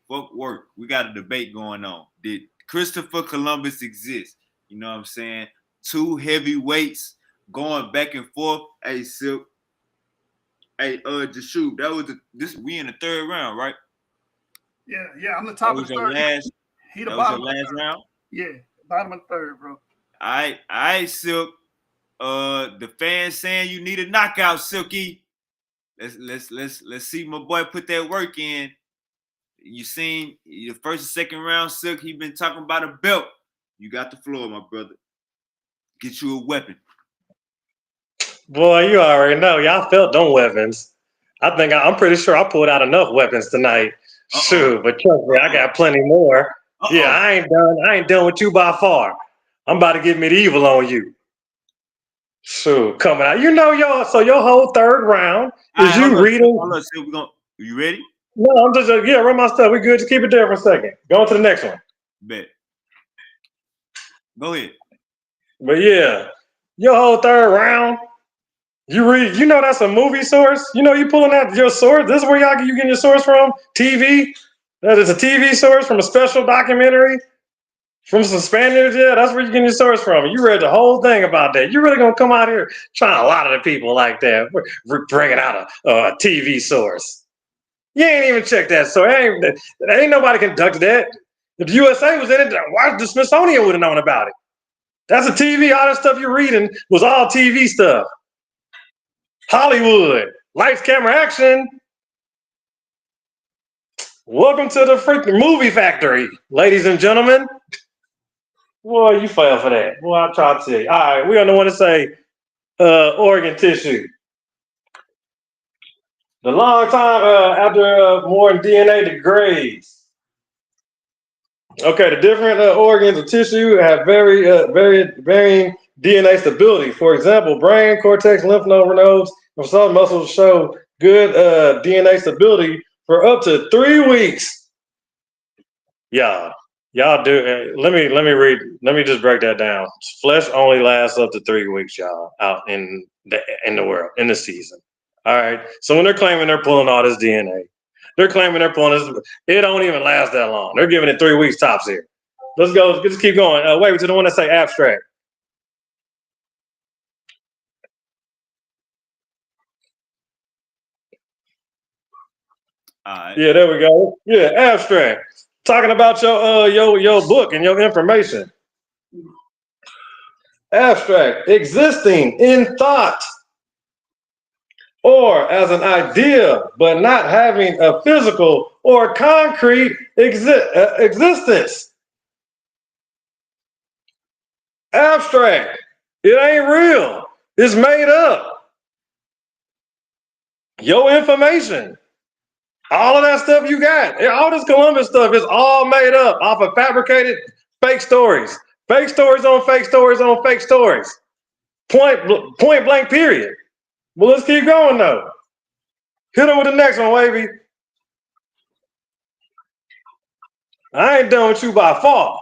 Fuck work. We got a debate going on. Did Christopher Columbus exist? You know what I'm saying? 2 heavyweights going back and forth. Hey, Silk. Hey, Jashub, that was we in the 3rd round, right? Yeah, I'm the top of the 3rd. That was your last round? Yeah, bottom of the 3rd, bro. All right, Silk. The fans saying you need a knockout, Silky. Let's see my boy put that work in. You seen the 1st and 2nd round, Silk. He been talking about a belt. You got the floor, my brother. Get you a weapon. Boy, you already know. Y'all felt them weapons. I'm pretty sure I pulled out enough weapons tonight. Shoot, but trust me, I got plenty more. Yeah, I ain't done with you by far. I'm about to get medieval on you. Shoot, coming out. You know, so your whole 3rd round is you reading. You ready? No, I'm just run my stuff. We good. Just keep it there for a second. Go on to the next one. Bet. Go ahead. But yeah, your whole 3rd round. You read, that's a movie source. You pulling out your source. This is where you getting your source from? TV. That is a TV source from a special documentary from some Spaniards. Yeah, that's where you getting your source from. You read the whole thing about that. You really gonna come out here trying to lie to the people like that? We're bringing out a TV source. You ain't even checked that. So ain't nobody conducted that. If the USA was in it, why the Smithsonian would have known about it? That's a TV. All that stuff you're reading was all TV stuff. Hollywood, lights, camera, action. Welcome to the freaking movie factory, ladies and gentlemen. Boy, you fell for that. Boy, I tried to tell you. All right, we're gonna want to say organ tissue. The long time after more DNA degrades. Okay, the different organs of tissue have varying DNA stability. For example, brain, cortex, lymph nodes, and some muscles show good DNA stability for up to 3 weeks. Y'all do. Let me just break that down. Flesh only lasts up to 3 weeks, y'all, out in the world, in the season. All right. So when they're claiming they're pulling all this DNA, they're claiming they're pulling this. It don't even last that long. They're giving it 3 weeks tops here. Let's go. Let's keep going. Wait to the one that say abstract. All right. Yeah, there we go. Yeah, abstract. Talking about your book and your information. Abstract, existing in thought or as an idea, but not having a physical or concrete existence. Abstract, it ain't real. It's made up. Your information. All of that stuff you got, all this Columbus stuff is all made up off of fabricated fake stories. Fake stories on fake stories on fake stories. Point blank, period. Well, let's keep going though. Hit them with the next one, Wavy. I ain't done with you by far.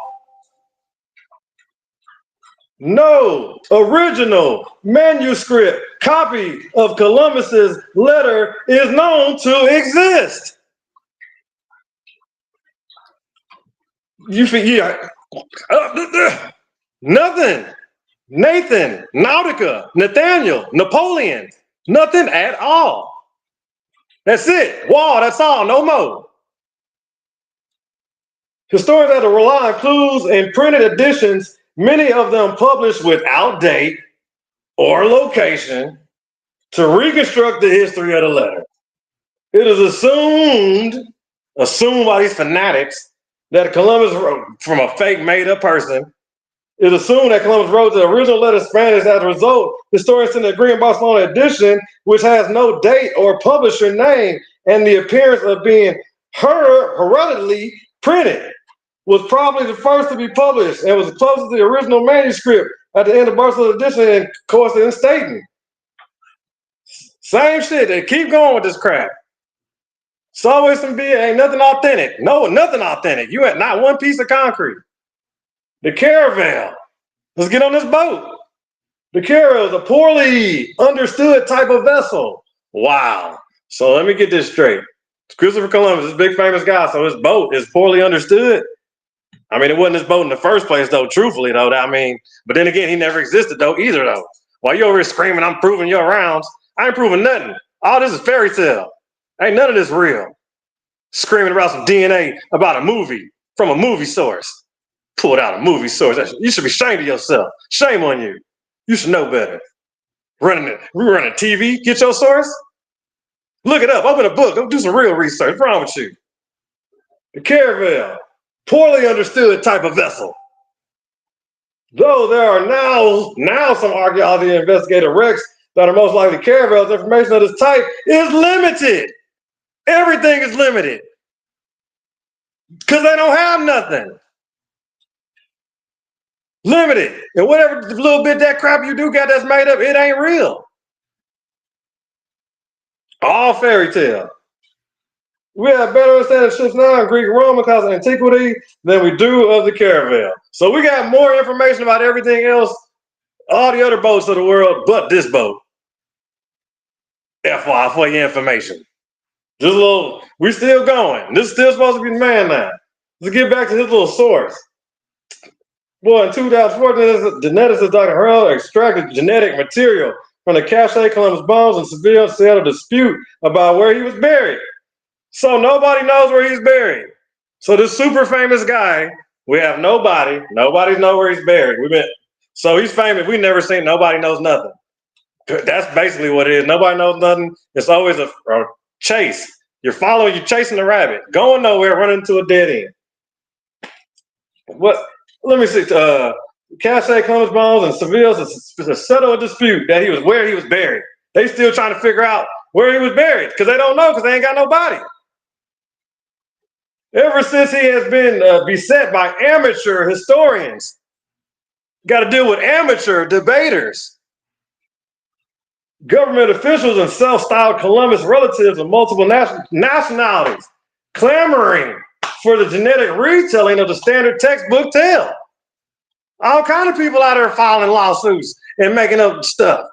No original manuscript copy of Columbus's letter is known to exist. You feel nothing. Nathan, Nautica, Nathaniel, Napoleon, nothing at all. That's it. Wall, that's all, no more. Historians had to rely on clues and printed editions, many of them published without date or location, to reconstruct the history of the letter. It is assumed by these fanatics, that Columbus wrote from a fake made-up person. It's assumed that Columbus wrote the original letter in Spanish. As a result, historians tend to agree in Barcelona edition, which has no date or publisher name, and the appearance of being heraldically printed, was probably the first to be published and was closest to the original manuscript at the end of Barcelona edition, and of course in stating. Same shit. They keep going with this crap. It's always some ain't nothing authentic. No, nothing authentic. You had not one piece of concrete. The caravel. Let's get on this boat. The caravel is a poorly understood type of vessel. Wow. So let me get this straight. Christopher Columbus, this big famous guy, so his boat is poorly understood. I mean, it wasn't his boat in the first place, though, truthfully, though. I mean, but then again, he never existed, though, either, though. While you're over here screaming, I'm proving your rounds, I ain't proving nothing. All this is fairy tale. Ain't none of this real. Screaming about some DNA about a movie from a movie source. Pulled out a movie source. You should be ashamed of yourself. Shame on you. You should know better. We running TV. Get your source. Look it up. Open a book. Go do some real research. What's wrong with you? The caravel. Poorly understood type of vessel. Though there are now some archaeology investigator wrecks that are most likely caravels, information of this type is limited. Everything is limited. Because they don't have nothing. Limited. And whatever little bit that crap you do got that's made up, it ain't real. All fairy tale. We have better understanding of ships now in Greek and Roman because of antiquity than we do of the caravel. So we got more information about everything else, all the other boats of the world, but this boat. FYI for your information. Just a little, we still going. This is still supposed to be the man now. Let's get back to his little source. Boy, in 2014, geneticist Dr. Harold extracted genetic material from the cache Columbus bones in Seville to settle a dispute about where he was buried. So nobody knows where he's buried. So this super famous guy, we have nobody knows where he's buried. So he's famous. We never seen, nobody knows nothing. That's basically what it is. Nobody knows nothing. It's always a chase. You're chasing the rabbit, going nowhere, running into a dead end. What? Let me see. Cache Columbus bones and Seville to settle a dispute that where he was buried. They still trying to figure out where he was buried because they don't know because they ain't got no body. Ever since he has been beset by amateur historians, got to deal with amateur debaters, government officials, and self-styled Columbus relatives of multiple nationalities, clamoring for the genetic retelling of the standard textbook tale. All kind of people out there filing lawsuits and making up stuff.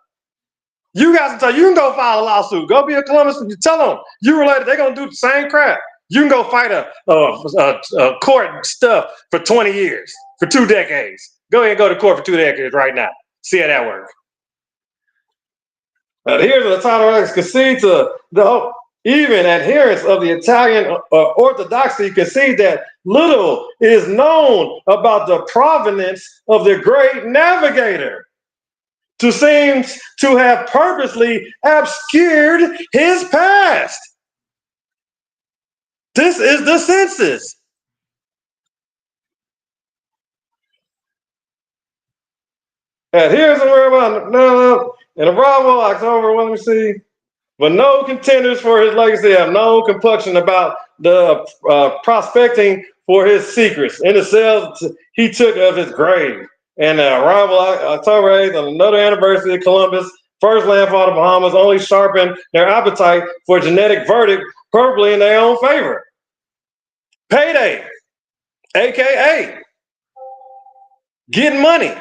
You guys can tell you can go file a lawsuit. Go be a Columbus. Tell them you related. They're gonna do the same crap. You can go fight a court stuff for 20 years, for 2 decades. Go ahead and go to court for 2 decades right now. See how that works. Here's the title concede to the even adherents of the Italian Orthodoxy concede that little is known about the provenance of the great navigator, who seems to have purposely obscured his past. This is the census. Here's the and arrival October, let me see. But no contenders for his legacy have no compunction about the prospecting for his secrets in the cells he took of his grave. And the arrival October 8th on another anniversary of Columbus, first landfall of the Bahamas, only sharpened their appetite for a genetic verdict, probably in their own favor. Payday, AKA getting money.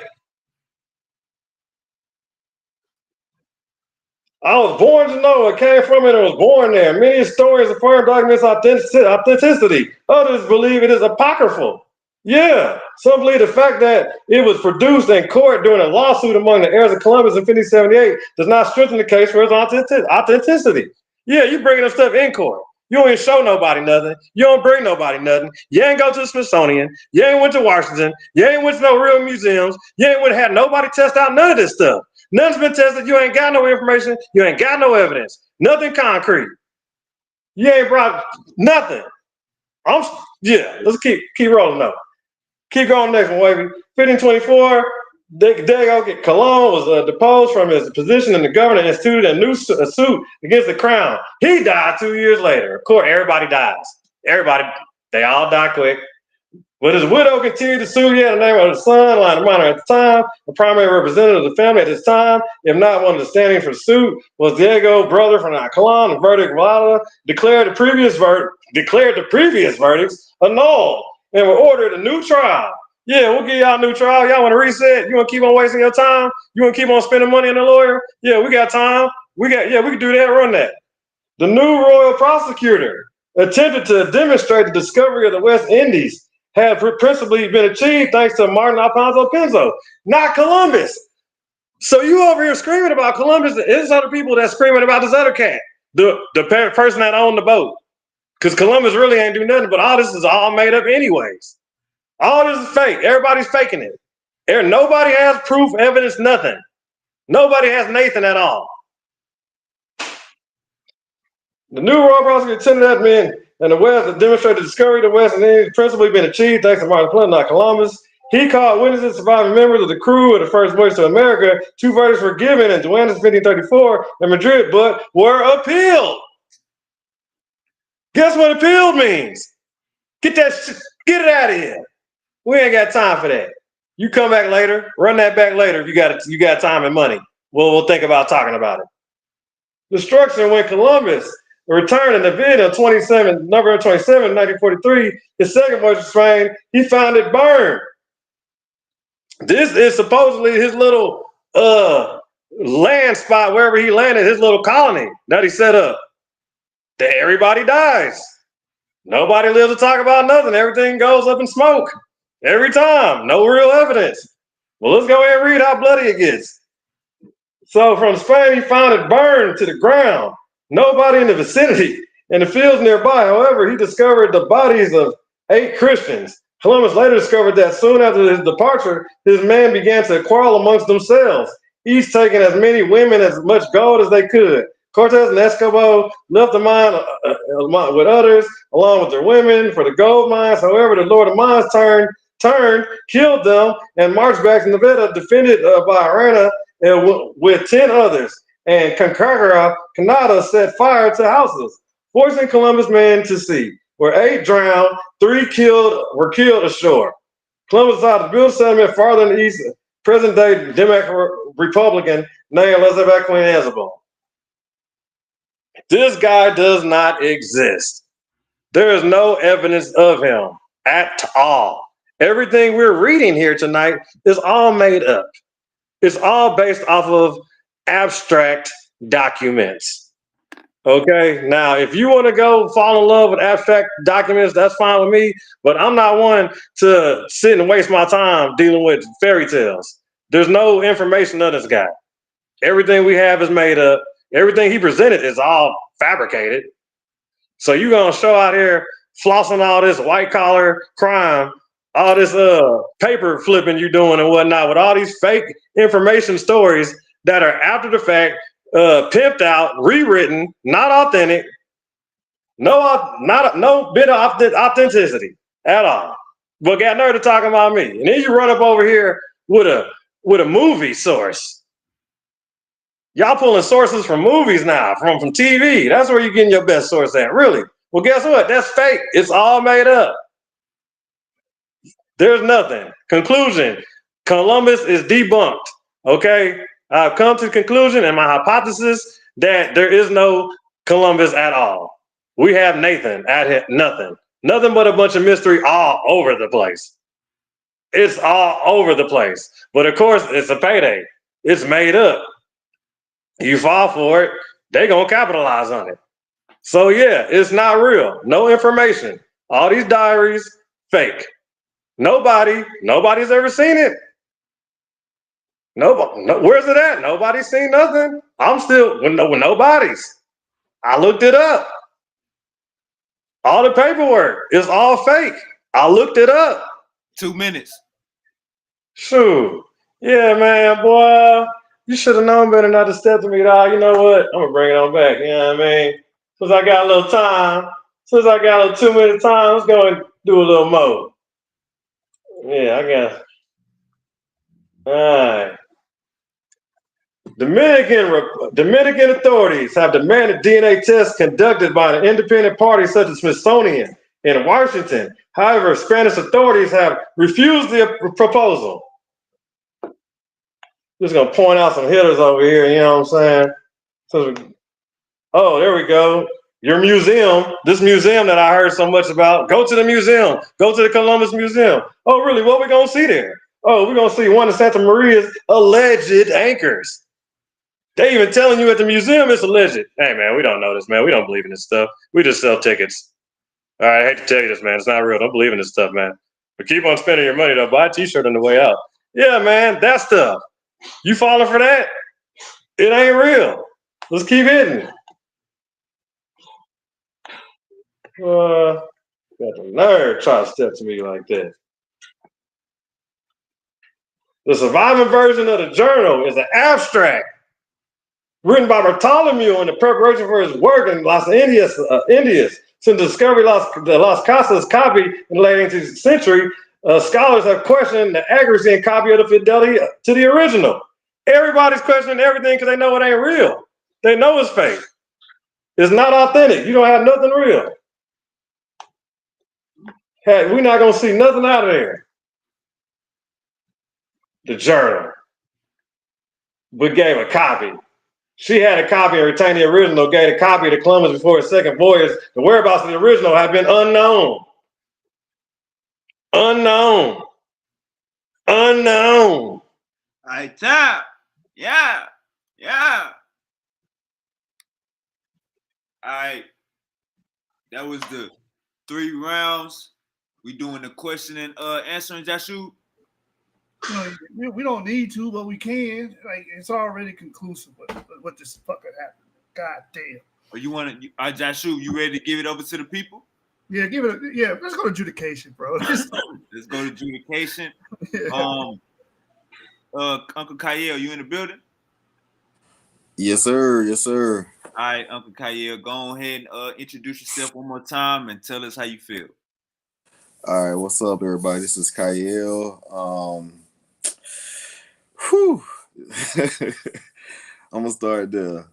I was born to know it, came from it, and was born there. Many historians affirm documents' authenticity. Others believe it is apocryphal. Yeah, some believe the fact that it was produced in court during a lawsuit among the heirs of Columbus in 1578 does not strengthen the case for its authenticity. Yeah, you bringing up stuff in court. You ain't show nobody nothing. You don't bring nobody nothing. You ain't go to the Smithsonian. You ain't went to Washington. You ain't went to no real museums. You ain't went had nobody test out none of this stuff. None's been tested. You ain't got no information. You ain't got no evidence. Nothing concrete. You ain't brought nothing. Let's keep rolling though. Keep going next one, Wavy. 1524, Cologne was deposed from his position in the government and instituted a suit against the crown. He died 2 years later. Of course, everybody dies. They all die quick. But his widow continued to sue. He had the name of the son, line of minor at the time, the primary representative of the family at this time, if not one of the standing for the suit, was Diego, brother from Cologne. The verdict declared the previous verdicts annulled and were ordered a new trial. Yeah, we'll give y'all a new trial. Y'all want to reset? You want to keep on wasting your time? You want to keep on spending money on a lawyer? Yeah, we got time. We can do that, run that. The new royal prosecutor attempted to demonstrate the discovery of the West Indies had principally been achieved thanks to Martin Alfonso Pinzo, not Columbus. So you over here screaming about Columbus, there's other people that's screaming about this other cat, the person that owned the boat. Because Columbus really ain't do nothing, but all this is all made up anyways. All this is fake. Everybody's faking it. Nobody has proof, evidence, nothing. Nobody has Nathan at all. The new royal prosecutor attended that men in the West that demonstrated the discovery of the West and Indies principally been achieved thanks to Martin Clinton, not Columbus. He called witnesses, surviving members of the crew of the first voyage to America. 2 verdicts were given in Duenas 1534 and Madrid, but were appealed. Guess what appealed means? Get it out of here. We ain't got time for that. You come back later, run that back later if you got time and money. We'll think about talking about it. Destruction when Columbus returned in the vid of November 27, 1943, his second voyage to Spain, he found it burned. This is supposedly his little land spot wherever he landed, his little colony that he set up. Everybody dies. Nobody lives to talk about nothing. Everything goes up in smoke. Every time. No real evidence. Well, let's go ahead and read how bloody it gets. So from Spain, he found it burned to the ground. Nobody in the vicinity. In the fields nearby, however, he discovered the bodies of 8 Christians. Columbus later discovered that soon after his departure, his men began to quarrel amongst themselves, each taking as many women as much gold as they could. Cortez and Escobar left the mine with others, along with their women, for the gold mines. However, the Lord of Mines turned, killed them, and marched back to Nevada, defended by Arana with 10 others. And Canada set fire to houses, forcing Columbus men to sea, where 8 drowned, 3 were killed ashore. Columbus decided to build a settlement farther in the east, present-day Democratic Republican named Elizabeth Queen Isabel. This guy does not exist. There is no evidence of him at all. Everything we're reading here tonight is all made up. It's all based off of abstract documents. Okay, now if you want to go fall in love with abstract documents, that's fine with me, but I'm not one to sit and waste my time dealing with fairy tales. There's no information of this guy. Everything we have is made up. Everything he presented is all fabricated. So you're gonna show out here flossing all this white collar crime, all this paper flipping you doing and whatnot with all these fake information stories that are after the fact, pimped out, rewritten, not authentic, no bit of authenticity at all. But got nerve to talking about me, and then you run up over here with a movie source. Y'all pulling sources from movies now, from TV. That's where you're getting your best source at, really. Well, guess what? That's fake. It's all made up. There's nothing. Conclusion, Columbus is debunked, okay? I've come to the conclusion and my hypothesis that there is no Columbus at all. We have Nathan at nothing. Nothing but a bunch of mystery all over the place. It's all over the place. But of course, it's a payday. It's made up. You fall for it, they're gonna capitalize on it. So yeah, it's not real. No information. All these diaries, fake. Nobody's ever seen it. Nobody. No, where's it at? Nobody's seen nothing. I'm still with nobody's. I looked it up. All the paperwork is all fake. I looked it up. 2 minutes. Shoot. Yeah, man, boy. You should have known better not to step to me, dog. You know what? I'm gonna bring it on back. You know what I mean? Since I got a little time, since I got a little 2 minute time, let's go and do a little more. Yeah, I got. All right. Dominican authorities have demanded DNA tests conducted by an independent party such as Smithsonian in Washington. However, Spanish authorities have refused the proposal. Just gonna point out some hitters over here, you know what I'm saying? Oh, there we go. Your museum, this museum that I heard so much about. Go to the museum. Go to the Columbus Museum. Oh, really? What we gonna see there? Oh, we're gonna see one of Santa Maria's alleged anchors. They even telling you at the museum it's alleged. Hey, man, we don't know this, man. We don't believe in this stuff. We just sell tickets. All right, I hate to tell you this, man. It's not real. Don't believe in this stuff, man. But keep on spending your money, though. Buy a T-shirt on the way out. Yeah, man, that stuff. You falling for that? It ain't real. Let's keep hitting. Got the nerve trying to step to me like that. The surviving version of the journal is an abstract written by Bartholomew in the preparation for his work in Las Indias. Since the discovery of the Las Casas copy in the late 18th century, scholars have questioned the accuracy and copy of the fidelity to the original. Everybody's questioning everything because they know it ain't real. They know it's fake. It's not authentic. You don't have nothing real. Hey, we're not going to see nothing out of there. The journal. We gave a copy. She had a copy and retained the original, gave a copy to Columbus before his second voyage. The whereabouts of the original have been unknown. Unknown. Unknown. All right, tap. Yeah. Yeah. All right. That was the 3 rounds. We doing the question and answering, Jashub? We don't need to, but we can. Like, it's already conclusive what this fucking happened. God damn. Or you want to, Jashub, you ready to give it over to the people? Yeah, let's go to adjudication, bro. Let's go to adjudication. Yeah. Uncle Kyle, you in the building? Yes, sir. Yes, sir. All right, Uncle Kyle, go ahead and introduce yourself one more time and tell us how you feel. All right, what's up, everybody? This is Kyle. I'm gonna start there.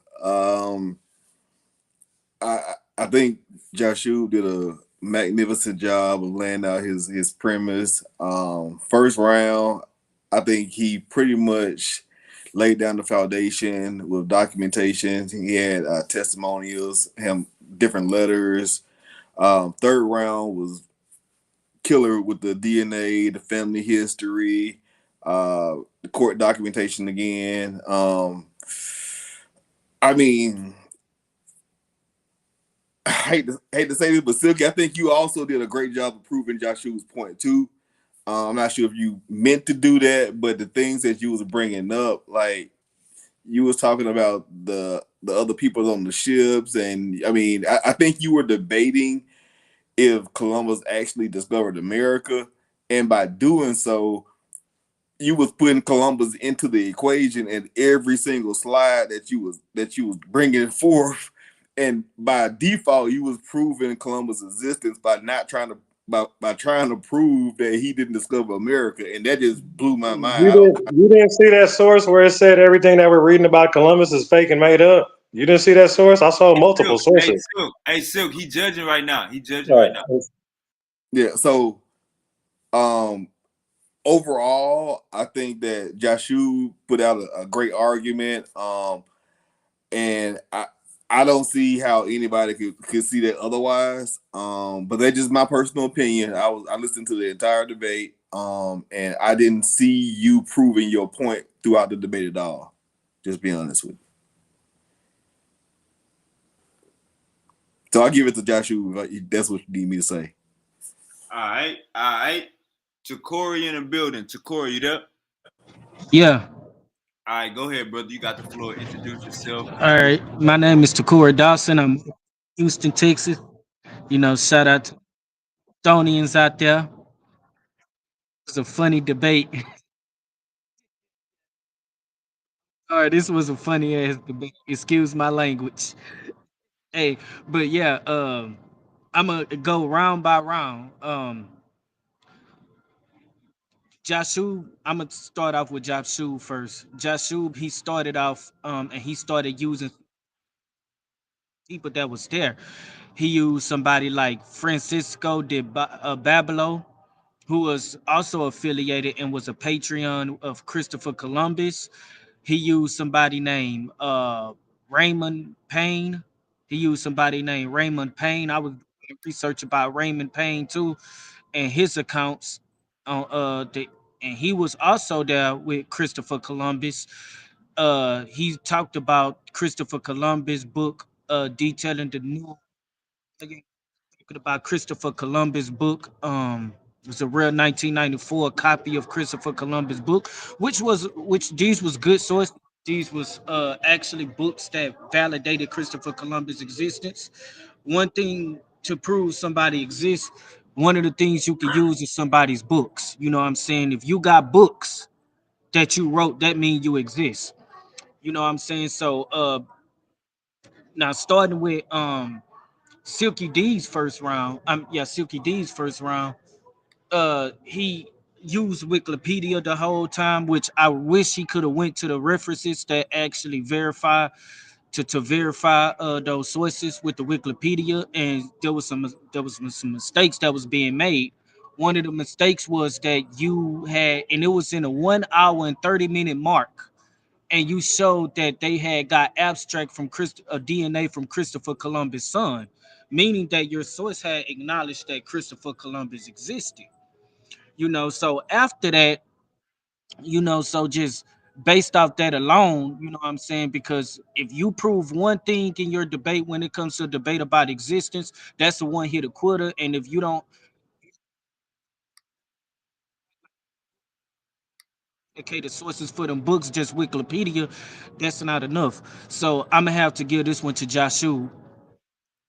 I think Jashub did a magnificent job of laying out his premise. First round, I think he pretty much laid down the foundation with documentation. He had testimonials, different letters. Third round was killer with the DNA, the family history, the court documentation again. I mean, I hate to say this, but Silky, I think you also did a great job of proving Jashub's point too. I'm not sure if you meant to do that, but the things that you was bringing up, like you was talking about the other people on the ships, and I mean, I think you were debating if Columbus actually discovered America, and by doing so, you was putting Columbus into the equation in every single slide that you was bringing forth, and by default, you was proving Columbus' existence by not trying to trying to prove that he didn't discover America, and that just blew my mind. You didn't see that source where it said everything that we're reading about Columbus is fake and made up? You didn't see that source? I saw multiple sources. Hey, Silk, he judging right now. Right now. Yeah, so overall, I think that Jashub put out a great argument. And I don't see how anybody could see that otherwise. But that's just my personal opinion. I listened to the entire debate, and I didn't see you proving your point throughout the debate at all. Just being honest with you. So I'll give it to Jashub if that's what you need me to say. All right. Takori in the building. Takori, you there? Yeah. All right, go ahead, brother. You got the floor. Introduce yourself. All right. My name is Takura Dawson. I'm Houston, Texas. You know, shout out to Thonians out there. It's a funny debate. All right, this was a funny ass debate. Excuse my language. Hey, but yeah, I'm gonna go round by round. Jashub, I'm gonna start off with Jashub first. Jashub, he started off, and he started using people that was there. He used somebody like Francisco de Babilo, who was also affiliated and was a patron of Christopher Columbus. He used somebody named Raymond Payne. He used somebody named Raymond Payne. I was doing research about Raymond Payne too, and his accounts on and he was also there with Christopher Columbus. He talked about Christopher Columbus book detailing the new talking about Christopher Columbus book. It was a real 1994 copy of Christopher Columbus book, which these was good source. These was actually books that validated Christopher Columbus' existence. One thing to prove somebody exists, one of the things you can use is somebody's books. You know what I'm saying? If you got books that you wrote, that means you exist. You know what I'm saying? So now starting with Silky D's first round. Silky D's first round. He used Wikipedia the whole time, which I wish he could have went to the references that actually verify to verify those sources with the Wikipedia. And there was some mistakes that was being made. One of the mistakes was that you had, and it was in a 1 hour and 30-minute mark, and you showed that they had got abstract from a DNA from Christopher Columbus' son, meaning that your source had acknowledged that Christopher Columbus existed. So after that, so just based off that alone, you know what I'm saying? Because if you prove one thing in your debate when it comes to a debate about existence, that's a one hit a quitter. And if you don't indicate the sources for them books, just Wikipedia, that's not enough. So I'm gonna have to give this one to Jashub.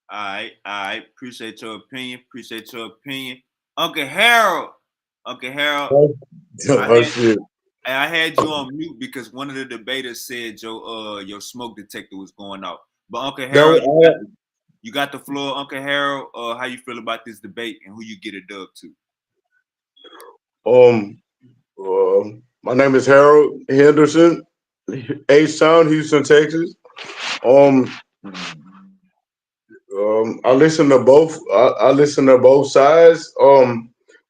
All right. Appreciate your opinion. Appreciate your opinion. Uncle Harold. Uncle Harold, I Oh had shit. I had you on mute because one of the debaters said your smoke detector was going off. But Uncle That Harold, was, you got the floor. Uncle Harold, how you feel about this debate and who you get a dub to? um my name is Harold Henderson, H Town, Houston, Texas. Um I listen to both. I listen to both sides.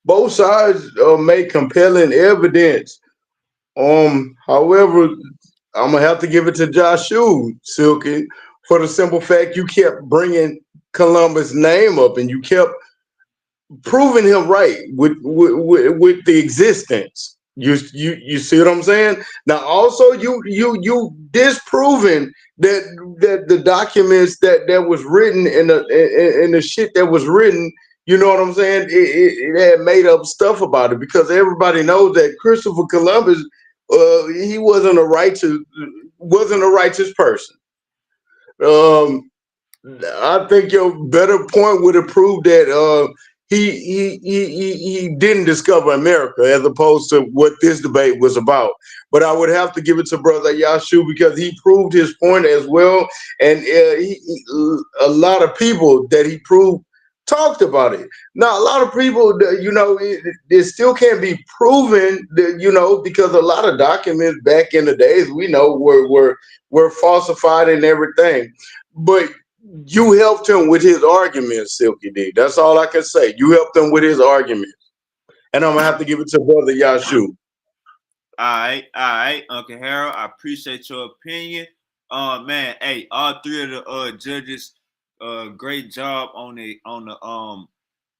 Both sides make compelling evidence. However, I'm gonna have to give it to Jashub, Silky, for the simple fact you kept bringing Columbus' name up and you kept proving him right with the existence. You see what I'm saying? Now also you disproving that the documents that was written in the shit that was written. You know what I'm saying? It had made up stuff about it because everybody knows that Christopher Columbus, he wasn't a righteous person. Um, I think your better point would have proved that he didn't discover America as opposed to what this debate was about. But I would have to give it to Brother Yashu because he proved his point as well, and a lot of people that he proved talked about it. Now a lot of people, it still can't be proven, because a lot of documents back in the days we know were falsified and everything. But you helped him with his argument, Silky D. That's all I can say. You helped him with his argument. And I'm gonna have to give it to Brother Yashu. All right, Uncle Harold. I appreciate your opinion. Man, hey, all three of the judges, great job on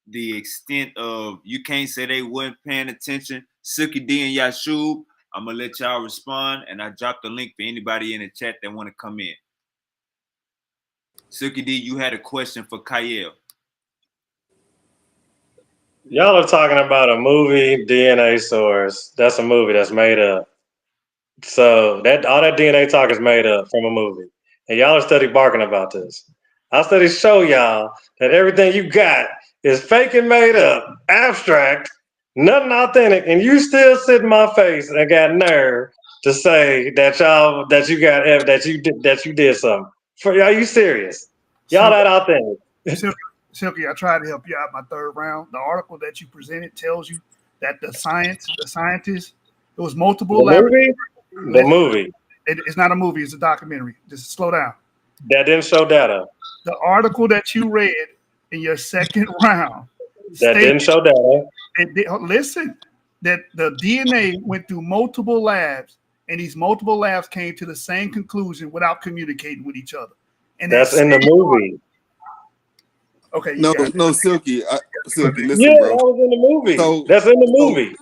the extent of you can't say they weren't paying attention. Silky D and Yashub, I'm gonna let y'all respond, and I dropped the link for anybody in the chat that want to come in. Silky D, you had a question for Kyle. Y'all are talking about a movie DNA source. That's a movie that's made up. So that all that DNA talk is made up from a movie. And y'all are steady barking about this. I study show y'all that everything you got is fake and made up, abstract, nothing authentic, and you still sit in my face and got nerve to say that you did something. Are you serious? Y'all Silky, that authentic. Silky, I tried to help you out my third round. The article that you presented tells you that the scientists, it was multiple The laboratories. movie? The Listen, movie. it's not a movie, it's a documentary. Just slow down. That didn't show data. The article that you read in your second round That states didn't show data. listen, that the DNA went through multiple labs, and these multiple labs came to the same conclusion without communicating with each other. And that That's in the same, movie. okay, you No, got it. no, Silky, Silky, Yeah, listen, bro. that was in the movie. So, That's in the so movie.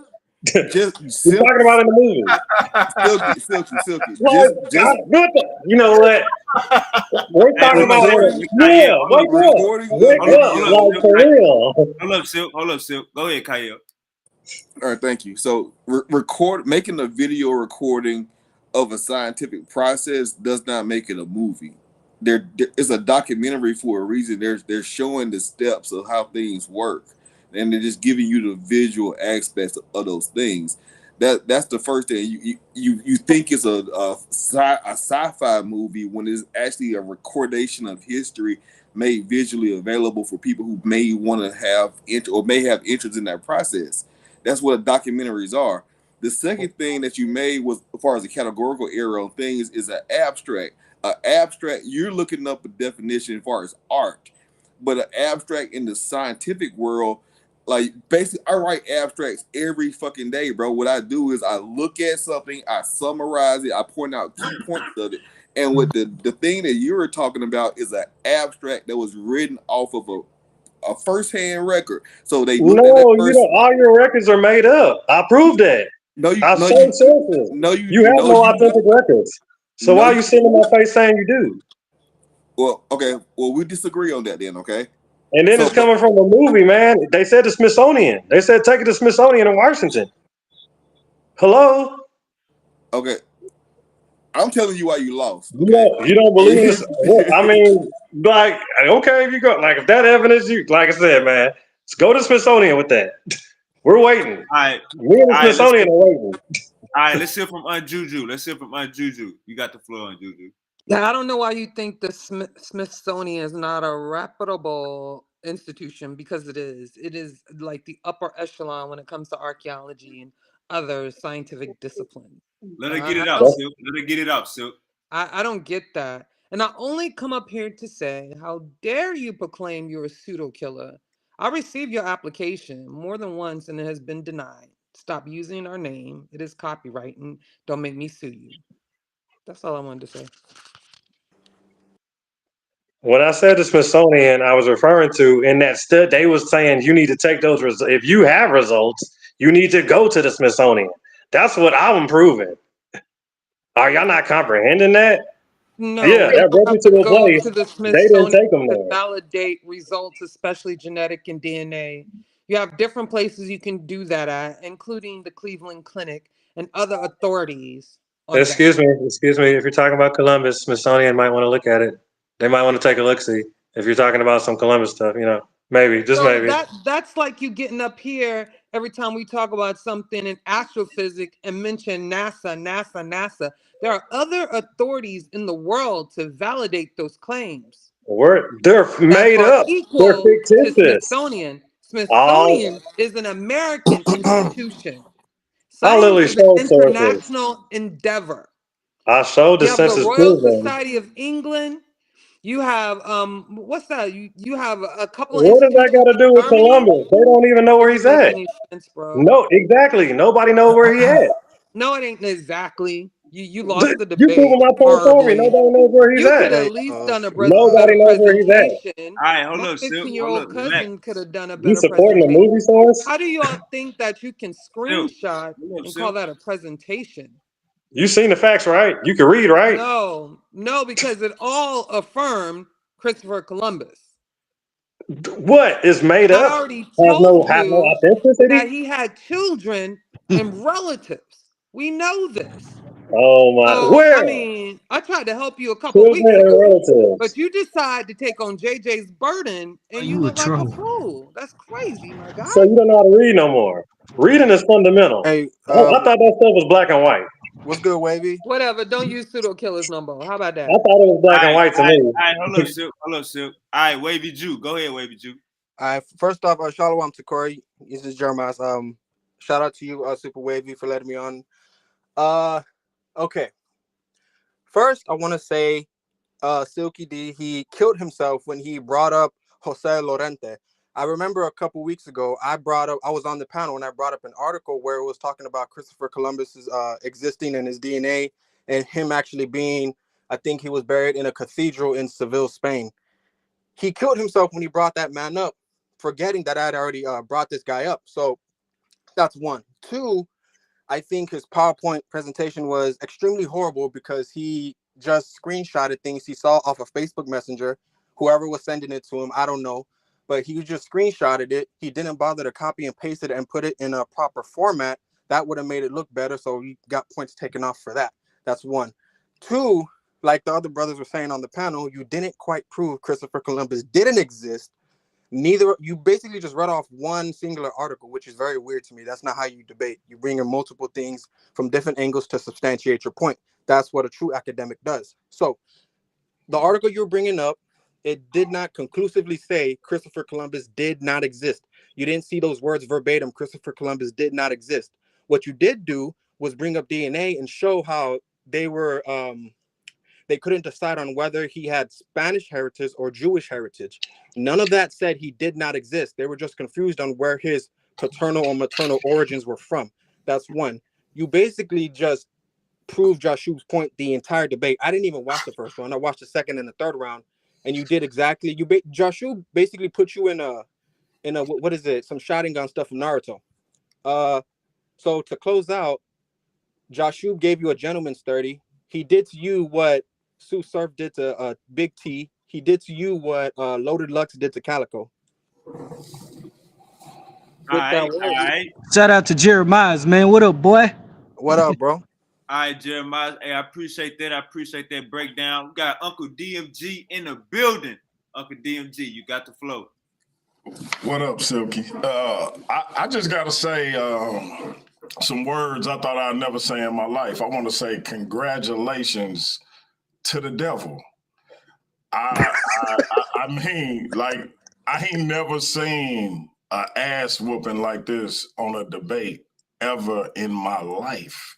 just We're talking about in the movie. Silky. Like, you know what? We're Hey, talking hold about up, it. Silky, Yeah, Kyle. Hold up, wake Silk. up. recording a Wake Hold up, up. hold up, video. Like, Silk. for real. Hold up, Silk. Hold up, Silk. Go ahead, Kyle. All right, thank you. So, making a video recording of a scientific process does not make it a movie. There is a documentary for a reason. They're showing the steps of how things work, and they're just giving you the visual aspects of those things. That's the first thing you think it's a sci-fi movie when it's actually a recordation of history made visually available for people who may want to have or may have interest in that process. That's what documentaries are. The second thing that you made was, as far as the categorical error on things, is an abstract. An abstract, you're looking up a definition as far as art, but an abstract in the scientific world, like basically, I write abstracts every fucking day, bro. What I do is I look at something, I summarize it, I point out key points of it, and what the thing that you were talking about is an abstract that was written off of a first-hand record. So they looked at that No, first. all your records are made up. I proved that. No, you, I no, showed you, sources. no, you, You have no, no you, authentic records. So no, why are you. you sitting in my face saying you do? Well, okay. Well, we disagree on that then, okay? And then So, it's but coming from a movie, man. They said the Smithsonian. They said take it to Smithsonian in Washington. Hello? okay, I'm telling you why you lost, okay? You don't believe in this? What? I mean, like, okay, if you go, like, if that evidence, you, like I said, man, let's go to Smithsonian with that. We're waiting. All right, Me and the all right. Smithsonian are waiting. All right, let's hear from Juju. Let's hear from Juju. You got the floor, Juju. Yeah, I don't know why you think the Smithsonian is not a reputable institution because it is. It is like the upper echelon when it comes to archaeology and other scientific disciplines. Let her get I it out, don't, Silk. Let her get it out, Silk. I don't get that. And I only come up here to say, how dare you proclaim you're a pseudo killer? I received your application more than once and it has been denied. Stop using our name. It is copyright and don't make me sue you. That's all I wanted to say. When I said the Smithsonian, I was referring to in that stud. They was saying you need to take those results. If you have results, you need to go to the Smithsonian. That's what I'm proving. Are y'all not comprehending that? No, Yeah, you that don't have to reputable go place. to the They didn't Smithsonian take them to there. validate results, especially genetic and DNA. You have different places you can do that at, including the Cleveland Clinic and other authorities on that. Excuse me. If you're talking about Columbus, Smithsonian might want to look at it. They might want to take a look see. If you're talking about some Columbus stuff, maybe, just So maybe. that's like you getting up here every time we talk about something in astrophysics and mention NASA. There are other authorities in the world to validate those claims They're that made are up. They're equal to fictitious. Smithsonian. All Smithsonian is an American institution. I Science literally is an showed sources. international endeavor. I showed the You have the census Royal proven. Society of England. You have what's that? You have a couple of What does that institutions got to in do with Germany. Columbus? They don't even know where Doesn't he's make at. any sense, bro. No, exactly. Nobody knows where he at. No, it ain't exactly. You lost the You proving debate my point for me. horribly. Nobody knows where he's You could at. at least done a better Nobody knows where he's at. presentation. All right, hold My up, Silk. Hold 15-year-old up, relax. cousin could have done a You better supporting the presentation. movie source? How do y'all think that you can Silk. screenshot Hold up, and call Silk. that a presentation? You seen the facts, right? You can read, right? No, because it all affirmed Christopher Columbus. What is made I up? already Has no told you that authenticity? he had children and relatives. We know this. Oh my! So, I Where mean, I tried to help you a couple children weeks and ago, relatives? but you decide to take on JJ's burden Are and you you a look like a troll? fool. That's crazy, my guy. So you don't know how to read no more. Reading is fundamental. Hey, I thought that stuff was black and white. what's good, Wavy? Whatever. Don't use pseudo killers no more. How about I that? thought it was black and All white to right, me. all right. Hold up, Silk. Hold up, Silk. All right, Wavy Jew. Go ahead, Wavy Jew. All right, first off, shalom to Corey. This is Jeremiah. Shout out to you, Super Wavy, for letting me on. Okay. First, I want to say, Silky D, he killed himself when he brought up Jose Lorente. I remember a couple weeks ago, I was on the panel and I brought up an article where it was talking about Christopher Columbus's existing and his DNA and him actually being, I think he was buried in a cathedral in Seville, Spain. He killed himself when he brought that man up, forgetting that I had already brought this guy up. So that's one. Two, I think his PowerPoint presentation was extremely horrible because he just screenshotted things he saw off of Facebook Messenger. Whoever was sending it to him, I don't know. But he just screenshotted it. He didn't bother to copy and paste it and put it in a proper format. That would have made it look better. So he got points taken off for that. That's one. Two, like the other brothers were saying on the panel, you didn't quite prove Christopher Columbus didn't exist. Neither, you basically just read off one singular article, which is very weird to me. That's not how you debate. You bring in multiple things from different angles to substantiate your point. That's what a true academic does. So the article you're bringing up, it did not conclusively say Christopher Columbus did not exist. You didn't see those words verbatim, Christopher Columbus did not exist. What you did do was bring up DNA and show how they were they couldn't decide on whether he had Spanish heritage or Jewish heritage. None of that said he did not exist. They were just confused on where his paternal or maternal origins were from. That's one. You basically just proved Jashub's point the entire debate. I didn't even watch the first one. I watched the second and the third round, and you did exactly. Jashub basically put you in a what is it? Some Sharingan stuff from Naruto. So to close out, Jashub gave you a gentleman's 30. He did to you what Sue Surf did to Big T. He did to you what Loaded Lux did to Calico. All right. Shout out to Jeremiah's, man. What up, boy? What up, bro? All right, Jeremiah. Hey, I appreciate that. I appreciate that breakdown. We got Uncle DMG in the building. Uncle DMG, you got the flow. What up, Silky? I just got to say some words I thought I'd never say in my life. I want to say congratulations to the devil. I mean, like, I ain't never seen an ass whooping like this on a debate ever in my life.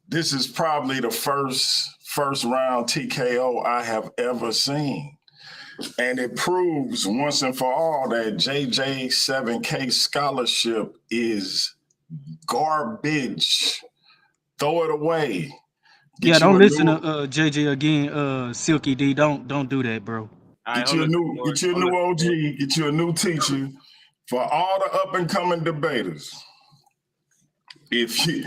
This is probably the first round TKO I have ever seen. And it proves once and for all that JJ7K scholarship is garbage. Throw it away. Yeah, don't listen to JJ again, Silky D. Don't do that, bro. Get you a new OG, get you a new teacher. For all the up and coming debaters, if you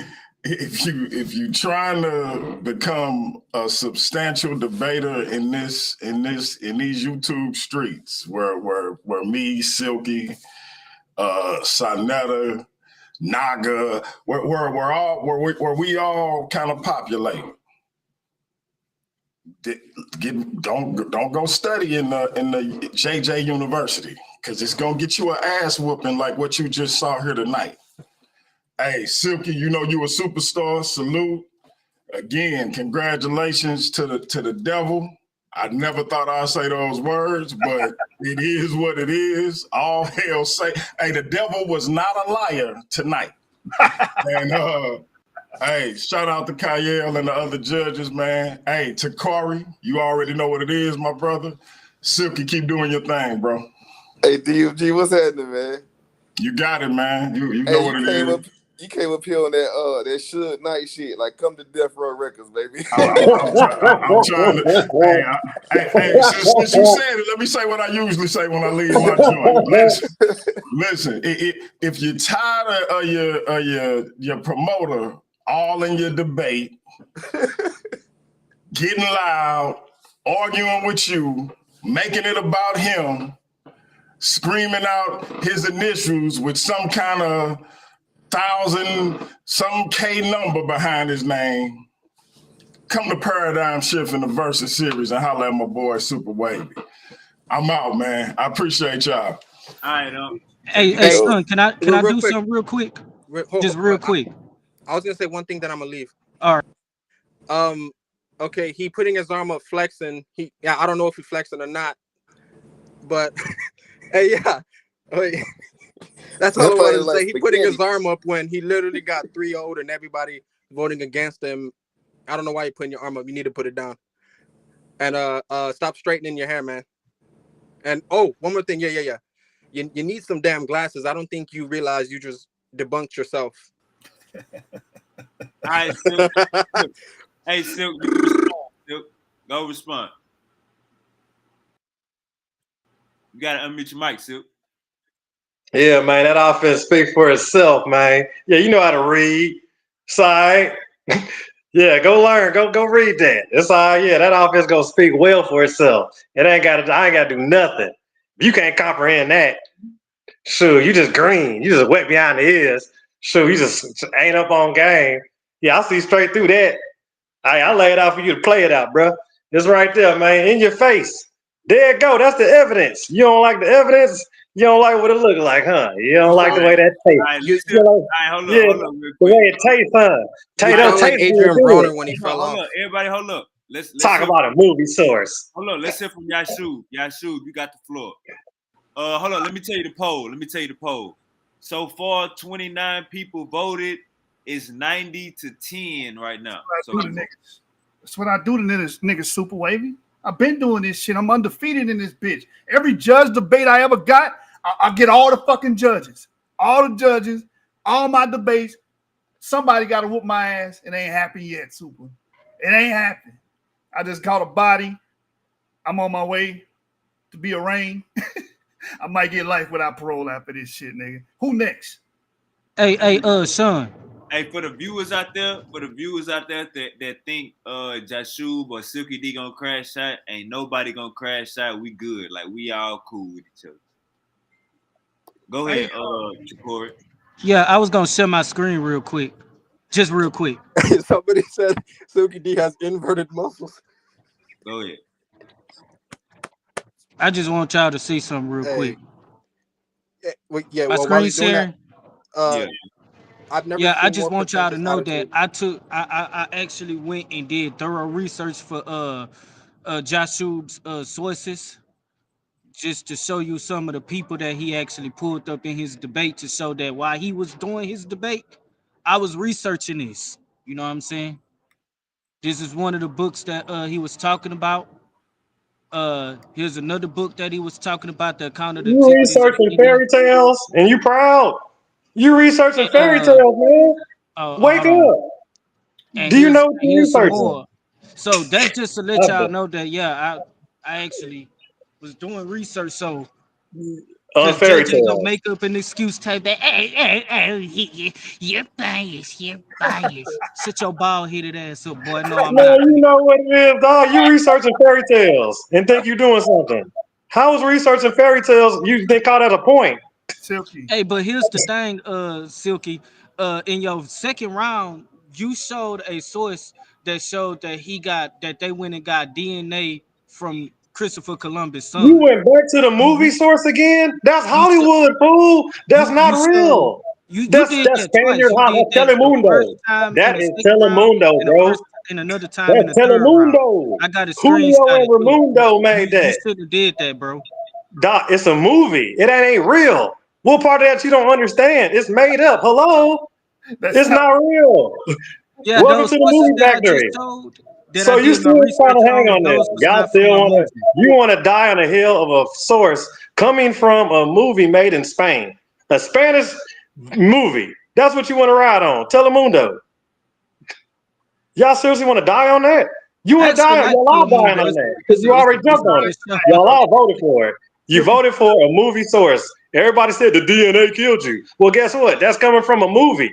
trying to become a substantial debater in these YouTube streets where me, Silky, Sonetta, Naga, where we all kind of populate. Don't go study in the JJ University, because it's gonna get you an ass whooping like what you just saw here tonight. Hey, Silky, you know you a superstar. Salute. Again, congratulations to the devil. I never thought I'd say those words, but it is what it is. All hell say. Hey, the devil was not a liar tonight. And hey, shout out to Kyle and the other judges, man. Hey, to Corey, you already know what it is, my brother. Silky, keep doing your thing, bro. Hey, DMG, what's happening, man? You got it, man. You know what it is. You came up here on that Suge Knight shit, like come to Death Row Records, baby. I'm trying to. Hey, since you said it, let me say what I usually say when I leave my joint. Listen. If you're tired of your promoter all in your debate, getting loud, arguing with you, making it about him, screaming out his initials with some kind of 1,000, some K number behind his name. Come to Paradigm Shift in the Versus series and holler at my boy Super Wavy. I'm out, man. I appreciate y'all. All right, Hey, son, can I real do quick. something real quick? Hold Just on, real quick. I was gonna say one thing, then I'm gonna leave. All right. Okay, he putting his arm up, flexing. I don't know if he flexing or not, but hey, yeah. That's all I wanted to say. He putting his arm up when he literally got 3-0 and everybody voting against him. I don't know why you're putting your arm up. You need to put it down. And stop straightening your hair, man. And one more thing. Yeah. You need some damn glasses. I don't think you realize you just debunked yourself. All right, Silk. Hey, Silk, go respond. You gotta unmute your mic, Silk. Yeah, man, that offense speaks for itself, man. Yeah, you know how to read. Side. Yeah, go learn. Go read that. It's all right. Yeah, that offense gonna speak well for itself. I ain't gotta do nothing. If you can't comprehend that, shoot, you just green. You just wet behind the ears. Shoot, you just ain't up on game. Yeah, I see straight through that. I lay it out for you to play it out, bro. It's right there, man, in your face. There it go. That's the evidence. You don't like the evidence? You don't like what it look like, huh? You don't like the way that tastes. Hold on, the way it tastes, huh? Sound like Adrian Broner when he fell off. Hold up, everybody, hold up. Let's talk about a movie source. Hold on, let's hear from Jashub. Jashub, you got the floor. Hold on, let me tell you the poll. So far, 29 people voted. It's 90-10 right now. That's what I do to niggas, Super Wavy. I've been doing this shit. I'm undefeated in this bitch. Every judge debate I ever got, I get all the fucking judges. All the judges, all my debates. Somebody got to whoop my ass. It ain't happened yet, Super. It ain't happened. I just caught a body. I'm on my way to be arraigned. I might get life without parole after this shit, nigga. Who next? Hey, Sean. Hey, for the viewers out there that think Jashub or Silky D gonna crash out, ain't nobody gonna crash out. We good. Like, we all cool with each other. Go ahead, Corey. Yeah, I was gonna share my screen real quick. Just real quick. Somebody said Silky D has inverted muscles. Go ahead. I just want y'all to see something real quick. Yeah, my screen sharing. I've never I just want y'all to know that I actually went and did thorough research for Jashub's sources, just to show you some of the people that he actually pulled up in his debate, to show that while he was doing his debate, I was researching this. You know what I'm saying? This is one of the books that he was talking about. Here's another book that he was talking about, the account of the You researching fairy tales and you proud. You researching fairy tales, man. Wake up. And do you know what you're researching? So that's just to let y'all know that I actually was doing research. So fairy JJ tales. gonna make up an excuse type that you're biased, Sit your bald headed ass up, boy. No, I'm not. You know what it is, dog. You researching fairy tales and think you're doing something. How is researching fairy tales? You think call that a point? Silky. Hey, but here's the thing, Silky. In your second round, you showed a source that showed that they went and got DNA from Christopher Columbus' son. You went back to the movie source again? That's Hollywood, fool. That's not real. That's Spaniard Hollywood. Telemundo. That is Telemundo, bro. And another time in the Telemundo. I got a Julio and Raimundo made that. You should have did that, bro. Doc, it's a movie. It ain't real. What part of that you don't understand? It's made up. Hello? It's not real. Yeah, welcome to the movie factory. So you still trying to hang on that? Y'all still want to die on the hill of a source coming from a movie made in Spain, a Spanish movie. That's what you want to ride on. Telemundo. Y'all seriously want to die on that? You want to die on? Y'all all dying on that because you already jumped on it. Y'all all voted for it. You voted for a movie source. Everybody said the DNA killed you. Well, guess what? That's coming from a movie.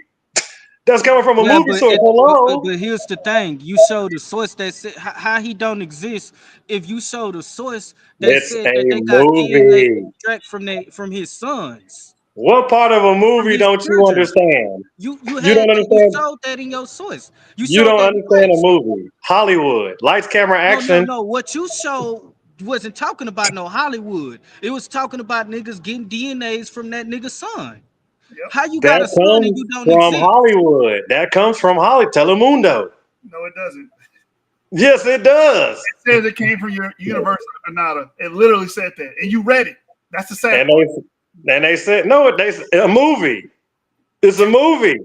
That's coming from a Yeah, movie but source. it, Hello. but here's the thing: you show the source that said how he don't exist. If you show the source that It's said a that they got DNA movie. extract from his sons, What part of a from movie his don't you children, understand? you You had don't that, you understand. showed that in your source. You You showed don't that understand a twice. movie. Hollywood, lights, camera, No, no, action. no. What you showed wasn't talking about no Hollywood. It was talking about niggas getting DNAs from that nigga's son. Yep. How you got That a son and comes you don't from exist? Hollywood. That comes from Hollywood. Telemundo. No, it doesn't. Yes, it does. It says it came from your University of Granada. It literally said that, and you read it. That's the sad And part. they said no. A movie. It's a movie.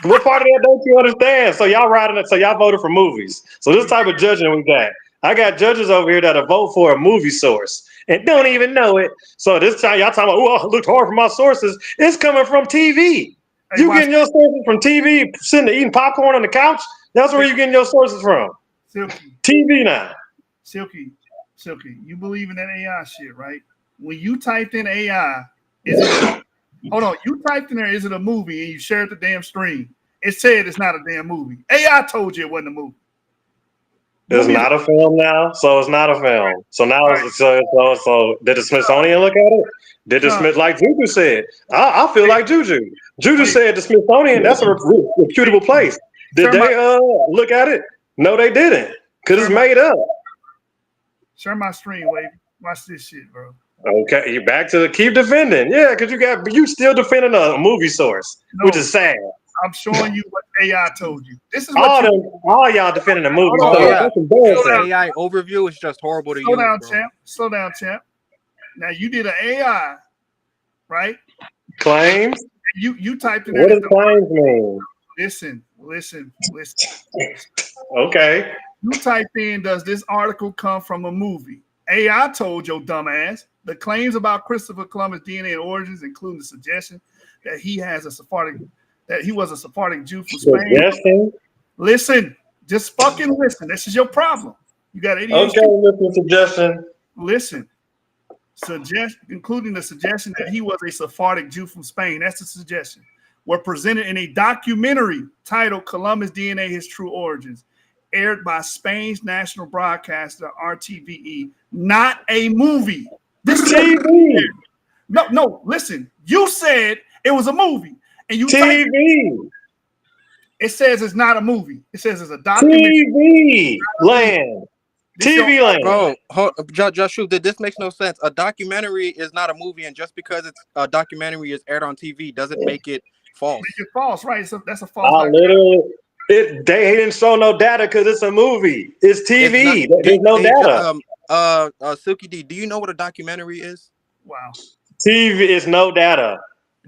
What part of that don't you understand? So y'all riding it. So y'all voted for movies. So this type of judging we got. I got judges over here that'll vote for a movie source and don't even know it. So this time y'all talking about, oh, I looked hard for my sources. It's coming from TV. Hey, You watch getting your sources from TV, sitting there eating popcorn on the couch? That's where you getting your sources from. Silky, TV now. Silky, Silky. You believe in that AI shit, right? When you typed in AI, is it? Hold on. You typed in there, is it a movie? And you shared the damn stream. It said it's not a damn movie. AI told you it wasn't a movie. It's not a film now, so it's not a film. So now, so did the Smithsonian look at it? Did the Smith, like Juju said? I feel like Juju. Juju said the Smithsonian, that's a reputable place. Did they look at it? No, they didn't, because it's made up. Share my stream, Wavy. Watch this shit, bro. Okay, you back to keep defending. Yeah, because you still defending a movie source, which is sad. I'm showing you what AI told you. This is what all y'all defending a movie Oh source. yeah, That's embarrassing. AI overview is just horrible to Slow use, down, bro. champ. Slow down, champ. Now you did an AI, right? Claims. You typed in What there. does claims mean? Listen. Okay. You typed in, does this article come from a movie? AI told your dumbass the claims about Christopher Columbus' DNA and origins, including the suggestion that he was a Sephardic Jew from Spain. Suggestion? Listen, just fucking listen. This is your problem. You got ADHD. Okay, listen, suggestion. Listen. Including the suggestion that he was a Sephardic Jew from Spain. That's the suggestion. Were presented in a documentary titled Columbus DNA, His True Origins, aired by Spain's national broadcaster, RTVE, not a movie. This is TV. No, listen. You said it was a movie. And you TV. It says it's not a movie. It says it's a documentary. TV land. TV land. Bro, Jashub, this makes no sense. A documentary is not a movie, and just because it's a documentary is aired on TV doesn't make it false. It's false, right? So that's a false. They didn't show no data because it's a movie. It's TV. There's no data. Silky D, do you know what a documentary is? Wow. TV is no data.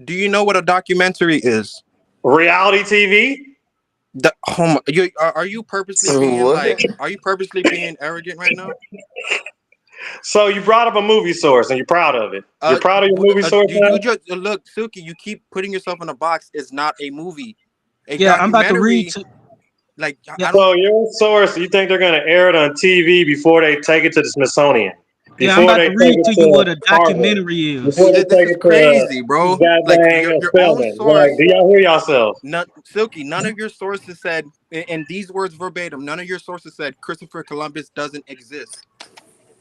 Do you know what a documentary is? Reality TV. Are you purposely being Are you purposely being arrogant right now? So you brought up a movie source and you're proud of it. You're proud of your movie source. You just look, Silky. You keep putting yourself in a box. It's not a movie. I'm about to read. So your source, you think they're gonna air it on TV before they take it to the Smithsonian? I'm about to read to you what a documentary is. This is crazy, bro. Like your own source. Do y'all hear yourself? Silky, none of your sources said, in these words verbatim, none of your sources said Christopher Columbus doesn't exist.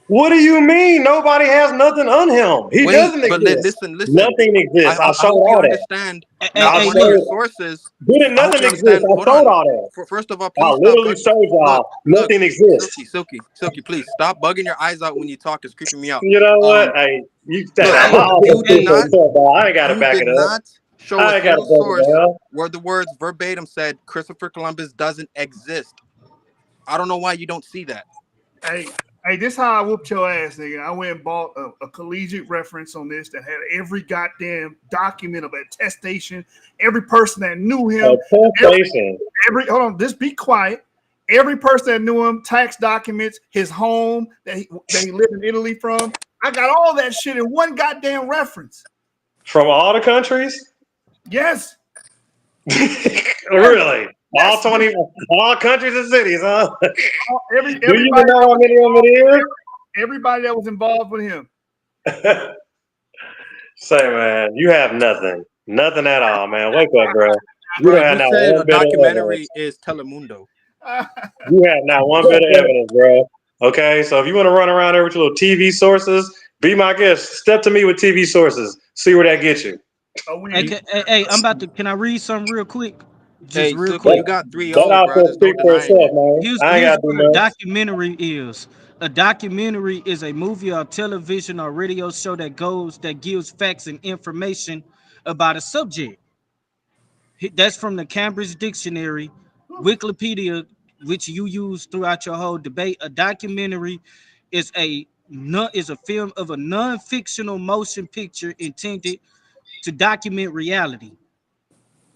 What do you mean? Nobody has nothing on him. He doesn't exist. But listen. Nothing exists. I showed all that. Understand. One of your sources. Didn't nothing exist? I showed all that. First of all, I literally showed y'all nothing exists. Silky, please stop bugging your eyes out when you talk. It's creeping me out. You know what? You did not. I ain't got to back it up. Show a single source where the words verbatim said Christopher Columbus doesn't exist. I don't know why you don't see that. Hey, this how I whooped your ass, nigga. I went and bought a collegiate reference on this that had every goddamn document of attestation, every person that knew him. Hold on, just be quiet. Every person that knew him, tax documents, his home that he lived in Italy from. I got all that shit in one goddamn reference. From all the countries? Yes. Really? Yes. All countries and cities, huh? Do you know how many of them it is? Everybody that was involved with him. Say, man, you have nothing. Nothing at all, man. Wake up, bro. You don't Bro, have you not said one a bit of documentary evidence. is Telemundo. You have not one bit of evidence, bro. Okay, so if you want to run around there with your little TV sources, be my guest. Step to me with TV sources. See where that gets you. Hey, I'm about to. Can I read something real quick? Just Hey, real Silky, you quick. got That 3-0, bro. outfit There's no speak for denying itself, it. man. I ain't Here's gotta do what a much. documentary is. A documentary is a movie or television or radio show that gives facts and information about a subject. That's from the Cambridge Dictionary, Wikipedia, which you use throughout your whole debate. A documentary is a film of a non-fictional motion picture intended to document reality,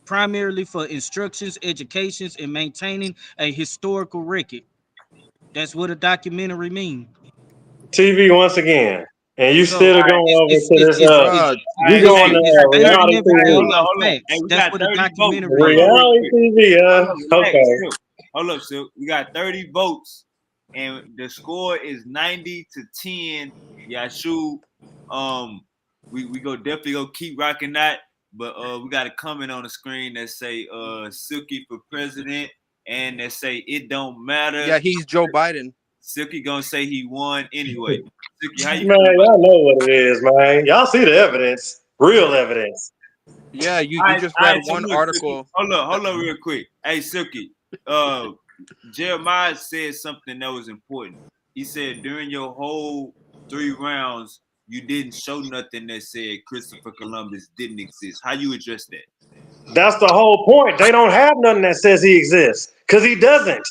primarily for instructions, educations, and maintaining a historical record. That's what a documentary means. TV once again, and you So still going over to this. Bro, You Hey, going hey, to it's based and reality everything TV? hold off on. Hey, facts. we That's got what a 30 votes. documentary Hold is. on real Reality quick. TV, Hold up, relax, okay. Silk. Hold up, Silk. We got 30 votes, and the score is 90-10. Yashub. We go definitely go keep rocking that. But we got a comment on the screen that say Silky for president, and that say it don't matter. yeah, he's Joe Biden. Silky gonna say he won anyway. Silky, how you Man, feel about y'all know what it is, man. Y'all see the evidence, real evidence. Yeah, you All just right, read so one look, Silky, article. hold up real quick. Hey, Silky, Jeremiah said something that was important. He said during your whole 3 rounds, you didn't show nothing that said Christopher Columbus didn't exist. How you address that? That's the whole point. They don't have nothing that says he exists because he doesn't.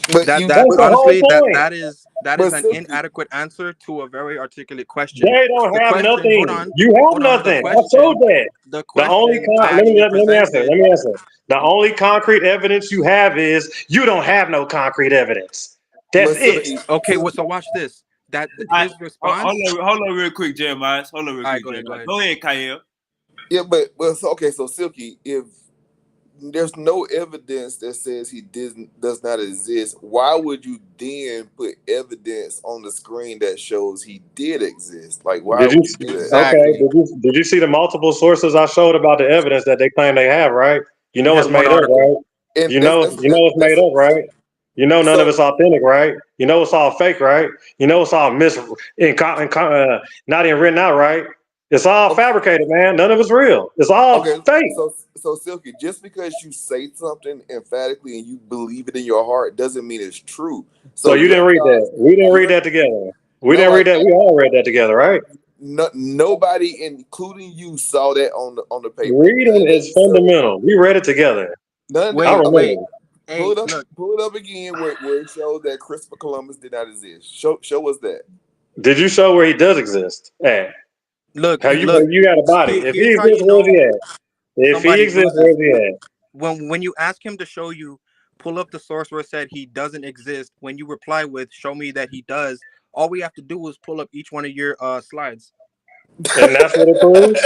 That That's the whole honestly point. that is an inadequate answer to a very articulate question. They don't The have question, hold nothing. on, You have nothing. I showed that. the The only question I let actually me answer. presented. Let me answer. The only concrete evidence you have is you don't have no concrete evidence. That's it. Okay, well, so watch this. That his response. Hold on real quick, Jeremiah. Hold on real All right, quick, go ahead, Jeremiah. Go ahead, Kyle. Yeah, but so okay, so Silky, if there's no evidence that says he does not exist, why would you then put evidence on the screen that shows he did exist? Like, why Did you would you do that? okay? Did you see the multiple sources I showed about the evidence that they claim they have? Right? You You know had it's one made up, article. right? And You know it's made up, right? You know none of so it's authentic, right? You know it's all fake, right? You know it's all not even written out, right? It's all okay, fabricated, man. None of it's real. It's all okay, fake. so Silky, just because you say something emphatically and you believe it in your heart doesn't mean it's true. So So you didn't your read job, that. We didn't read your that together. We no, didn't read that. We all read that together, right? nobody, including you, saw that on the paper. Reading is fundamental. We read it together. I Wait, remember. hey, look, Pull it up again where it shows that Christopher Columbus did not exist. Show us that. Did you show where he does exist? At? look, Have look. you got a body? If he Here's how exists, you where's he know at? If he somebody exists, loses. where's he at? When you ask him to show you, pull up the source where it said he doesn't exist. When you reply with "show me that he does," all we have to do is pull up each one of your slides. And that's what it proves?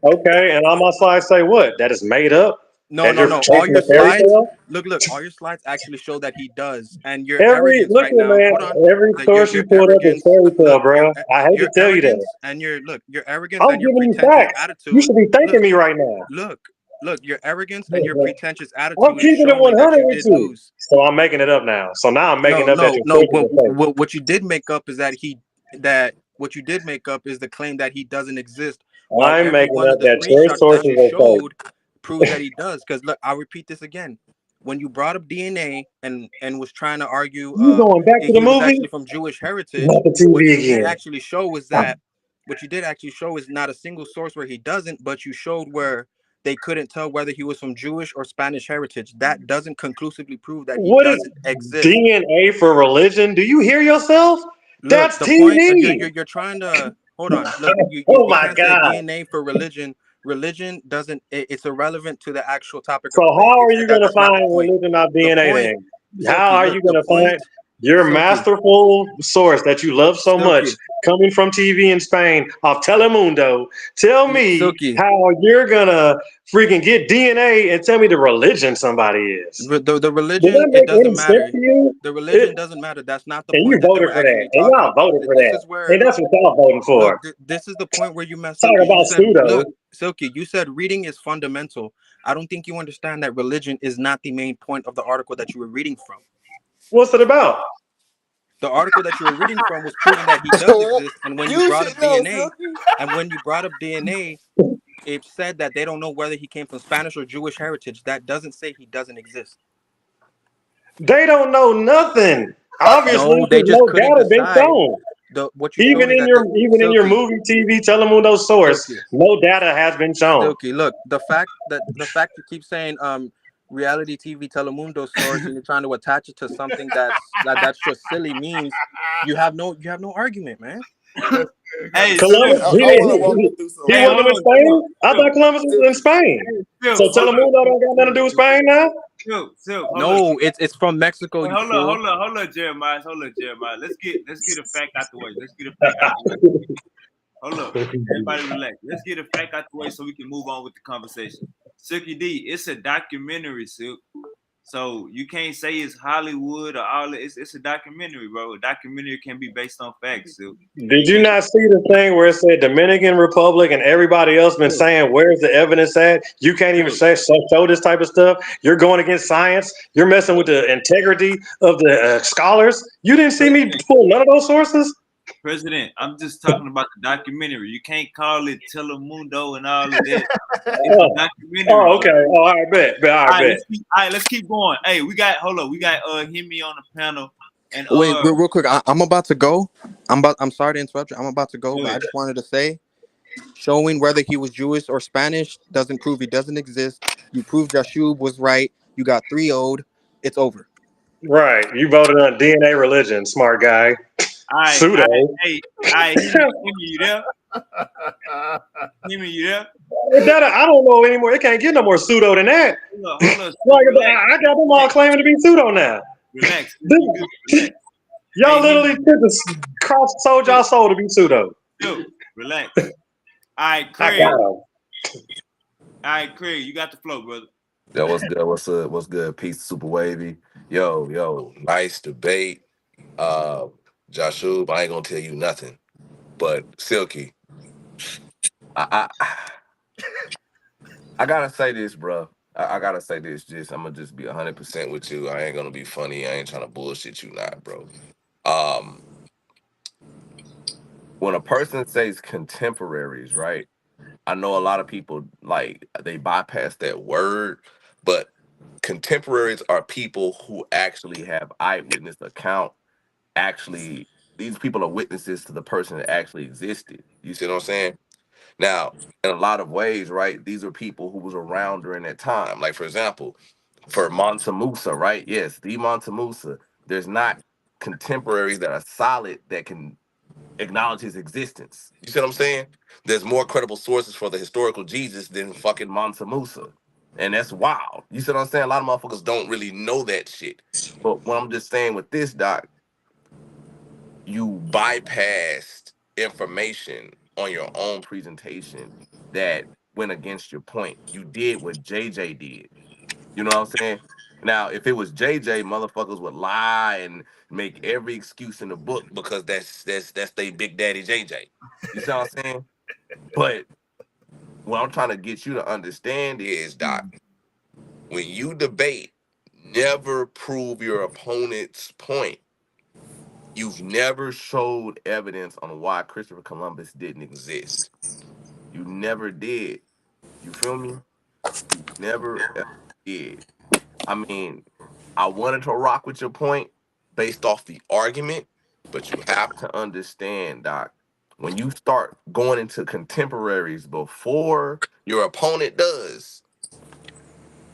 Okay, and all my slides say what? That is made up? No, That no, you're no. All chasing your a fairy slides, tale? look, all your slides actually show that he does. And your Look arrogance right at now, man, hold on. every source you Your pulled up is arrogance, fairy tale, look, bro. I hate to your tell you that. arrogance and your arrogance I'm and your giving you pretentious facts. You attitude. should be thanking Look, me right now. look, your arrogance and Look, your bro, pretentious I'm attitude is keeping it showing that 100 you with did you. lose. So I'm making it up now. So now I'm making No, up that no, your no. sources are fake. What you did make up is that what you did make up is the claim that he doesn't exist, while I'm every making one up of the that your screenshots that sources you are fake. showed proves that he does. Because look, I'll repeat this again. When you brought up DNA and was trying to argue You going back to the he was movie? actually from Jewish heritage, Not the what TV you did again. actually show is that what you did actually show is not a single source where he doesn't, but you showed where they couldn't tell whether he was from Jewish or Spanish heritage. That doesn't conclusively prove that he What is doesn't exist. DNA for religion? Do you hear yourself? Look, That's the point TV. you're trying to hold on. Look, Oh you my can't say God. DNA for religion. Religion doesn't. It's irrelevant to the actual topic So of debate. how are you going to That's not the find point. religion not The DNA point, then? How Silky. are Look, you the going to find? point. Your Silky. masterful source that you love so much, Silky. coming from TV in Spain off Telemundo, tell me Silky. how you're gonna freaking get DNA and tell me the religion somebody is. The Does religion, that it make any doesn't sense matter. to you? The religion doesn't matter. That's not the And you point that they voted were for that. actually And talking y'all about. voted for This that. is where And that's what y'all voting look. for. This is the point where you mess up. Talk You about said, look, pseudo. Silky, you said reading is fundamental. I don't think you understand that religion is not the main point of the article that you were reading from. What's it about? The article that you were reading from was proving that he does exist. And when you You brought up should know, DNA, Silky. and when you brought up DNA, it said that they don't know whether he came from Spanish or Jewish heritage. That doesn't say he doesn't exist. They don't know nothing. Obviously, No, they because just no couldn't data been decide. shown. What you showed is that Even in your Silky, movie TV Telemundo source, Silky, no data has been shown. Silky. Look, the fact you keep saying reality TV Telemundo source and you're trying to attach it to something that's just silly means you have no argument, man. Hey, Silky, Columbus, Silky. I want to walk you through he Hey, something. wasn't hold in on, Silk, Spain. I Silk, thought Columbus was in Silky, Spain. Silk, So hold up, Telemundo don't got nothing to do with Spain now. Silk, hold up. No, it's from Mexico, Hey, you fool. hold on, Jeremiah. Let's get a fact out the way. Hold up. Everybody relax. Let's get a fact out the way so we can move on with the conversation. Silky D, it's a documentary, Silk. So you can't say it's Hollywood or all that. It's a documentary, bro. A documentary can be based on facts, Silk. Did you not see the thing where it said Dominican Republic and everybody else been saying where's the evidence at? You can't even show this type of stuff. You're going against science. You're messing with the integrity of the scholars. You didn't see me pull none of those sources. President, I'm just talking about the documentary. You can't call it Telemundo and all of that. It's a Oh, documentary, okay. bro. Oh, I bet. All I right, bet. let's keep going. Hey, we got Hemi on the panel, and Wait, real quick. I'm about to go. I'm sorry to interrupt you. I'm about to go, go but I ahead. just wanted to say, showing whether he was Jewish or Spanish doesn't prove he doesn't exist. You proved Jashub was right. You got 3-0'd. It's over. Right. You voted on DNA religion, smart guy. Pseudo. Hemi, you there? Hemi, you there? That, I don't know anymore. It can't get no more pseudo than that. Hold up. Like, Relax. I got them all claiming to be pseudo now. Relax. Y'all Hey, literally sold y'all soul to be pseudo. Relax. All right, I Craig. got 'em. All right, Craig, you got the flow, brother. Yo, what's good? What's good? Peace, super wavy. Yo, nice debate. Jashub, I ain't gonna tell you nothing. But Silky, I I gotta say this, bro. I gotta say this. I'm gonna just be 100% with you. I ain't gonna be funny. I ain't trying to bullshit you, not, bro. Um, when a person says contemporaries, right? I know a lot of people like they bypass that word, but contemporaries are people who actually have eyewitness account. Actually, these people are witnesses to the person that actually existed. You see what I'm saying? Now, in a lot of ways, right? These are people who was around during that time. Like, for example, for Mansa Musa, right? Yes, the Mansa Musa. There's not contemporaries that are solid that can acknowledge his existence. You see what I'm saying? There's more credible sources for the historical Jesus than fucking Mansa Musa. And that's wild. You see what I'm saying? A lot of motherfuckers don't really know that shit. But what I'm just saying with this, Doc, you bypassed information on your own presentation that went against your point. You did what JJ did. You know what I'm saying? Now, if it was JJ, motherfuckers would lie and make every excuse in the book because that's they big daddy JJ. You see what I'm saying? But what I'm trying to get you to understand is, Doc, when you debate, never prove your opponent's point. You've never showed evidence on why Christopher Columbus didn't exist. You never did. You feel me? You never ever did. I mean, I wanted to rock with your point based off the argument, but you have to understand, Doc, when you start going into contemporaries before your opponent does,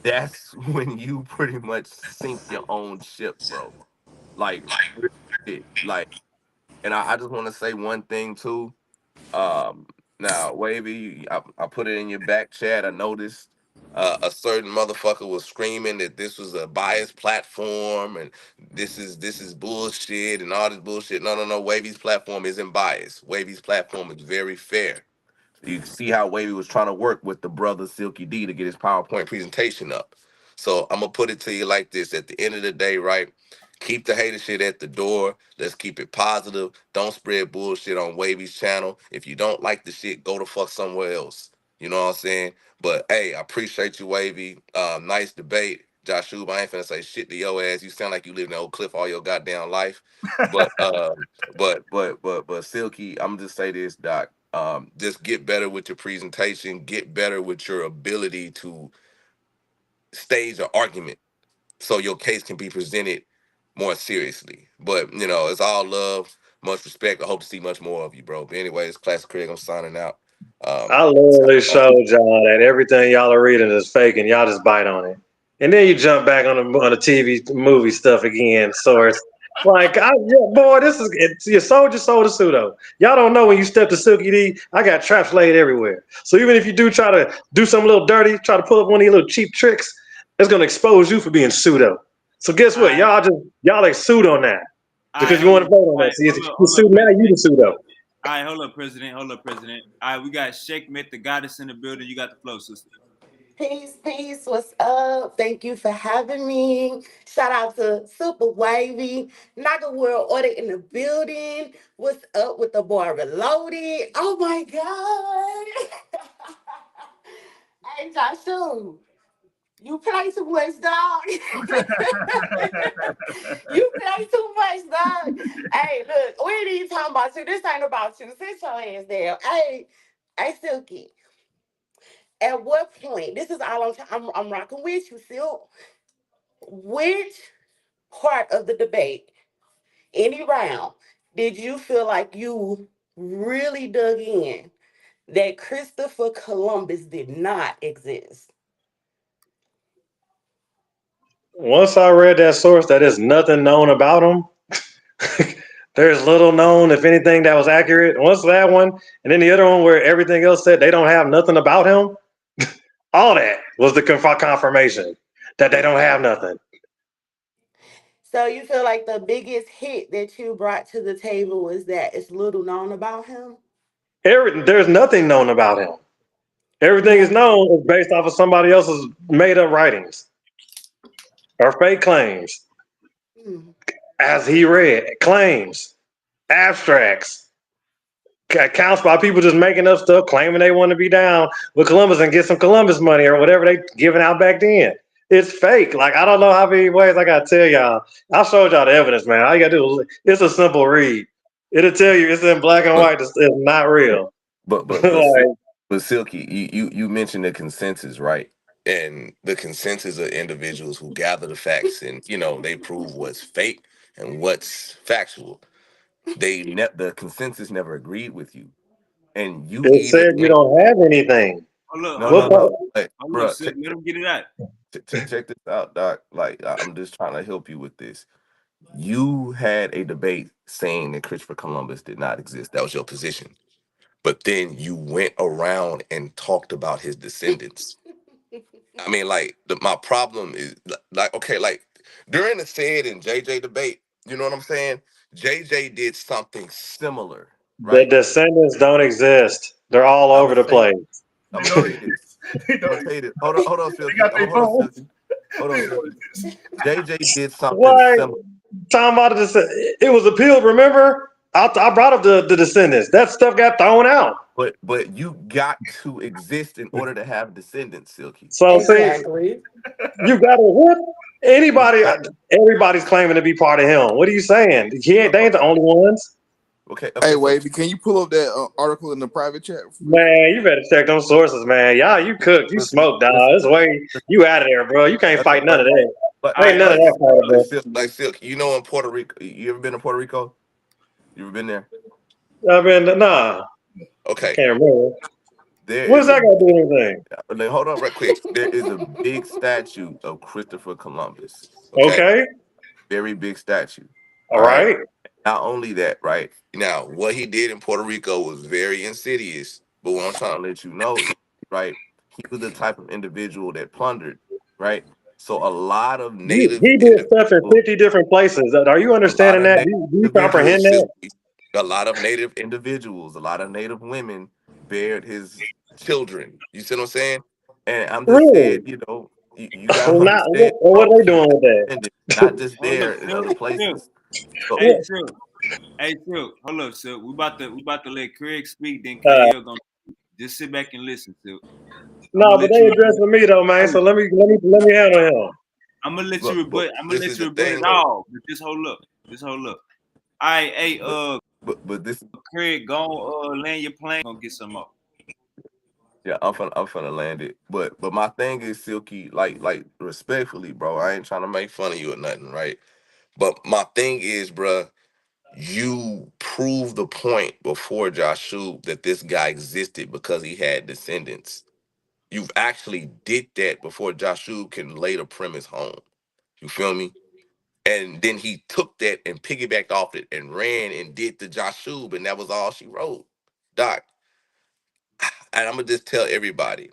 that's when you pretty much sink your own ship, bro. Like, like, and I just want to say one thing too. Um, Now, Wavy, I put it in your back chat. I noticed. A certain motherfucker was screaming that this was a biased platform and this is bullshit and all this bullshit. No, no, no. Wavy's platform isn't biased. Wavy's platform is very fair. You see how Wavy was trying to work with the brother Silky D to get his PowerPoint presentation up. So I'm gonna put it to you like this: at the end of the day, right? Keep the hater shit at the door. Let's keep it positive. Don't spread bullshit on Wavy's channel. If you don't like the shit, go to fuck somewhere else. You know what I'm saying? But hey, I appreciate you, Wavy. Nice debate. Jashub, I ain't finna say shit to your ass. You sound like you live in the old cliff all your goddamn life. But but Silky, I'm just say this, Doc. Just get better with your presentation, get better with your ability to stage an argument so your case can be presented more seriously. But you know, it's all love, much respect. I hope to see much more of you, bro. But anyways, Classic Craig, I'm signing out. I literally showed y'all that everything y'all are reading is fake, and y'all just bite on it. And then you jump back on the TV movie stuff again, source. Like, boy, this is your soldier sold a pseudo. Y'all don't know when you step to Silky D, I got traps laid everywhere. So even if you do try to do something a little dirty, try to pull up one of these little cheap tricks, it's gonna expose you for being pseudo. So guess what? Y'all like pseudo on that because you want to vote on that. So you're pseudo now. You the pseudo. All right, hold up, President. Hold up, President. All right, we got Sheikh the goddess in the building. You got the flow, sister. Peace, peace. What's up? Thank you for having me. Shout out to Super Wavy. Naga World Order in the building. What's up with the boy Reloaded? Oh my God. Hey, Jashub. You play too much, dog. You play too much, dog. Hey, look, we ain't even talking about you. This ain't about you. Sit your ass down. Hey, Silky. At what point? This is all I'm rocking with you, Silk. Which part of the debate, any round, did you feel like you really dug in that Christopher Columbus did not exist? Once I read that source that is nothing known about him, there's little known, if anything, that was accurate. Once that one, and then the other one where everything else said they don't have nothing about him, all that was the confirmation that they don't have nothing. So you feel like the biggest hit that you brought to the table was that it's little known about him? There's nothing known about him. Everything is known is based off of somebody else's made up writings or fake claims. As he read, claims, abstracts, accounts by people just making up stuff, claiming they want to be down with Columbus and get some Columbus money or whatever they giving out back then. It's fake. Like, I don't know how many ways I gotta tell y'all. I showed y'all the evidence, man. All you gotta do is, it's a simple read. It'll tell you it's in black and white. It's not real. Like, But Silky, you mentioned the consensus, right? And the consensus of individuals who gather the facts and they prove what's fake and what's factual. The consensus never agreed with you, and you it even said you don't have anything. no. Like, Hold bro, up, Sid. Let him get it out. check this out, Doc. Like, I'm just trying to help you with this. You had a debate saying that Christopher Columbus did not exist. That was your position. But then you went around and talked about his descendants. I mean, like, my problem is like, okay, like during the Sid and JJ debate, you know what I'm saying? JJ did something similar, The right? descendants don't exist. They're all over the place. I'm gonna tell you this. I'm gonna tell you this. Hold on, Silky. Hold on, Silky. Hold on, Silky. JJ did something Why? similar. Talking about it was appealed. Remember, I brought up the descendants. That stuff got thrown out. But you got to exist in order to have descendants, Silky. So see, you got to what? Anybody, everybody's claiming to be part of him. What are you saying? They ain't the only ones. Okay. Hey, Wavy, can you pull up that article in the private chat? Man, you better check those sources, man. Y'all, you cooked, you smoked, dog. This way, you out of there, bro. You can't fight none of that. But Ain't none of that part of it. like Silk, you know, in Puerto Rico, you ever been to Puerto Rico? You ever been there? I've been nah. Okay. Can't remember. There What's is that got to do with anything? hold on, right quick. There is a big statue of Christopher Columbus. Okay. Very big statue. All right. Not only that, right? Now, what he did in Puerto Rico was very insidious. But what I'm trying to let you know, right? he was the type of individual that plundered, right? So a lot of He native he did stuff in individuals, 50 different places. Are you a lot understanding of that? native Do you comprehend individuals, that? a lot of native individuals, a lot of native women bared his children. You see what I'm saying? And I'm just saying, Really? you got to Well, not understand, what bro, are they he doing with that? descended, not just Hold up, there in Silk. other Silk. places. So Hey, Silk. Hey, Silk. Hold up, Silk. We about to let Craig speak. Then Kyle gonna just sit back and listen, Silk. I'm No, gonna but let they you. addressing me though, man. Hey, So let me handle him. I'm gonna let you but rebut. I'm gonna this let is you the rebut it thing though. all. But just hold up. Just hold up. All right, hey, But this, Craig, go land your plane. Gonna get some up. yeah, I'm finna land it. But my thing is, Silky, like respectfully, bro. I ain't trying to make fun of you or nothing, right? But my thing is, bruh, you proved the point before Jashub that this guy existed because he had descendants. You've actually did that before Jashub can lay the premise home. You feel me? And then he took that and piggybacked off it and ran and did the Jashub, and that was all she wrote. Doc, and I'm gonna just tell everybody.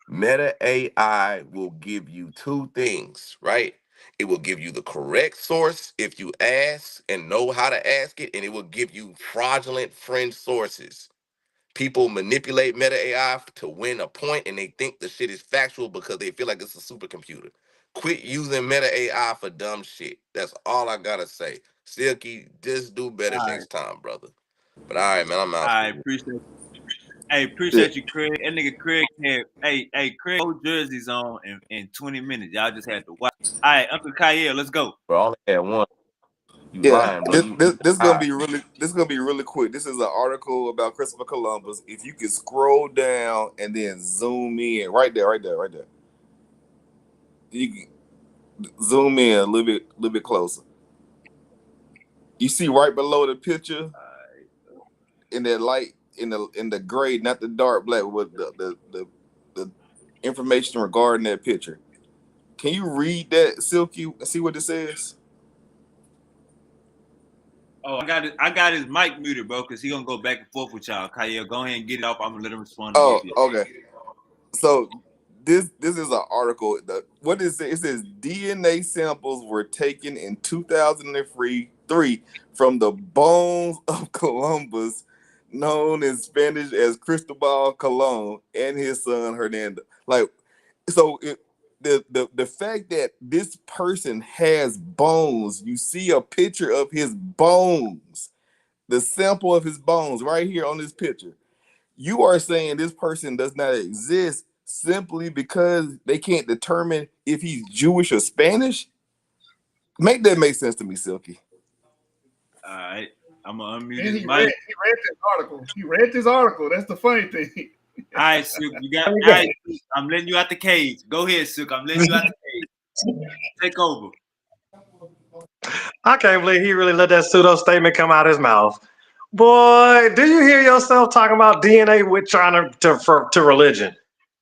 Meta AI will give you two things, right? It will give you the correct source if you ask and know how to ask it, and it will give you fraudulent fringe sources. People manipulate Meta AI to win a point, and they think the shit is factual because they feel like it's a supercomputer. Quit using Meta AI for dumb shit. That's all I gotta say. Silky, just do better All right. next time, brother. But all right, man, I'm out. I appreciate. Hey, Yeah. appreciate you, Craig. That nigga Craig had. Hey, Craig, no jerseys on in 20 minutes. Y'all just had to watch. All right, Uncle Kyle, let's go. Bro, I only had one. You Yeah, lying, bro. this, You this this is gonna lied. be really quick. This is an article about Christopher Columbus. If you can scroll down and then zoom in, right there, right there, right there. You can zoom in a little bit closer. You see right below the picture in that light in the gray, not the dark black, with the information regarding that picture. Can you read that, Silky, and see what it says? Oh, I got his mic muted, bro, because he gonna go back and forth with y'all. Kyle, go ahead and get it off. I'm gonna let him respond to Oh, both of you. okay. So this is an article. What is it? It says DNA samples were taken in 2003 from the bones of Columbus, known in Spanish as Cristobal Colon, and his son Hernando. Like, so the fact that this person has bones, you see a picture of his bones, the sample of his bones right here on this picture. You are saying this person does not exist simply because they can't determine if he's Jewish or Spanish? Make that make sense to me, Silky. All right, I'm gonna unmute And his he read mic. this article. He read this article. That's the funny thing. All right, Silk, you got. Let me All go. right, Silk, I'm letting you out the cage. Go ahead, Silk. I'm letting you out the cage. Take over. I can't believe he really let that pseudo statement come out his mouth. Boy, do you hear yourself talking about DNA with trying to religion?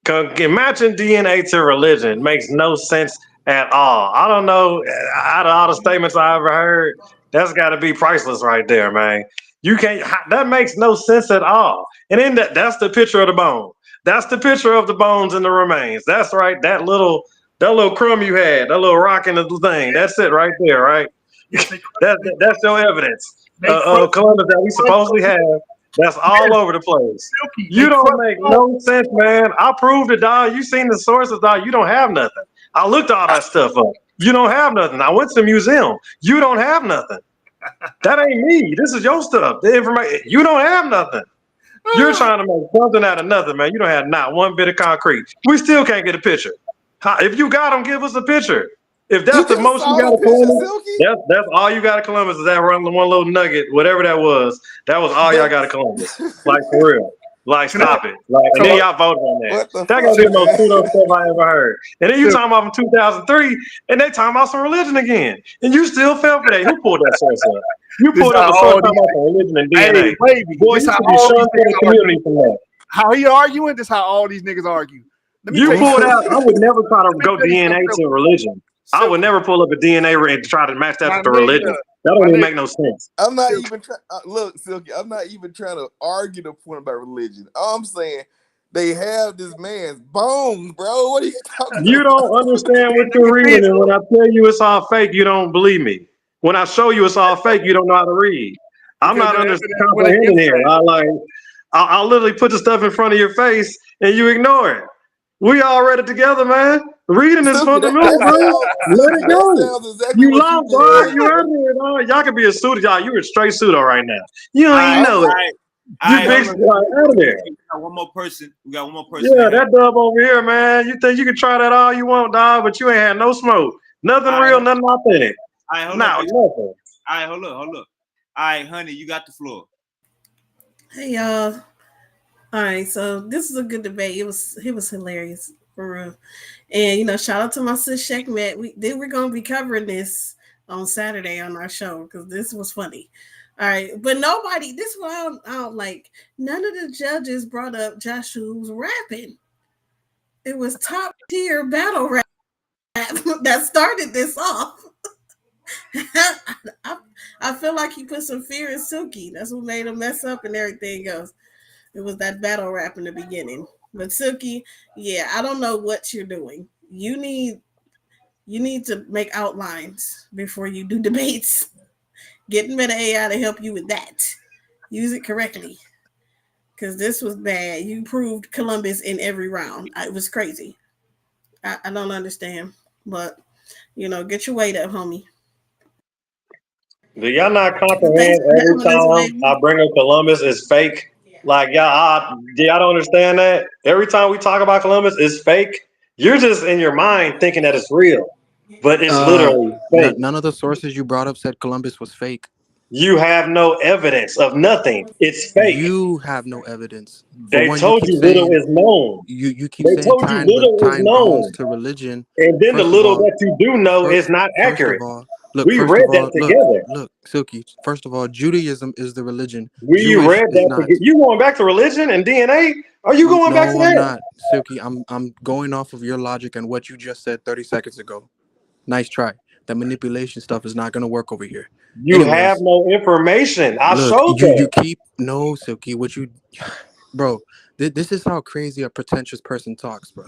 Imagine DNA to religion. Makes no sense at all. I don't know. Out of all the statements I ever heard, that's got to be priceless right there, man. You can't. That makes no sense at all. And then that's the picture of the bone. That's the picture of the bones and the remains. That's right. That little crumb you had, that little rock in the thing. That's it right there, right? Yes, That's your evidence they of crushed Columbus that we supposedly have. That's all over the place. Silky. You They don't crushed make no sense, man. I proved it, dog. You seen the sources, dog. You don't have nothing. I looked all that stuff up. You don't have nothing. I went to the museum. You don't have nothing. That ain't me. This is your stuff. The information. You don't have nothing. You're trying to make something out of nothing, man. You don't have not one bit of concrete. We still can't get a picture. If you got them, give us a picture. If You that's the just most you saw got the of picture, Columbus, Silky? that's all you got of Columbus is that one little nugget, whatever that was. That was all y'all But got of Columbus. Like for real. Like Can I? stop it. Like and then So, y'all voted on that. what the That gotta fuck, be the Silky, most man? pseudo stuff I ever heard. And then you Silky. talking about from 2003, and they talking about some religion again, and you still fell for that. Who pulled that source up? You This pulled up how a source all talking these. about some religion and Hey, DNA. baby. Boy, This you how should be all shunned these from the niggas argue. community from that. How he arguing? This how all these niggas argue. Let me You tell you pulled something. out. I would never try to Let me go tell you DNA something, to Silky. religion. I would Silky, never pull up a DNA and try to match that my to nigga, religion. That don't my even nigga, make no sense. I'm not Silky. even trying. Look, Silky, I'm not even trying to argue the point about religion. I'm saying They have this man's bones, bro. What are you talking You about? don't understand what you're reading, and when I tell you it's all fake, you don't believe me. When I show you it's all fake, you don't know how to read. I'm Because not the under evidence went comprehending against here. that. I'll literally put the stuff in front of your face and you ignore it. We all read it together, man. Reading is Silky, fundamental, bro. Let it that go. sounds exactly You what you lost, just dog. said, You bro. out here, dog. Y'all could be a pseudo, y'all. You a straight pseudo right now. You don't even All know it. You right, big hold on. out of there. We got one more person. We got one more person Yeah, in here. that dub over here, man. You think you can try that all you want, dog, but you ain't had no smoke. Nothing All real, right, nothing authentic. all right, hold up, Not bitch. nothing. All right, hold up. All right, honey, you got the floor. Hey y'all. All right, so this is a good debate. It was hilarious for real. And shout out to my sis Checkmate. We're gonna be covering this on Saturday on our show because this was funny. All right, but nobody. This is what I don't like. None of the judges brought up Jashub's rapping. It was top tier battle rap that started this off. I feel like he put some fear in Silky. That's what made him mess up and everything else. It was that battle rap in the beginning. But Silky, yeah, I don't know what you're doing. You need to make outlines before you do debates. Get Meta AI to help you with that. Use it correctly. Because this was bad. You proved Columbus in every round. It was crazy. I don't understand. But, get your weight up, homie. Do y'all not But thanks comprehend for every having us, time baby. I bring up Columbus is fake? Like y'all don't understand that? Every time we talk about Columbus, it's fake. You're just in your mind thinking that it's real, but it's literally fake. None of the sources you brought up said Columbus was fake. You have no evidence of nothing. It's fake. You have no evidence. For They one, you told keep you little saying is known. you keep They saying told you little is tying bones known. to religion. And then the First of little all, that you do know fir- is not first of accurate. all, look. We First read of that all, together. look, Silky. First of all, Judaism is the religion. We Jewish read is that not. together. You going back to religion and DNA? Are you going back to No, I'm that? not, Silky. I'm going off of your logic and what you just said 30 seconds ago. Nice try. That manipulation stuff is not gonna work over here. You have Anyways, no information. I look, showed you that. keep no, Silky. What you, bro? This is how crazy a pretentious person talks, bro.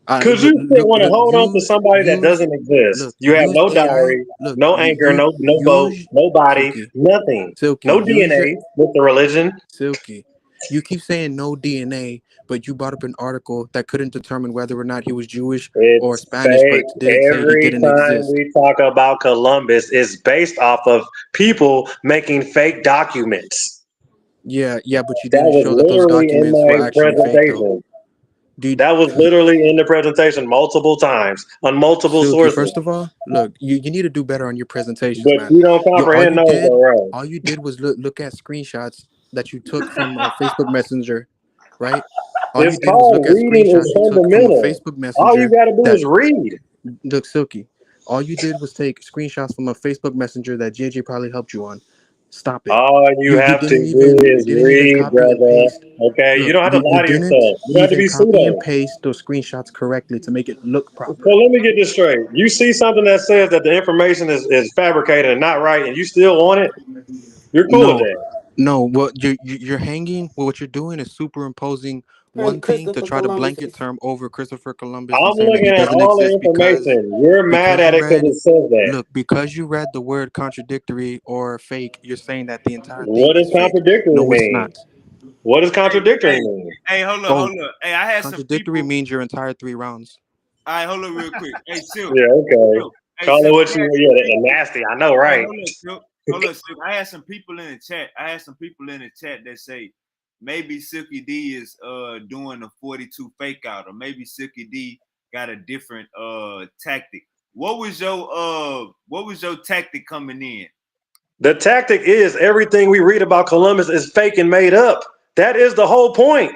Because you still want to hold on to somebody that doesn't exist. You have Use no AI. diary, Look, no anchor, no vote, use no body, Silky, nothing. Silky. No Use your DNA with the religion. Silky. You keep saying no DNA, but you brought up an article that couldn't determine whether or not he was Jewish or It's Spanish, fake. but did say he Every didn't time exist. we talk about Columbus, it's based off of people making fake documents. Yeah, but you That didn't was show that those literally in documents were my actually fake, though. presentation. Did That was literally in the presentation multiple times on multiple Silky, sources. first of all, look, you need to do better on your presentations, But man. you don't All comprehend you those, did, though, right? all you did was look at screenshots that you took from Facebook Messenger, right? All you It's did was look called at reading is screenshots you took from a fundamental. Facebook All you Messenger got to do that is read. look, Silky. All you did was take screenshots from a Facebook Messenger that JJ probably helped you on. Stop it. All you You have to didn't do even is read, copy and brother. paste. Okay, you Look, don't have to you lie to didn't yourself. You don't have to even be copy and pseudo. paste those screenshots correctly to make it look So proper. let me get this straight. You see something that says that the information is fabricated and not right, and you still want it. You're cool with No, that. no. What you're hanging. Well, what you're doing is superimposing one thing to Christopher try to Columbus blanket is term over Christopher Columbus and I'm saying that he looking at doesn't all the exist because information. You're mad because at you it because read it says that. look because you read the word contradictory or fake. You're saying that the entire thing What does is fake. contradictory No, it's mean? not. What does Hey, contradictory hey, mean? hey, hold up, Oh, hold up. Hey, I had some contradictory people. means your entire 3 rounds. All right, hold up real quick. Hey, Silk, Yeah, okay. Silk. Hey, Call it Silk. what I you had yeah, some the people. nasty. I know, Hey, right? hold up, Silk. Hold up, Silk. I had some people in the chat. I had some people in the chat that say maybe Silky D is doing a 42 fake out, or maybe Silky D got a different tactic. What was your tactic coming in? The tactic is everything we read about Columbus is fake and made up. That is the whole point.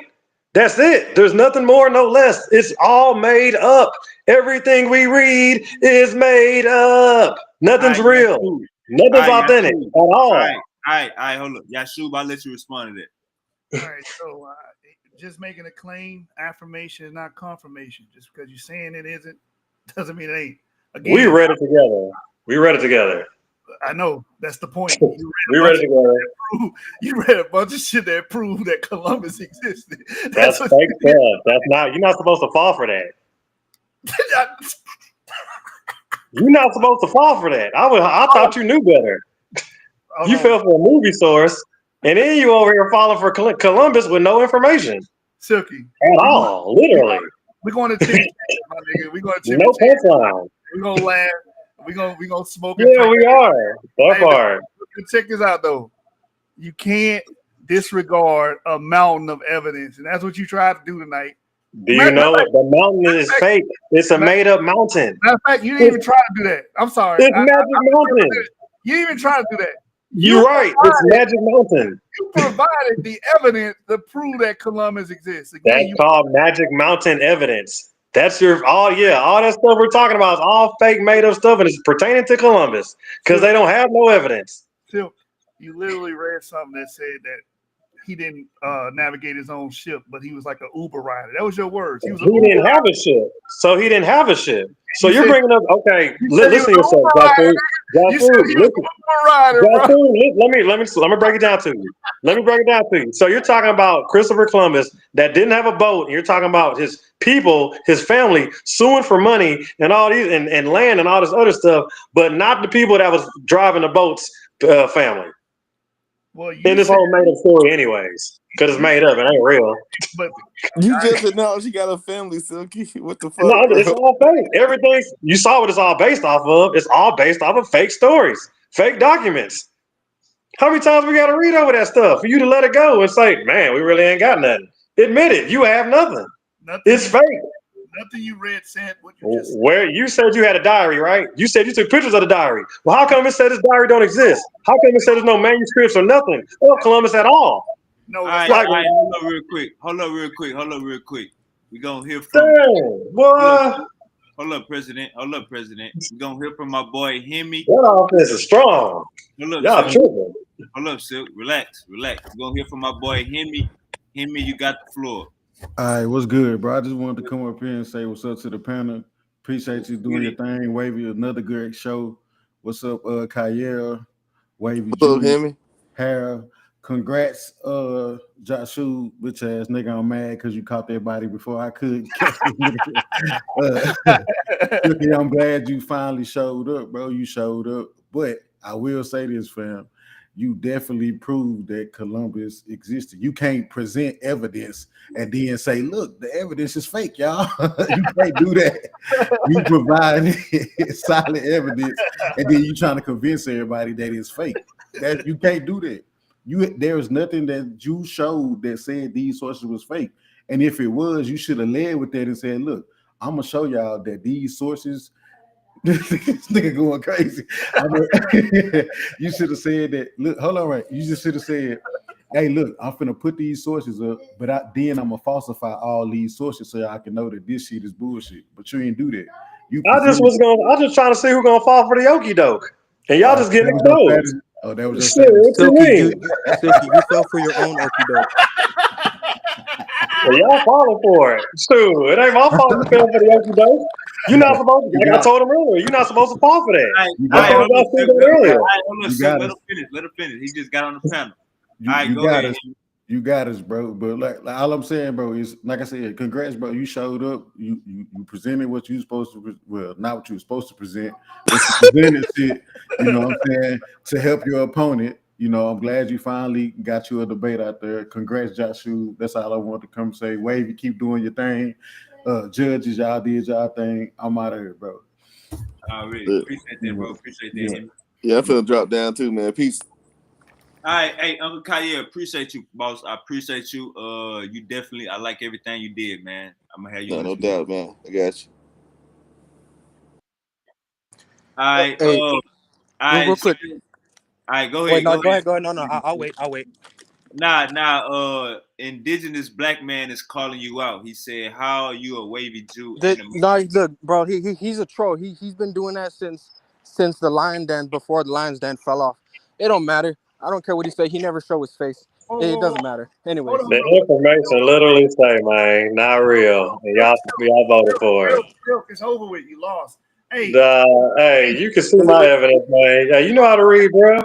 That's it. There's nothing more, no less. It's all made up. Everything we read is made up. All Nothing's right, real. Yashub. All Nothing's right, authentic Yashub. at all. All right, hold up. Yashub, I'll let you respond to that. All right, so just making a claim, affirmation is not confirmation. Just because you're saying it isn't, doesn't mean it ain't. We Again, read it together. We read it together. I know that's the point. We ready to go. You read a bunch of shit that proved that Columbus existed. That's what fake stuff. That's not. You're not supposed to fall for that. You're not supposed to fall for that. I thought you knew better. You fell for a movie source, and then you over here falling for Columbus with no information. Silky. At all, literally. We're going to Timmy, my nigga. We're going to Timmy. No punchline. We're gonna laugh. We're gonna smoke. Yeah, we are. That part. Check this out though. You can't disregard a mountain of evidence, and that's what you tried to do tonight. Do you know the mountain is fake? It's a made-up mountain. Matter of fact, you didn't even try to do that. I'm sorry. It's Magic Mountain. You didn't even try to do that. You're right. It's Magic Mountain. You provided the evidence to prove that Columbus exists. Again, That's called Magic Mountain evidence. That's all that stuff we're talking about is all fake, made-up stuff, and it's pertaining to Columbus because they don't have no evidence. Silk, you literally read something that said that he didn't navigate his own ship, but he was like an Uber rider. That was your words. He didn't have a ship, so he didn't have a ship. So you're bringing up listen to yourself, Jashub. Let me break it down to you. So you're talking about Christopher Columbus that didn't have a boat, and you're talking about his people, his family suing for money and all these and land and all this other stuff, but not the people that was driving the boats family. Well, in this whole made up story, anyways, because it's made up, it ain't real. But you just announced you got a family, Silky. What the fuck? No, it's all fake. Everything you saw, what it's all based off of. It's all based off of fake stories, fake documents. How many times we got to read over that stuff for you to let it go and say, "Man, we really ain't got nothing." Admit it. You have nothing. It's fake. Nothing you read said what you just said. Where you said you had a diary, right? You said you took pictures of the diary. Well, how come it said this diary don't exist? How come it said there's no manuscripts or nothing or Columbus at all? No, all right, hold up real quick. We're gonna hear from Hold up, President. We're gonna hear from my boy Hemi. That offense is strong. Y'all tripping. Hold up, Silk. Relax. We're gonna hear from my boy Hemi. Hemi, you got the floor. All right, what's good, bro? I just wanted to come up here and say what's up to the panel. Appreciate you doing your thing. Wavy, another great show. What's up, Kyle? Wavy, what's up, Hemi? Harold. Congrats, Jashub, bitch ass nigga. I'm mad because you caught that body before I could. I'm glad you finally showed up, bro. You showed up. But I will say this, fam. You definitely proved that Columbus existed. You can't present evidence and then say, look, the evidence is fake, y'all. You can't do that. You provide solid evidence and then you trying to convince everybody that it's fake. That you can't do that. There's nothing that you showed that said these sources was fake. And if it was, you should have led with that and said, look, I'm gonna show y'all that these sources. This nigga going crazy. You should have said that. Look, hold on, right? You just should have said, "Hey, look, I'm finna put these sources up, but then I'm gonna falsify all these sources so y'all can know that this shit is bullshit." But you didn't do that. I just trying to see who's gonna fall for the okie doke, and y'all just getting exposed. Oh, that was shit. What you mean? You fell for your own okie doke. Well, y'all falling for it. Shoot, it ain't my fault you fell for the okie doke. You're not supposed to. Like I told him earlier, you're not supposed to fall for that. Let him finish. He just got on the panel. Go ahead. You got us, bro. But like all I'm saying, bro, is like I said, congrats, bro. You showed up. You presented what you supposed to. Well, not what you were supposed to present. But you presented shit. You know what I'm saying, to help your opponent. You know, I'm glad you finally got you a debate out there. Congrats, Jashub. That's all I want to come say. Wave, you keep doing your thing. Judges, y'all did y'all thing. I'm out of here, bro. I really appreciate that, bro. Appreciate that. Yeah, I feel drop down too, man. Peace. All right, hey, Uncle Kanye, appreciate you, boss. I appreciate you. You definitely, I like everything you did, man. I'm gonna have you. No doubt, man. I got you. All right, real quick. All right, go ahead. Wait, no, go ahead. No, I'll wait. Indigenous black man is calling you out. He said, "How are you a wavy Jew?" Look, bro, he's a troll. He's been doing that since the lion den, before the lion's den fell off. It don't matter. I don't care what he say. He never showed his face. It doesn't matter. Anyway, the information literally say, man, not real. And y'all voted for it. It's over with. You lost. Hey, Hey, you can see my evidence, man. Yeah, you know how to read, bro.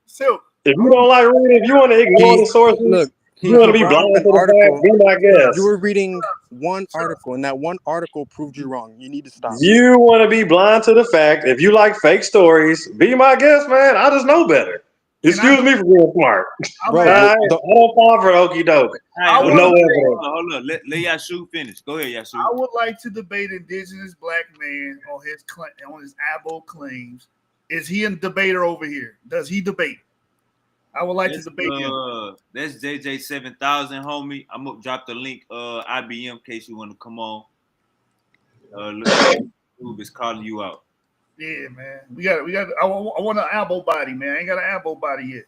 Silk. If you don't like reading, if you want to ignore He the sources, look. you want He to be brought blind up an to the fact, article. be my You guest. were reading one article, and that one article proved you wrong. You need to stop. You want to be blind to the fact. If you like fake stories, be my guest, man. I just know better. Can I? Excuse me for being smart. I'm Bro, All asking. right, I don't fall for okey doke Hey, I with hold no on, want. evidence. hold on. Let Yashub finish. Go ahead, Yashub. I would like to debate indigenous black man on his abo claims. Is he a debater over here? Does he debate? I would like to debate him. That's JJ7000, homie. I'm gonna drop the link. IBM in case you want to come on. Look, YouTube is calling you out. Yeah, man. I want an abo body, man. I ain't got an abo body yet.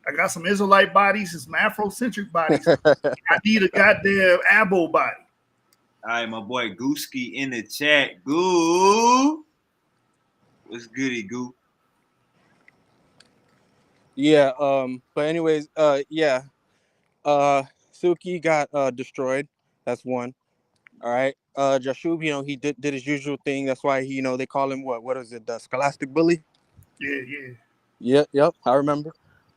I got some Israelite bodies and some Afrocentric bodies. I need a goddamn abo body. All right, my boy Gooski in the chat. Goo, what's goody, Goo? Yeah. But anyways, yeah. Silky got destroyed. That's one. All right. Jashub, he did his usual thing. That's why they call him what? What is it? The scholastic bully. Yeah. Yep. I remember.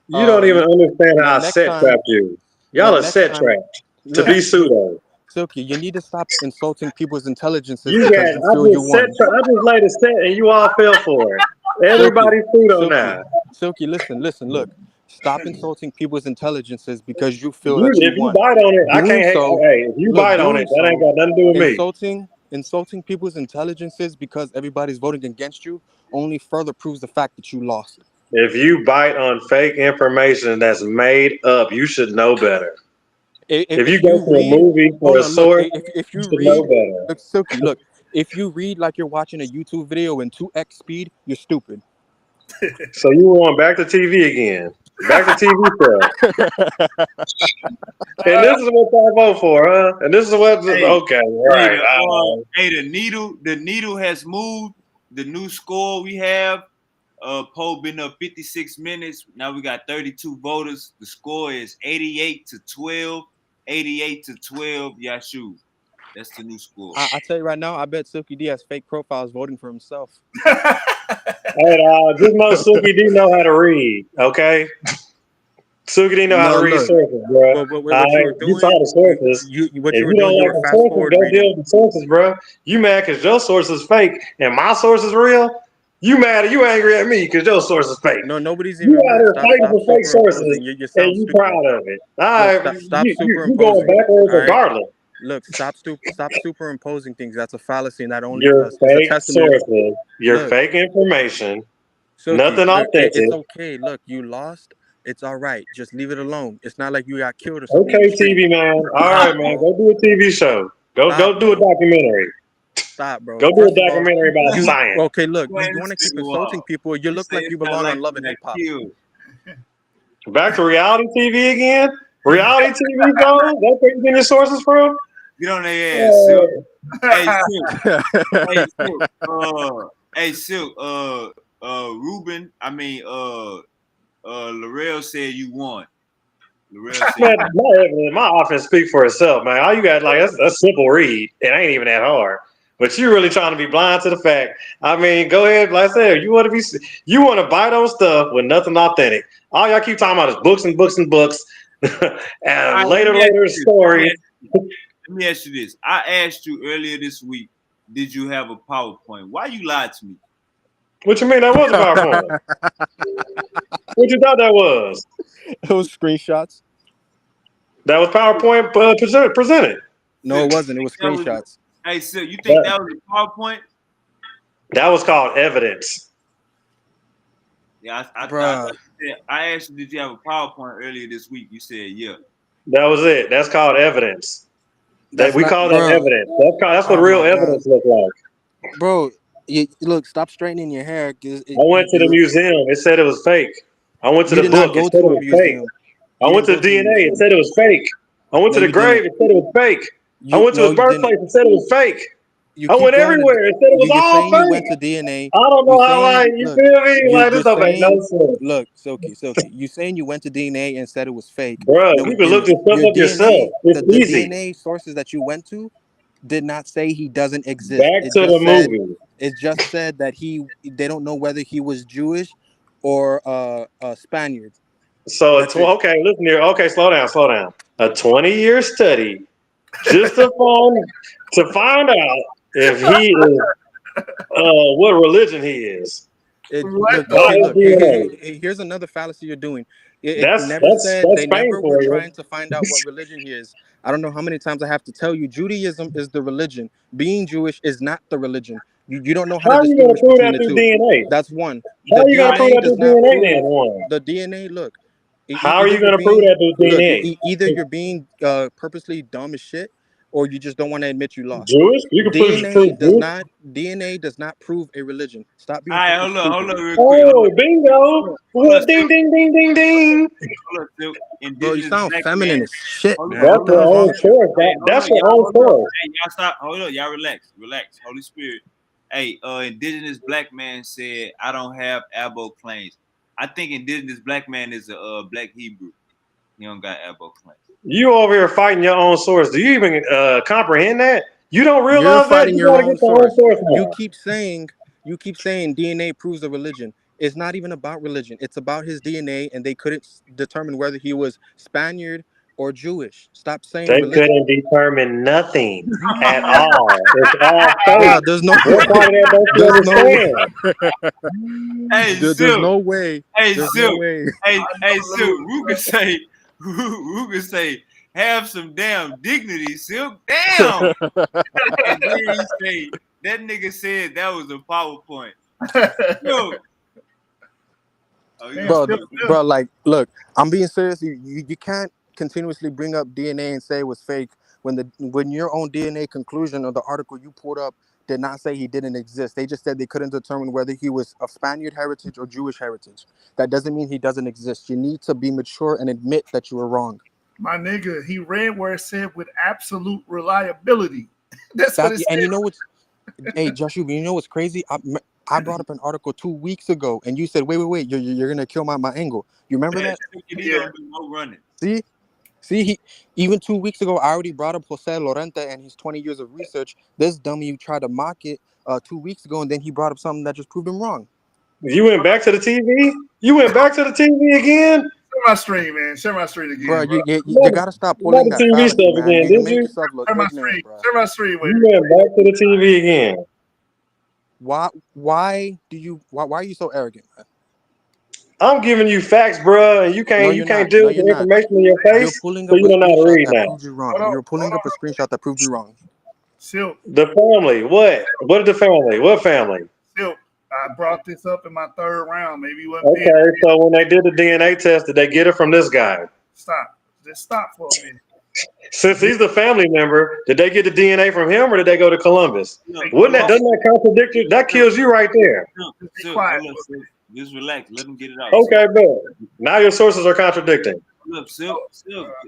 You don't even understand how Now I next set time, trapped you. Y'all are next set time, trapped to look, be pseudo. Silky, you need to stop insulting people's intelligences You got, because you feel you won. I just laid a set and you all fell for it. Silky, Everybody's pseudo Silky, now. Silky, listen, look. Stop insulting people's intelligences because you feel You, that you if you won. bite on it, I Doing can't hate. so, Hey, if you look, bite on it, doing that ain't so, got nothing to do with me. insulting people's intelligences because everybody's voting against you only further proves the fact that you lost. If you bite on fake information that's made up, you should know better. If you If go you to a read, movie for hold a on, look, source, if you you should know read, better. look, Silky, look, if you read like you're watching a YouTube video in 2x speed, you're stupid. So you want back to TV again? Back to TV stuff. And this is what I vote for, huh? And this is what? Hey, Okay, right. the needle has moved. The new score we have. Poll been up 56 minutes. Now we got 32 voters. The score is 88-12. 88-12. Yashub. That's the new score. I tell you right now, I bet Silky D has fake profiles voting for himself. Hey, just know Silky D know how to read, okay? Silky D know how to No, read look, sources, bro. what you were You saw doing, the sources. what If you were you don't doing, you like were the fast sources, forward go reading. deal with the sources, bro. You mad because your source is fake and my source is real? You mad or you angry at me because your source is fake? No, nobody's You even out mad. here fighting Stop for fake superimposing. sources You and sound you stupid. proud of it. All Look, right, stop you going superimposing. backwards All right. regardless. Look, stop superimposing things. That's a fallacy, and that only Your is a fake testament. sources, your Look, fake information, Silky, nothing look, it's authentic. okay. Look, you lost. It's all right. Just leave it alone. It's not like you got killed or something in Okay, the street. TV man. All Stop, right, man. bro. Go do a TV show. Stop, Go do a bro. documentary. Stop, bro. Go do a First of all, documentary about you science. okay? Look, you want to keep insulting people. You You look say like it's you not belong like on Love you and got Hip Hop. killed. Back to reality TV again. Reality TV shows. That's where you get your sources from. Get on their ass, Silk. Hey, Silk. Hey, Silk. Ruben. Laurel said you won. Laurel said Man, my offense speak for itself, man. All you got that's a simple read. It ain't even that hard. But you really trying to be blind to the fact. I mean, go ahead. Like I said, you want to bite on stuff with nothing authentic. All y'all keep talking about is books and books and books, and later stories. Let me ask you this. I asked you earlier this week, did you have a PowerPoint? Why you lied to me? What you mean that was a PowerPoint? What you thought that was? It was screenshots. That was PowerPoint presented. No, it wasn't. It was screenshots. Hey, Silk, you think that was a PowerPoint? That was called evidence. Yeah, I Bruh. I asked you, did you have a PowerPoint earlier this week? You said, yeah. That was it. That's called evidence. That's We not, call that bro. evidence. That's what Oh real my god, evidence look like. bro. Look, stop straightening your hair. I went to the museum. It said it was fake. I went to You the did not book. It go said it to a was fake. museum. I You went didn't to go the to a DNA. It museum. said it was fake. I went No, to the you didn't. grave. It said it was fake. I went to No, his you didn't. birthplace. It said it was fake. You I keep went going to. everywhere. It said it was You're all saying you went to fake. DNA. I don't You know how, saying, you look, feel me? Like, you're this don't make no saying, sense. look, Silky. You saying you went to DNA and said it was fake. Bruh, No, you can and look this stuff your up yourself. DNA, It's the easy. DNA sources that you went to did not say he doesn't exist. Back It to the just said, movie. It just said that they don't know whether he was Jewish or a Spaniard. So That's it. okay, listen here. Okay, slow down. A 20-year study just to find out if he is what religion he is. Look, By okay, his look. DNA. Here's another fallacy you're doing. It That's never that's said that's they Spain never were for you. trying to find out what religion he is. I don't know how many times I have to tell you, Judaism is the religion. Being Jewish is not the religion. You don't know how How to are you gonna distinguish prove between that the through two. DNA? That's one. How The are you gonna prove DNA that does through not DNA then? prove One. the DNA. Look, How are either you you're gonna prove being that through look, DNA? either you're being purposely dumb as shit, or you just don't want to admit you lost. Jewish? You can prove Jewish. DNA does not prove a religion. Stop being All right, fucking hold stupid. up, real quick. Oh, bingo! Hold up, What? Ding, Silk. ding, ding, ding, ding. Hold up, Silk. Bro, you Indigenous sound black feminine man. as shit, Hold man. up, What That's the hold your up. hell's wrong own with you? source. Hey, hold That's up, your y'all. own Hold up. source. Hey, y'all stop. Hold up, y'all. Relax. Holy Spirit. Hey, indigenous black man said, "I don't have abo claims." I think indigenous black man is a black Hebrew. He don't got abo claims. You over here fighting your own source. Do you even comprehend that? You don't You're realize that? fighting You your gotta own get your own source. source You now. keep saying DNA proves a religion. It's not even about religion. It's about his DNA, and they couldn't determine whether he was Spaniard or Jewish. Stop saying They religion. couldn't determine nothing at all. It's all Bro, fake. there's no What part of that don't you there's no understand? Hey, there's Silk. no way. Hey, There's no Silk. way. Hey, Silk. Ruger say, Ruger say, have some damn dignity, Silk. Damn. And then he say, that nigga said that was a PowerPoint. Silk. Oh, you bro, know, bro, like, look, I'm being serious. You can't continuously bring up DNA and say it was fake when your own DNA conclusion of the article you pulled up did not say he didn't exist. They just said they couldn't determine whether he was of Spaniard heritage or Jewish heritage. That doesn't mean he doesn't exist. You need to be mature and admit that you were wrong. My nigga, he read where it said with absolute reliability. That's what it said. And you know what's, hey, Jashub, you know what's crazy? I brought up an article 2 weeks ago, and you said, wait, you're gonna kill my angle. You remember that? he don't do no running. See, even 2 weeks ago, I already brought up Jose Lorente and his 20 years of research. This dummy tried to mock it 2 weeks ago, and then he brought up something that just proved him wrong. You went back to the TV? You went back to the TV again? Share my stream, man. Share my stream again, Bro, bro. you gotta stop Not pulling the that TV fallacy, stuff man. again, You did make you? yourself look Share my ignorant, stream. bro. Share my stream. Wait. You went back to the TV again. Why are you so arrogant, man? I'm giving you facts, bro, and you No, can't you're not. deal No, with you're the not. information in your You're face, pulling so up you a don't know how to screenshot read that now. proves you wrong. You're pulling up a screenshot that proves you wrong. Silk. The family, what? What is the family? What family? Silk. I brought this up in my third round. Maybe you wasn't paying Okay, attention. so when they did the DNA test, did they get it from this guy? Stop. Just stop for a minute. Since he's the family member, did they get the DNA from him or did they go to Columbus? Silk, Wouldn't that doesn't that contradict you? That kills you right there. Silk, hold up, Silk. Just relax. Let him get it out. Okay, but now your sources are contradicting. Look, Silk,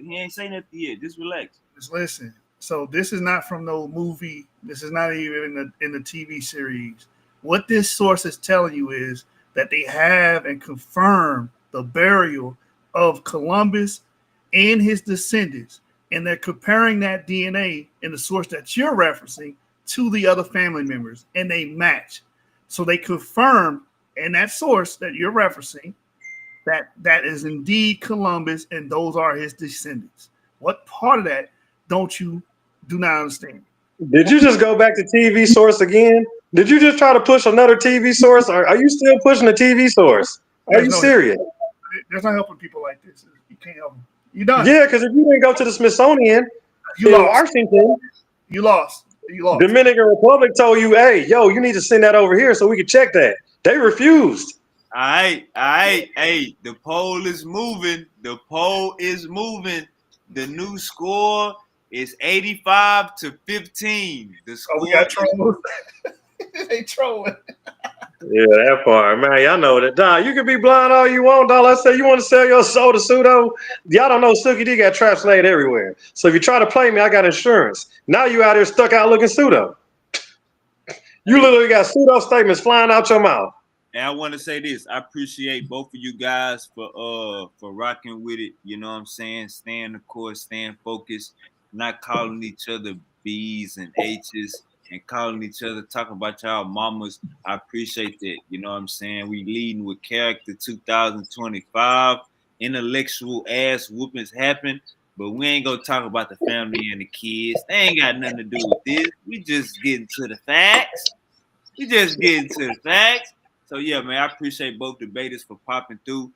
he ain't saying nothing yet. Just relax. Just listen. So this is not from no movie. This is not even in the TV series. What this source is telling you is that they have and confirmed the burial of Columbus and his descendants, and they're comparing that DNA in the source that you're referencing to the other family members, and they match. So they confirm in that source that you're referencing that is indeed Columbus, and those are his descendants. What part of that do not understand? Did you just go back to TV source again? Did you just try to push another TV source? Or are you still pushing a TV source? Are There's you no serious? there's no helping people like this. You can't help them. You done. Yeah, because if you didn't go to the Smithsonian You in lost. Washington, You lost. You lost. Dominican Republic told you, hey, yo, you need to send that over here so we can check that. They refused. All right. Hey, the poll is moving. The poll is moving. The new score is 85-15. The score. Oh, we got trolls. They trolling. Yeah, that part, man. Y'all know that. Don, you can be blind all you want, dog. Let's say you want to sell your soul to pseudo. Y'all don't know Silky D got traps laid everywhere. So if you try to play me, I got insurance. Now you out here stuck out looking pseudo. You literally got pseudo statements flying out your mouth. And I want to say this. I appreciate both of you guys for rocking with it. You know what I'm saying? Staying the course, staying focused, not calling each other B's and H's. and calling each other, talking about y'all mamas. I appreciate that. You know what I'm saying? We leading with character 2025. Intellectual ass whoopings happen, but we ain't gonna talk about the family and the kids. They ain't got nothing to do with this. We just getting to the facts. So yeah, man, I appreciate both debaters for popping through.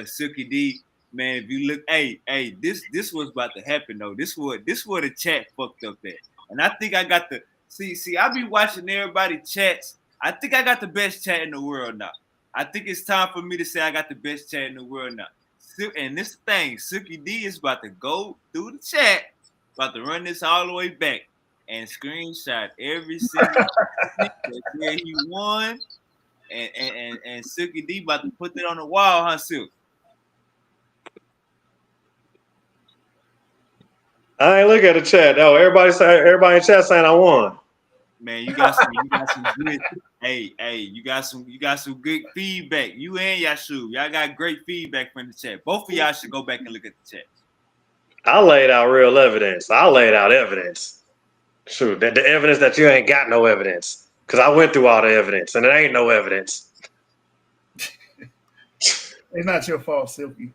Silky D, man, if you look, hey, this was about to happen though. This where the chat fucked up at. And I think I got the see, I be watching everybody chats. I think I got the best chat in the world now. I think it's time for me to say I got the best chat in the world now. And this thing, Silky D is about to go through the chat, about to run this all the way back and screenshot every single thing that said he won. And Silky D about to put that on the wall, huh, Silk? I ain't look at the chat though. Everybody in chat saying I won. Man, you got some good. You got some good feedback. You and Jashub, y'all got great feedback from the chat. Both of y'all should go back and look at the chat. I laid out real evidence. I laid out evidence. Shoot, the evidence that you ain't got no evidence. Because I went through all the evidence and it ain't no evidence. It's not your fault, Silky.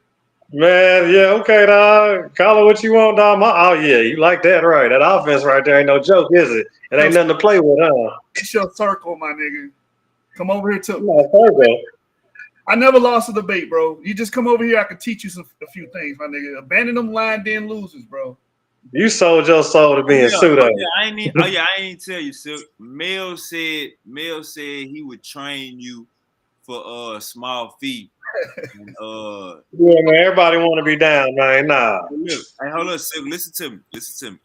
Man, yeah, okay, dog. Call it what you want, dog. Oh, yeah, you like that, right? That offense right there ain't no joke, is it? It ain't nothing to play with, huh? It's your circle, my nigga. Come over here too. I never lost a debate, bro. You just come over here, I can teach you a few things, my nigga. Abandon them lying den losers, bro. You sold your soul to being pseudo. I ain't tell you, Silk. Mel said he would train you for a small fee. And, yeah, man, everybody want to be down, man. Nah. Look, hey, hold on, Silk. Listen to me.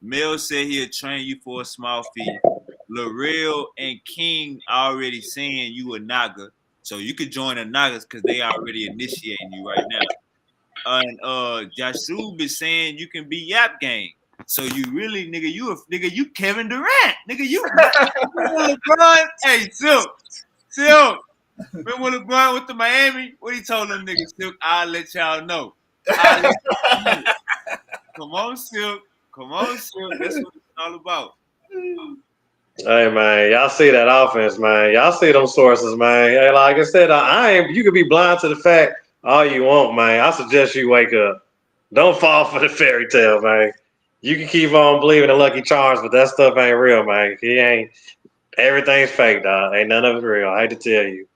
Mel said he'll train you for a small fee. L'Oreal and King already saying you a Naga, so you could join the Nagas because they already initiating you right now. And Jashub is saying you can be Yap Gang. So you really, nigga, you Kevin Durant. Nigga, you LeBron. Hey, Silk. Remember when LeBron went to Miami? What he told them niggas, Silk, I'll let y'all know. Come on, Silk. That's what it's all about. Hey, man, y'all see that offense, man. Y'all see them sources, man. Hey, like I said, you could be blind to the fact all you want, man. I suggest you wake up. Don't fall for the fairy tale, man. You can keep on believing in Lucky Charms, but that stuff ain't real, man. Everything's fake, dog. Ain't none of it real. I hate to tell you.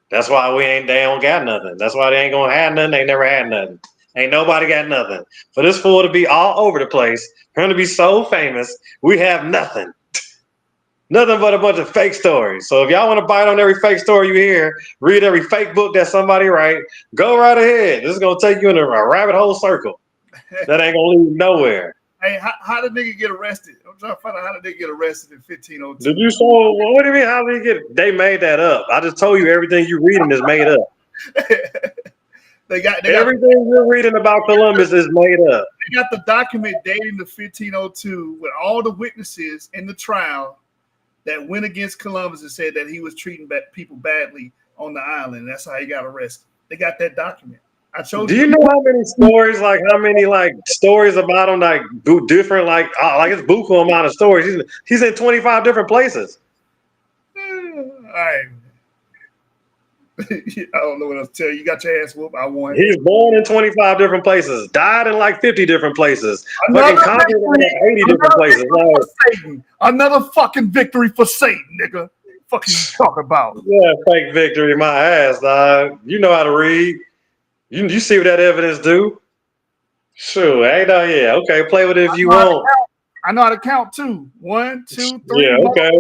That's why they don't got nothing. That's why they ain't gonna have nothing. They never had nothing. Ain't nobody got nothing. For this fool to be all over the place, for him to be so famous, we have nothing. Nothing but a bunch of fake stories. So if y'all want to bite on every fake story you hear, read every fake book that somebody write, go right ahead. This is gonna take you in a rabbit hole circle. That ain't gonna lead nowhere. Hey, how did nigga get arrested? I'm trying to find out how did they get arrested in 1502. Did you say, what do you mean? How did he get? They made that up. I just told you everything you reading is made up. Everything you're reading about Columbus is made up. They got the document dating to 1502 with all the witnesses in the trial that went against Columbus and said that he was treating people badly on the island. That's how he got arrested. They got that document. I showed you. Do you know how many stories, stories about him, different, it's buku amount of stories. He's in 25 different places. All right. I don't know what else to tell you. You got your ass whooped. I won. He's born in 25 different places, died in 50 different places, fucking conquered in 80 different places. Another fucking victory for Satan, nigga. What the fuck you talking about? Yeah, fake victory, my ass, dog. You know how to read. You see what that evidence do? Sure, yeah. Okay, play with it if you want. I know how to count too. 1, 2, 3. Yeah, okay.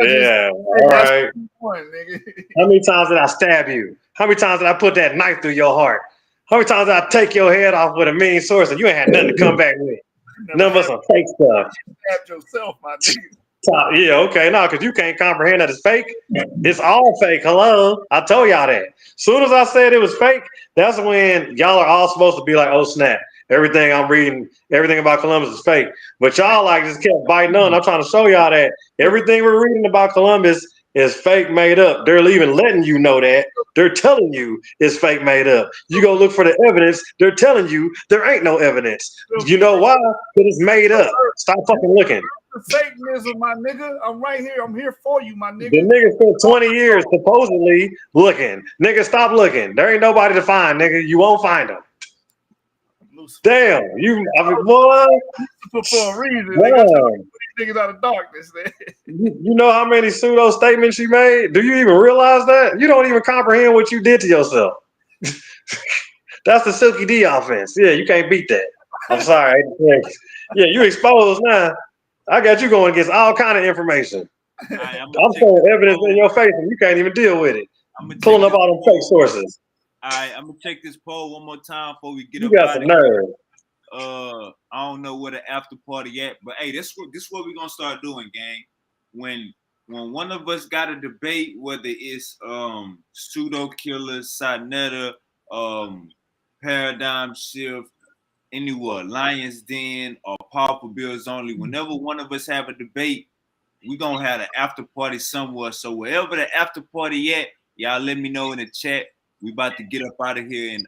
Yeah, all right. How many times did I stab you? How many times did I put that knife through your heart? How many times did I take your head off with a mean source and you ain't had nothing to come back with? None but some fake stuff. Stabbed yourself, my nigga. Yeah, okay, no, because you can't comprehend that it's fake. It's all fake. Hello, I told y'all that. Soon as I said it was fake, that's when y'all are all supposed to be like, oh snap, everything I'm reading, everything about Columbus is fake. But y'all just kept biting on. I'm trying to show y'all that everything we're reading about Columbus is fake, made up. They're even letting you know that. They're telling you it's fake, made up. You go look for the evidence. They're telling you there ain't no evidence. You know why? Because it's made up. Stop fucking looking. Satanism, my nigga. I'm right here. I'm here for you, my The nigga. nigga spent 20 years supposedly looking. Nigga, stop looking. There ain't nobody to find, nigga. You won't find them. Damn, I mean, boy. For a reason, nigga. Damn. These niggas out of darkness, man. You know how many pseudo statements you made? Do you even realize that? You don't even comprehend what you did to yourself. That's the Silky D offense. Yeah, you can't beat that. I'm sorry. Yeah, you exposed now. I got you going against all kind of information. I'm throwing evidence in your face and you can't even deal with it. Pulling up all them fake sources. All right, I'm gonna check this poll one more time before we get You up got out some of here. nerve. I don't know where the after party at, but hey, this what we're gonna start doing, gang. When one of us got a debate, whether it's pseudo killer, Sonetta, paradigm shift, anywhere, Lions Den, or Powerful Bills Only, whenever one of us have a debate, we gonna have an after party somewhere. So wherever the after party at, y'all let me know in the chat. We about to get up out of here, and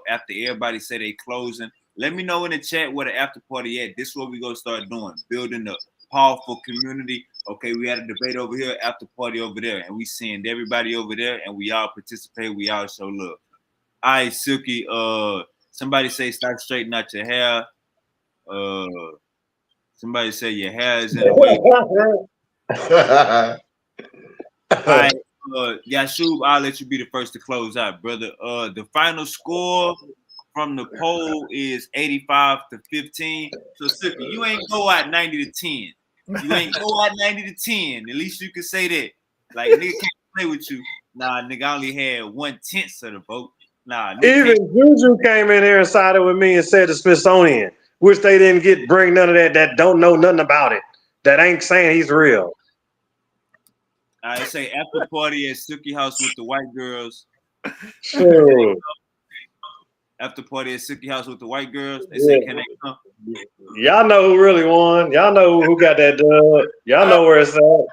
after everybody say they closing, let me know in the chat where the after party at. This is what we gonna start doing, building a powerful community. Okay, we had a debate over here, after party over there, and we send everybody over there, and we all participate. We all show love. All right, Silky. Somebody say stop straightening out your hair. Somebody say your hair is in the way. All right, Jashub, I'll let you be the first to close out, brother. The final score from the poll is 85-15. So, Silky, you ain't go out 90-10. You ain't go out 90-10. At least you can say that. Like, nigga can't play with you. Nah, nigga, I only had 1/10 of the vote. Nah, nigga Even Juju came in here and sided with me and said the Smithsonian, which they didn't bring none of that don't know nothing about it. That ain't saying he's real. I say after party at Silky House with the white girls. Sure. After party at Silky House with the white girls. They say, can they come? Y'all know who really won. Y'all know who got that dub. Y'all know where it's at.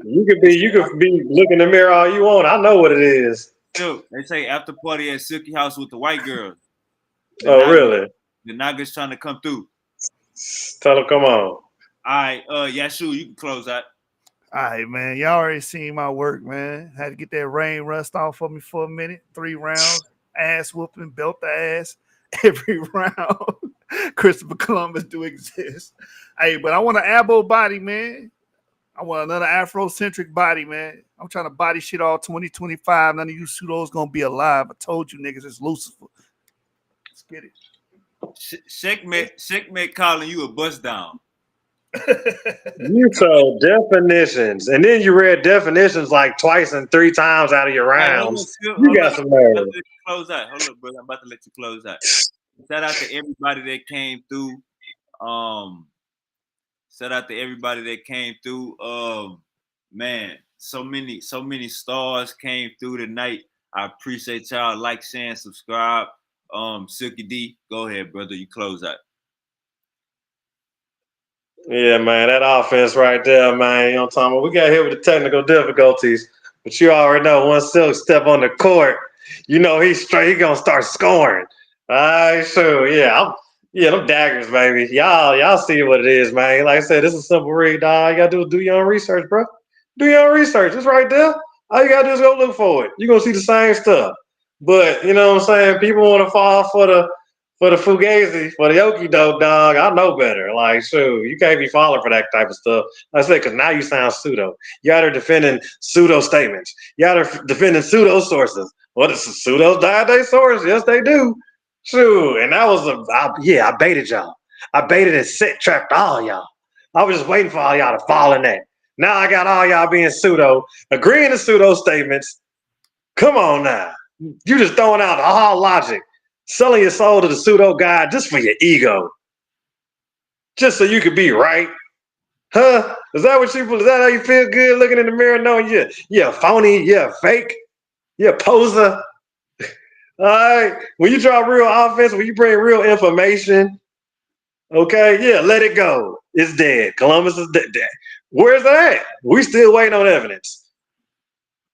You could be looking in the mirror all you want. I know what it is. Dude, they say after party at Silky House with the white girls. Really? The Naga's trying to come through. Tell them come on. All right, Yashu, you can close out. All right, man. Y'all already seen my work, man. Had to get that rain rust off of me for a minute. 3 rounds, ass whooping, belt the ass every round. Christopher Columbus do exist. Hey, but I want an abo body, man. I want another Afrocentric body, man. I'm trying to body shit all 2025. None of you pseudos gonna be alive. I told you niggas it's Lucifer. Let's get it. Checkmate calling you a bust down. You told definitions, and then you read definitions like twice and 3 times out of your rounds. You got some nerve. Close out. Hold up, brother. I'm about to let you close out. Shout out to everybody that came through. Shout out to everybody that came through. Man, so many stars came through tonight. I appreciate y'all. Like, share, and subscribe. Silky D, go ahead, brother. You close out. Yeah, man, that offense right there, man. You know what I'm talking about? We got hit with the technical difficulties, but you already know once Silk step on the court, you know he's straight. He gonna start scoring. All right, sure, yeah, them daggers, baby. Y'all see what it is, man. Like I said, this is a simple read, dog. All you gotta do is do your own research, bro. Do your own research. It's right there. All you gotta do is go look for it. You're gonna see the same stuff. But you know what I'm saying? People want to fall for the fugazi, for the okie doke, dog. I know better. Like, shoot, you can't be falling for that type of stuff. Like I said, because now you sound pseudo. You out there defending pseudo statements. You out there defending pseudo sources. What is pseudos died they source? Yes, they do. Shoot, and that was I baited y'all. I baited and set trapped all y'all. I was just waiting for all y'all to fall in that. Now I got all y'all being pseudo, agreeing to pseudo statements. Come on now. You just throwing out all logic. Selling your soul to the pseudo god just for your ego. Just so you could be right. Huh? Is that how you feel good looking in the mirror knowing you're phony, you're fake, you're a poser? All right. When you draw real offense, when you bring real information, okay, yeah, let it go. It's dead. Columbus is dead. Where's that at? We still waiting on evidence.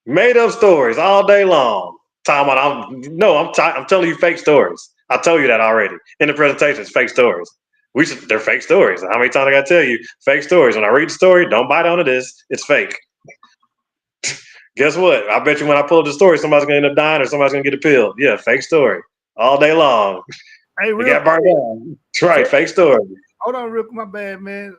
Made up stories all day long. I'm telling you fake stories. I told you that already in the presentation. It's fake stories. They're fake stories. How many times I gotta tell you? Fake stories. When I read the story, don't bite onto this. It's fake. Guess what? I bet you when I pull up the story, somebody's gonna end up dying or somebody's gonna get a pill. Yeah, fake story. All day long. Hey, He real got burned quick. down. That's right, fake story. Hold on, real quick. My bad, man.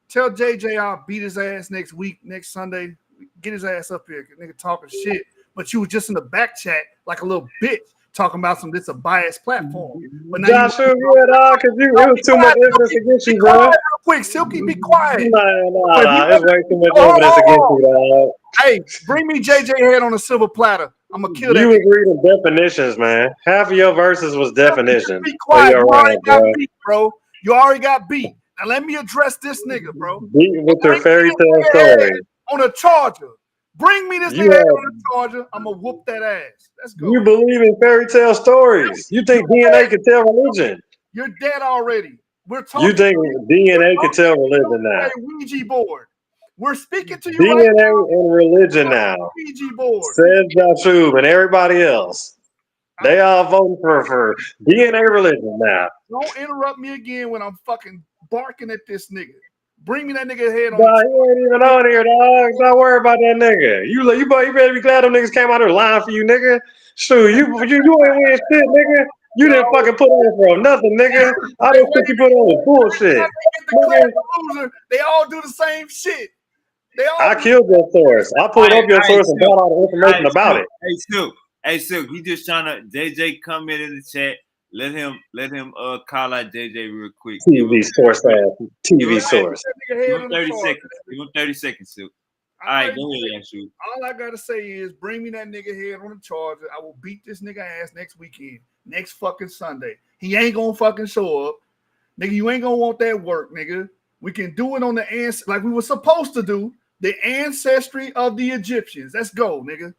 Tell JJ I'll beat his ass next week, next Sunday. Get his ass up here. Nigga talking shit. But you was just in the back chat like a little bitch talking about this a biased platform. But now Jashub, yeah, dog, because it was too much evidence against you, bro. Real quick, Silky, be quiet. Nah, it's way too much evidence against you, dog. Hey, bring me JJ head on a silver platter. I'm gonna kill that You was nigga. reading definitions, man. Half of your verses was definitions. Be quiet. You already got bro. beat, bro. You already got beat. Now let me address this nigga, bro. Beat with your fairy tale story. On a charger. Bring me this You nigga have- on a charger. I'm gonna whoop that ass. Let's go. You believe in fairy tale stories. You think DNA can tell religion. You're dead already. We're talking. You think DNA can tell religion now. A Ouija board. We're speaking to you DNA right now. and religion now. Ouija board. Says Jashub and everybody else. They all voting for DNA religion now. Don't interrupt me again when I'm fucking barking at this nigga. Bring me that nigga head on. Nah, you ain't even on here, dog. Don't worry about that nigga. You better be glad them niggas came out here lying for you, nigga. Shoot, you ain't win shit, nigga. You didn't fucking put on for nothing, nigga. All this shit you put on was bullshit. Loser. They all do the same shit. They all. I killed your source. I pulled up your source and got all the information about it. Hey, Silk, he just trying to JJ comment in the chat. Let him call out JJ real quick. TV source ass. TV source. Give him 30 seconds. Give him 30 seconds, Silk. All right, go ahead, Jashub. All I gotta say is bring me that nigga head on the charger. I will beat this nigga ass next weekend. Next fucking Sunday. He ain't gonna fucking show up. Nigga, you ain't gonna want that work, nigga. We can do it on the like we were supposed to do. The ancestry of the Egyptians. Let's go, nigga.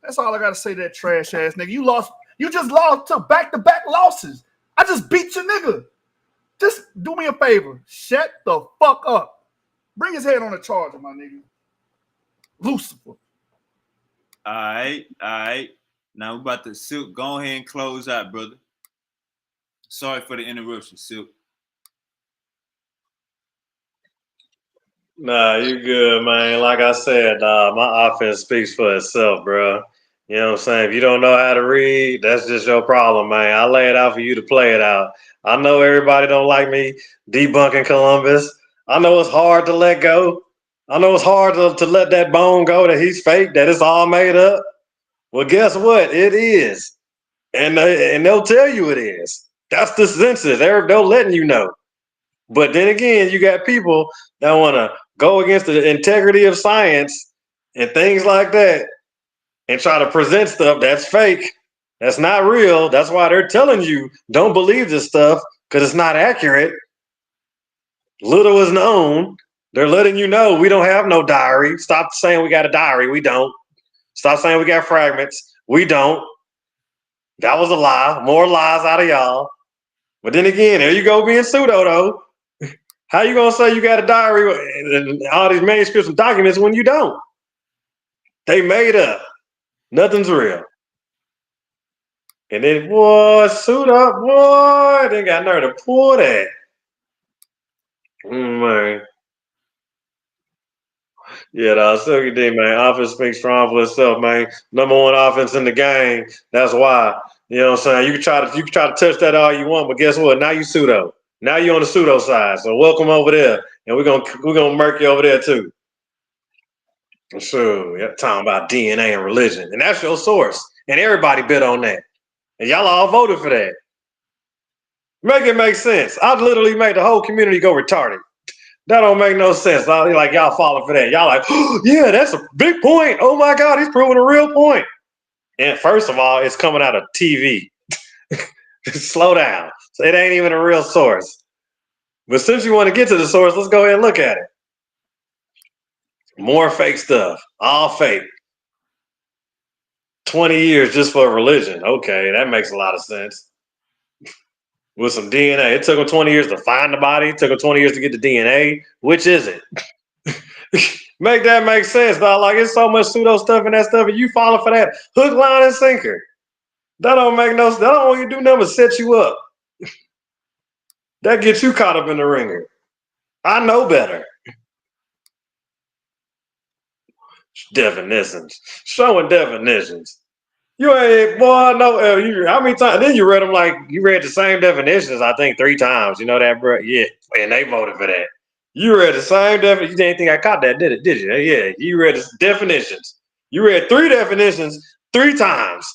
That's all I gotta say to that trash ass nigga. You just lost to back-to-back losses. I just beat your nigga. Just do me a favor. Shut the fuck up. Bring his head on the charger, my nigga. Lucifer. All right. Now we're about to Silk. Go ahead and close out, brother. Sorry for the interruption, Silk. Nah, you good, man. Like I said, my offense speaks for itself, bro. You know what I'm saying? If you don't know how to read, that's just your problem, man. I lay it out for you to play it out. I know everybody don't like me debunking Columbus. I know it's hard to let go. I know it's hard to let that bone go that he's fake, that it's all made up. Well, guess what? It is. And they'll tell you it is. That's the census. They're letting you know. But then again, you got people that want to go against the integrity of science and things like that and try to present stuff that's fake, that's not real. That's why they're telling you don't believe this stuff because it's not accurate. Little is known. They're letting you know we don't have no diary. Stop saying we got a diary. We don't. Stop saying we got fragments. We don't. That was a lie. More lies out of y'all. But then again, there you go being pseudo though. How you gonna say you got a diary and all these manuscripts and documents when you don't? They made up. Nothing's real. And then, boy, suit up, boy. They got nerve to pull that. Man. Yeah, the Silky D, man. Offense speaks strong for itself, man. Number one offense in the game. That's why. You know what I'm saying? You can try to touch that all you want, but guess what? Now you pseudo. Now you're on the pseudo side. So welcome over there. And we're gonna murk you over there too. Sure. You're talking about DNA and religion. And that's your source. And everybody bid on that. And y'all all voted for that. Make it make sense. I literally made the whole community go retarded. That don't make no sense. Like y'all falling for that. Y'all like, oh, yeah, that's a big point. Oh my God, he's proving a real point. And first of all, it's coming out of TV. Slow down. So it ain't even a real source. But since you want to get to the source, let's go ahead and look at it. More fake stuff. All fake. 20 years just for religion. Okay, that makes a lot of sense. With some DNA. It took them 20 years to find the body. It took them 20 years to get the DNA. Which is it? Make that make sense, dog. Like, it's so much pseudo stuff in that stuff, and you falling for that hook, line, and sinker. That don't make no sense. That don't want you to do nothing but set you up. That gets you caught up in the ringer. I know better. Definitions. Showing definitions. You ain't, boy, no, you, how many times? Then you read them like, you read the same definitions, I think 3 times. You know that, bro? Yeah. And they voted for that. You read the same definition. You didn't think I caught that, did it? Did you? Yeah. You read the definitions. You read 3 definitions 3 times.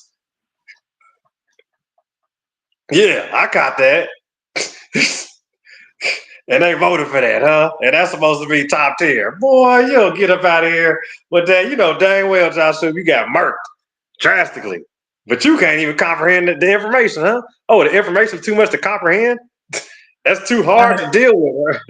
Yeah, I caught that. And they voted for that, huh? And that's supposed to be top tier. Boy, you don't get up out of here with that. You know dang well, Jashub, you got murked drastically. But you can't even comprehend the information, huh? Oh, the information's too much to comprehend? That's too hard to deal with.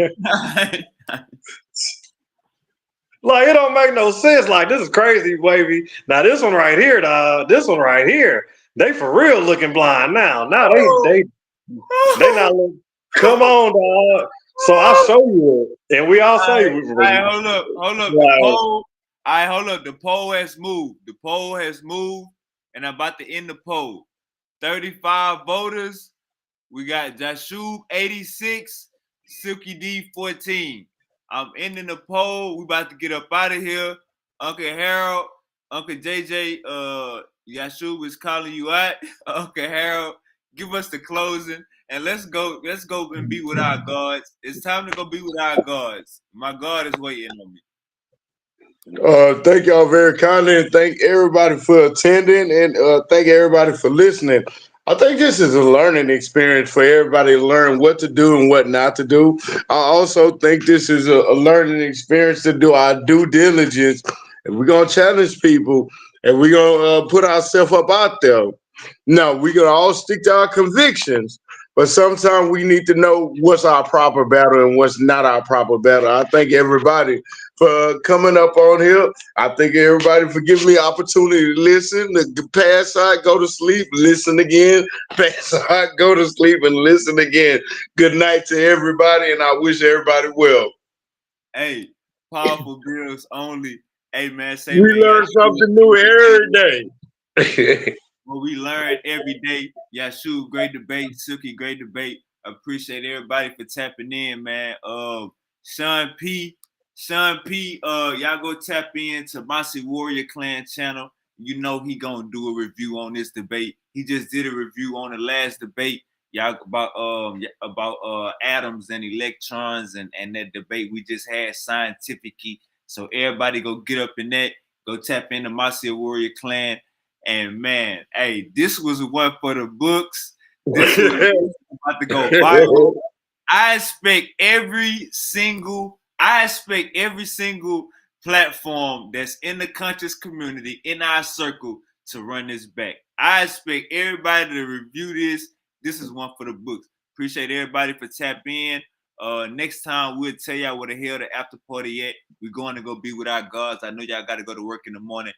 Like, it don't make no sense. Like, this is crazy, baby. Now, this one right here, dog, this one right here, they for real looking blind now. Now they not looking. Come on, dog. So I'll show you it. And we all say, hold up. The poll has moved. The poll has moved, and I'm about to end the poll. 35 voters. We got Jashub 86, Silky D 14. I'm ending the poll. We about to get up out of here. Uncle Harold, Uncle JJ, Jashub is calling you out. Uncle Harold, give us the closing. And let's go and be with our gods. It's time to go be with our gods. My God is waiting on me. Thank y'all very kindly, and thank everybody for attending, and thank everybody for listening. I think this is a learning experience for everybody to learn what to do and what not to do. I also think this is a learning experience to do our due diligence. And we're gonna challenge people, and we're gonna put ourselves up out there. No, we're gonna all stick to our convictions, but sometimes we need to know what's our proper battle and what's not our proper battle. I thank everybody for coming up on here. I thank everybody for giving me opportunity to listen, to pass out, go to sleep, listen again, pass out, go to sleep, and listen again. Good night to everybody, and I wish everybody well. Hey, powerful bills only. Hey man, say We man, learn something new every day. Well, we learn every day. Jashub, great debate. Silky, great debate. Appreciate everybody for tapping in, man. Sean P, y'all go tap into Mossy Warrior Clan channel. You know he gonna do a review on this debate. He just did a review on the last debate, y'all, about atoms and electrons and that debate we just had scientifically. So everybody go get up in that. Go tap into Mossy Warrior Clan. And man, hey, this was one for the books. This was about to go viral. I expect every single platform that's in the conscious community, in our circle, to run this back. I expect everybody to review this. This is one for the books. Appreciate everybody for tapping in. Next time we'll tell y'all where the hell the after party at. We're going to go be with our gods. I know y'all got to go to work in the morning.